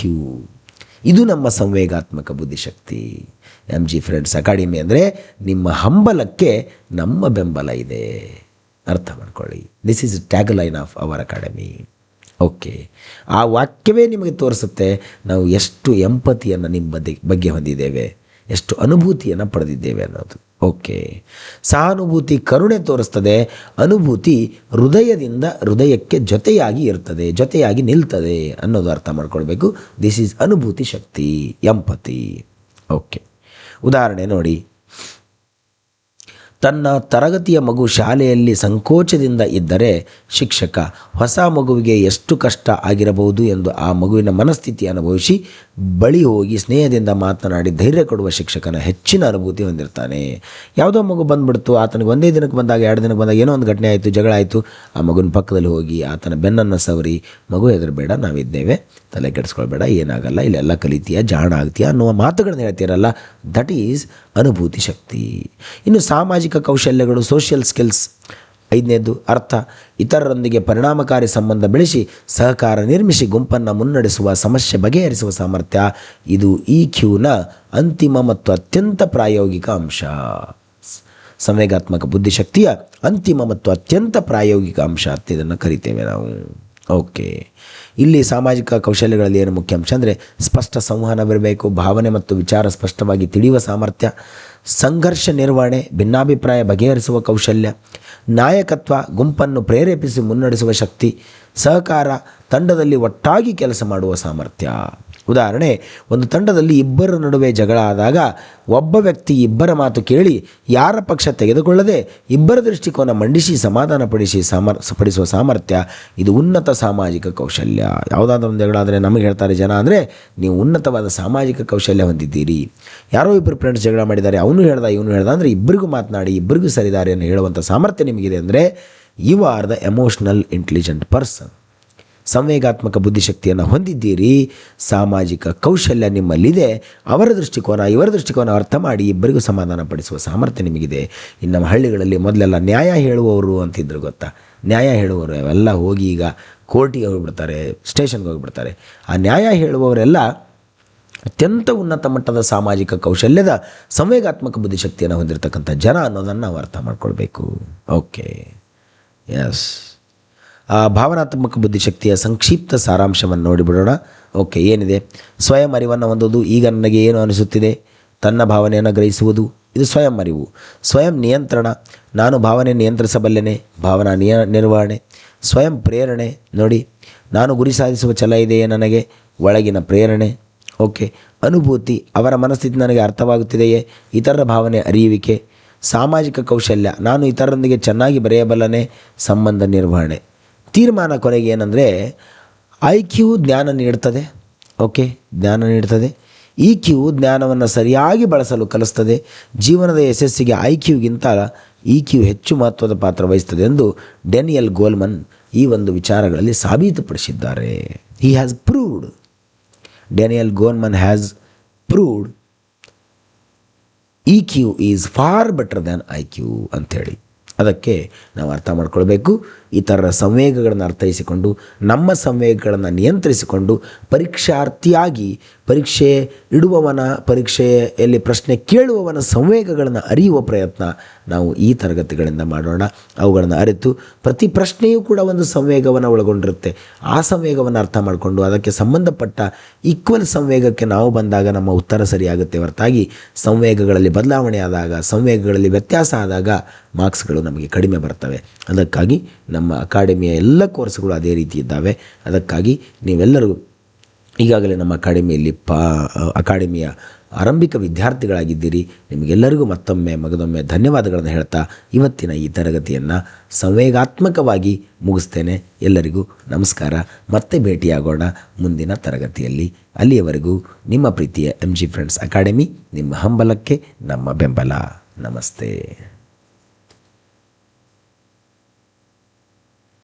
ಇದು ನಮ್ಮ ಸಂವೇಗಾತ್ಮಕ ಬುದ್ಧಿಶಕ್ತಿ. MG ಫ್ರೆಂಡ್ಸ್ ಅಕಾಡೆಮಿ ಅಂದರೆ ನಿಮ್ಮ ಹಂಬಲಕ್ಕೆ ನಮ್ಮ ಬೆಂಬಲ ಇದೆ. ಅರ್ಥ ಮಾಡ್ಕೊಳ್ಳಿ. This is tag line of our academy. Okay, ಆ ವಾಕ್ಯವೇ ನಿಮಗೆ ತೋರಿಸುತ್ತೆ ನಾವು ಎಷ್ಟು ಎಂಪತಿಯನ್ನು ನಿಮ್ಮ ಬಗ್ಗೆ ಹೊಂದಿದ್ದೇವೆ, ಎಷ್ಟು ಅನುಭೂತಿಯನ್ನು ಪಡೆದಿದ್ದೇವೆ ಅನ್ನೋದು. ಓಕೆ, ಸಹಾನುಭೂತಿ ಕರುಣೆ ತೋರಿಸ್ತದೆ, ಅನುಭೂತಿ ಹೃದಯದಿಂದ ಹೃದಯಕ್ಕೆ ಜೊತೆಯಾಗಿ ಇರ್ತದೆ, ಜೊತೆಯಾಗಿ ನಿಲ್ತದೆ ಅನ್ನೋದು ಅರ್ಥ ಮಾಡ್ಕೊಳ್ಬೇಕು. ದಿಸ್ ಈಸ್ ಅನುಭೂತಿ ಶಕ್ತಿ, ಎಂಪತಿ. ಓಕೆ, ಉದಾಹರಣೆ ನೋಡಿ. ತನ್ನ ತರಗತಿಯ ಮಗು ಶಾಲೆಯಲ್ಲಿ ಸಂಕೋಚದಿಂದ ಇದ್ದರೆ ಶಿಕ್ಷಕ ಹೊಸ ಮಗುವಿಗೆ ಎಷ್ಟು ಕಷ್ಟ ಆಗಿರಬಹುದು ಎಂದು ಆ ಮಗುವಿನ ಮನಸ್ಥಿತಿ ಅನುಭವಿಸಿ ಬಳಿ ಹೋಗಿ ಸ್ನೇಹದಿಂದ ಮಾತನಾಡಿ ಧೈರ್ಯ ಕೊಡುವ ಶಿಕ್ಷಕನ ಹೆಚ್ಚಿನ ಅನುಭೂತಿ ಹೊಂದಿರ್ತಾನೆ. ಯಾವುದೋ ಮಗು ಬಂದುಬಿಡ್ತು, ಆತನಿಗೆ ಒಂದೇ ದಿನಕ್ಕೆ ಬಂದಾಗ 2 ದಿನಕ್ಕೆ ಬಂದಾಗ ಏನೋ ಒಂದು ಘಟನೆ ಆಯಿತು, ಜಗಳ ಆಯಿತು, ಆ ಮಗುವಿನ ಪಕ್ಕದಲ್ಲಿ ಹೋಗಿ ಆತನ ಬೆನ್ನನ್ನು ಸವರಿ ಮಗು ಹೆದರಬೇಡ, ನಾವಿದ್ದೇವೆ, ತಲೆ ಕೆಡಿಸ್ಕೊಳ್ಬೇಡ, ಏನಾಗಲ್ಲ, ಇಲ್ಲೆಲ್ಲ ಕಲಿತೀಯ, ಜಾಣ ಆಗ್ತೀಯ ಅನ್ನುವ ಮಾತುಗಳನ್ನು ಹೇಳ್ತೀರಲ್ಲ, ದಟ್ ಈಸ್ ಅನುಭೂತಿ ಶಕ್ತಿ. ಇನ್ನು ಸಾಮಾಜಿಕ ಕೌಶಲ್ಯಗಳು, ಸೋಷಿಯಲ್ ಸ್ಕಿಲ್ಸ್. 5ನೇದು ಅರ್ಥ, ಇತರರೊಂದಿಗೆ ಪರಿಣಾಮಕಾರಿ ಸಂಬಂಧ ಬೆಳೆಸಿ ಸಹಕಾರ ನಿರ್ಮಿಸಿ ಗುಂಪನ್ನು ಮುನ್ನಡೆಸುವ, ಸಮಸ್ಯೆ ಬಗೆಹರಿಸುವ ಸಾಮರ್ಥ್ಯ. ಇದು EQನ ಅಂತಿಮ ಮತ್ತು ಅತ್ಯಂತ ಪ್ರಾಯೋಗಿಕ ಅಂಶ. ಸಂವೇಗಾತ್ಮಕ ಬುದ್ಧಿಶಕ್ತಿಯ ಅಂತಿಮ ಮತ್ತು ಅತ್ಯಂತ ಪ್ರಾಯೋಗಿಕ ಅಂಶ ಅಂತ ಇದನ್ನು ಕರಿತೇವೆ ನಾವು. ಓಕೆ, ಇಲ್ಲಿ ಸಾಮಾಜಿಕ ಕೌಶಲ್ಯಗಳಲ್ಲಿ ಏನು ಮುಖ್ಯ ಅಂಶ ಅಂದರೆ ಸ್ಪಷ್ಟ ಸಂವಹನವಿರಬೇಕು, ಭಾವನೆ ಮತ್ತು ವಿಚಾರ ಸ್ಪಷ್ಟವಾಗಿ ತಿಳಿಯುವ ಸಾಮರ್ಥ್ಯ, ಸಂಘರ್ಷ ನಿರ್ವಹಣೆ, ಭಿನ್ನಾಭಿಪ್ರಾಯ ಬಗೆಹರಿಸುವ ಕೌಶಲ್ಯ, ನಾಯಕತ್ವ, ಗುಂಪನ್ನು ಪ್ರೇರೇಪಿಸಿ ಮುನ್ನಡೆಸುವ ಶಕ್ತಿ, ಸಹಕಾರ, ತಂಡದಲ್ಲಿ ಒಟ್ಟಾಗಿ ಕೆಲಸ ಮಾಡುವ ಸಾಮರ್ಥ್ಯ. ಉದಾಹರಣೆ, ಒಂದು ತಂಡದಲ್ಲಿ ಇಬ್ಬರ ನಡುವೆ ಜಗಳ ಆದಾಗ ಒಬ್ಬ ವ್ಯಕ್ತಿ ಇಬ್ಬರ ಮಾತು ಕೇಳಿ ಯಾರ ಪಕ್ಷ ತೆಗೆದುಕೊಳ್ಳದೆ ಇಬ್ಬರ ದೃಷ್ಟಿಕೋನ ಮಂಡಿಸಿ ಪಡಿಸುವ ಸಾಮರ್ಥ್ಯ. ಇದು ಉನ್ನತ ಸಾಮಾಜಿಕ ಕೌಶಲ್ಯ. ಯಾವುದಾದ್ರೂ ಒಂದು ಜಗಳ ಆದರೆ ನಮಗೆ ಹೇಳ್ತಾರೆ ಜನ ಅಂದರೆ ನೀವು ಉನ್ನತವಾದ ಸಾಮಾಜಿಕ ಕೌಶಲ್ಯ ಹೊಂದಿದ್ದೀರಿ. ಯಾರೋ ಇಬ್ಬರು ಫ್ರೆಂಡ್ಸ್ ಜಗಳ ಮಾಡಿದ್ದಾರೆ, ಅವನು ಹೇಳ್ದ ಇವನು ಹೇಳ್ದ ಅಂದರೆ ಇಬ್ಬರಿಗೂ ಮಾತನಾಡಿ ಇಬ್ಬರಿಗೂ ಸರಿದಾರಿಯನ್ನು ಹೇಳುವಂಥ ಸಾಮರ್ಥ್ಯ ನಿಮಗಿದೆ ಅಂದರೆ you are the emotional intelligent person. ಸಂವೇಗಾತ್ಮಕ ಬುದ್ಧಿಶಕ್ತಿಯನ್ನು ಹೊಂದಿದ್ದೀರಿ, ಸಾಮಾಜಿಕ ಕೌಶಲ್ಯ ನಿಮ್ಮಲ್ಲಿದೆ, ಅವರ ದೃಷ್ಟಿಕೋನ ಇವರ ದೃಷ್ಟಿಕೋನ ಅರ್ಥ ಮಾಡಿ ಇಬ್ಬರಿಗೂ ಸಮಾಧಾನ ಪಡಿಸುವ ಸಾಮರ್ಥ್ಯ ನಿಮಗಿದೆ. ಇನ್ನು ನಮ್ಮ ಹಳ್ಳಿಗಳಲ್ಲಿ ಮೊದಲೆಲ್ಲ ನ್ಯಾಯ ಹೇಳುವವರು ಅಂತಿದ್ರು ಗೊತ್ತಾ, ನ್ಯಾಯ ಹೇಳುವವರು ಅವೆಲ್ಲ ಹೋಗಿ ಈಗ ಕೋರ್ಟಿಗೆ ಹೋಗಿಬಿಡ್ತಾರೆ, ಸ್ಟೇಷನ್ಗೆ ಹೋಗಿಬಿಡ್ತಾರೆ. ಆ ನ್ಯಾಯ ಹೇಳುವವರೆಲ್ಲ ಅತ್ಯಂತ ಉನ್ನತ ಮಟ್ಟದ ಸಾಮಾಜಿಕ ಕೌಶಲ್ಯದ ಸಂವೇಗಾತ್ಮಕ ಬುದ್ಧಿಶಕ್ತಿಯನ್ನು ಹೊಂದಿರತಕ್ಕಂಥ ಜನ ಅನ್ನೋದನ್ನು ನಾವು ಅರ್ಥ ಮಾಡ್ಕೊಳ್ಬೇಕು. ಓಕೆ, ಎಸ್, ಭಾವನಾತ್ಮಕ ಬುದ್ಧಿಶಕ್ತಿಯ ಸಂಕ್ಷಿಪ್ತ ಸಾರಾಂಶವನ್ನು ನೋಡಿಬಿಡೋಣ. ಓಕೆ, ಏನಿದೆ? ಸ್ವಯಂ ಅರಿವನ್ನು ಹೊಂದೋದು. ಈಗ ನನಗೆ ಏನು ಅನಿಸುತ್ತಿದೆ, ತನ್ನ ಭಾವನೆಯನ್ನು ಗ್ರಹಿಸುವುದು, ಇದು ಸ್ವಯಂ ಅರಿವು. ಸ್ವಯಂ ನಿಯಂತ್ರಣ, ನಾನು ಭಾವನೆ ನಿಯಂತ್ರಿಸಬಲ್ಲೆನೆ, ಭಾವನಾ ನಿರ್ವಹಣೆ. ಸ್ವಯಂ ಪ್ರೇರಣೆ, ನೋಡಿ ನಾನು ಗುರಿ ಸಾಧಿಸುವ ಛಲ ಇದೆಯೇ ನನಗೆ, ಒಳಗಿನ ಪ್ರೇರಣೆ. ಓಕೆ, ಅನುಭೂತಿ, ಅವರ ಮನಸ್ಥಿತಿ ನನಗೆ ಅರ್ಥವಾಗುತ್ತಿದೆಯೇ, ಇತರರ ಭಾವನೆ ಅರಿಯುವಿಕೆ. ಸಾಮಾಜಿಕ ಕೌಶಲ್ಯ, ನಾನು ಇತರರೊಂದಿಗೆ ಚೆನ್ನಾಗಿ ಬರೆಯಬಲ್ಲನೆ, ಸಂಬಂಧ ನಿರ್ವಹಣೆ. ತೀರ್ಮಾನ ಕೊನೆಗೆ ಏನಂದರೆ IQ ಜ್ಞಾನ ನೀಡ್ತದೆ. ಓಕೆ, ಜ್ಞಾನ ನೀಡ್ತದೆ. EQ ಜ್ಞಾನವನ್ನು ಸರಿಯಾಗಿ ಬಳಸಲು ಕಲಿಸ್ತದೆ. ಜೀವನದ ಯಶಸ್ಸಿಗೆ IQಗಿಂತ EQ ಹೆಚ್ಚು ಮಹತ್ವದ ಪಾತ್ರ ವಹಿಸ್ತದೆ ಎಂದು ಡ್ಯಾನಿಯಲ್ ಗೋಲ್ಮನ್ ಈ ಒಂದು ವಿಚಾರಗಳಲ್ಲಿ ಸಾಬೀತುಪಡಿಸಿದ್ದಾರೆ. He has proved, Daniel Goleman has proved EQ is far better than IQ ಅಂಥೇಳಿ. ಅದಕ್ಕೆ ನಾವು ಅರ್ಥ ಮಾಡ್ಕೊಳ್ಬೇಕು. ಇತರರ ಸಂವೇಗಗಳನ್ನು ಅರ್ಥೈಸಿಕೊಂಡು ನಮ್ಮ ಸಂವೇಗಗಳನ್ನು ನಿಯಂತ್ರಿಸಿಕೊಂಡು ಪರೀಕ್ಷಾರ್ಥಿಯಾಗಿ ಪರೀಕ್ಷೆ ಇಡುವವನ, ಪರೀಕ್ಷೆಯಲ್ಲಿ ಪ್ರಶ್ನೆ ಕೇಳುವವನ ಸಂವೇಗಗಳನ್ನು ಅರಿಯುವ ಪ್ರಯತ್ನ ನಾವು ಈ ತರಗತಿಗಳಿಂದ ಮಾಡೋಣ. ಅವುಗಳನ್ನು ಅರಿತು ಪ್ರತಿ ಪ್ರಶ್ನೆಯೂ ಕೂಡ ಒಂದು ಸಂವೇಗವನ್ನು ಒಳಗೊಂಡಿರುತ್ತೆ. ಆ ಸಂವೇಗವನ್ನು ಅರ್ಥ ಮಾಡಿಕೊಂಡು ಅದಕ್ಕೆ ಸಂಬಂಧಪಟ್ಟ ಈಕ್ವಲ್ ಸಂವೇಗಕ್ಕೆ ನಾವು ಬಂದಾಗ ನಮ್ಮ ಉತ್ತರ ಸರಿಯಾಗುತ್ತೆ ಹೊರತಾಗಿ ಸಂವೇಗಗಳಲ್ಲಿ ಬದಲಾವಣೆ ಆದಾಗ, ಸಂವೇಗಗಳಲ್ಲಿ ವ್ಯತ್ಯಾಸ ಆದಾಗ ಮಾರ್ಕ್ಸ್ಗಳು ನಮಗೆ ಕಡಿಮೆ ಬರ್ತವೆ. ಅದಕ್ಕಾಗಿ ನಮ್ಮ ಅಕಾಡೆಮಿಯ ಎಲ್ಲ ಕೋರ್ಸ್ಗಳು ಅದೇ ರೀತಿ ಇದ್ದಾವೆ. ಅದಕ್ಕಾಗಿ ನೀವೆಲ್ಲರೂ ಈಗಾಗಲೇ ನಮ್ಮ ಅಕಾಡೆಮಿಯ ಆರಂಭಿಕ ವಿದ್ಯಾರ್ಥಿಗಳಾಗಿದ್ದೀರಿ. ನಿಮಗೆಲ್ಲರಿಗೂ ಮಗದೊಮ್ಮೆ ಧನ್ಯವಾದಗಳನ್ನು ಹೇಳ್ತಾ ಇವತ್ತಿನ ಈ ತರಗತಿಯನ್ನು ಸಂವೇಗಾತ್ಮಕವಾಗಿ ಮುಗಿಸ್ತೇನೆ. ಎಲ್ಲರಿಗೂ ನಮಸ್ಕಾರ. ಮತ್ತೆ ಭೇಟಿಯಾಗೋಣ ಮುಂದಿನ ತರಗತಿಯಲ್ಲಿ. ಅಲ್ಲಿಯವರೆಗೂ ನಿಮ್ಮ ಪ್ರೀತಿಯ MG ಫ್ರೆಂಡ್ಸ್ ಅಕಾಡೆಮಿ, ನಿಮ್ಮ ಹಂಬಲಕ್ಕೆ ನಮ್ಮ ಬೆಂಬಲ. ನಮಸ್ತೆ.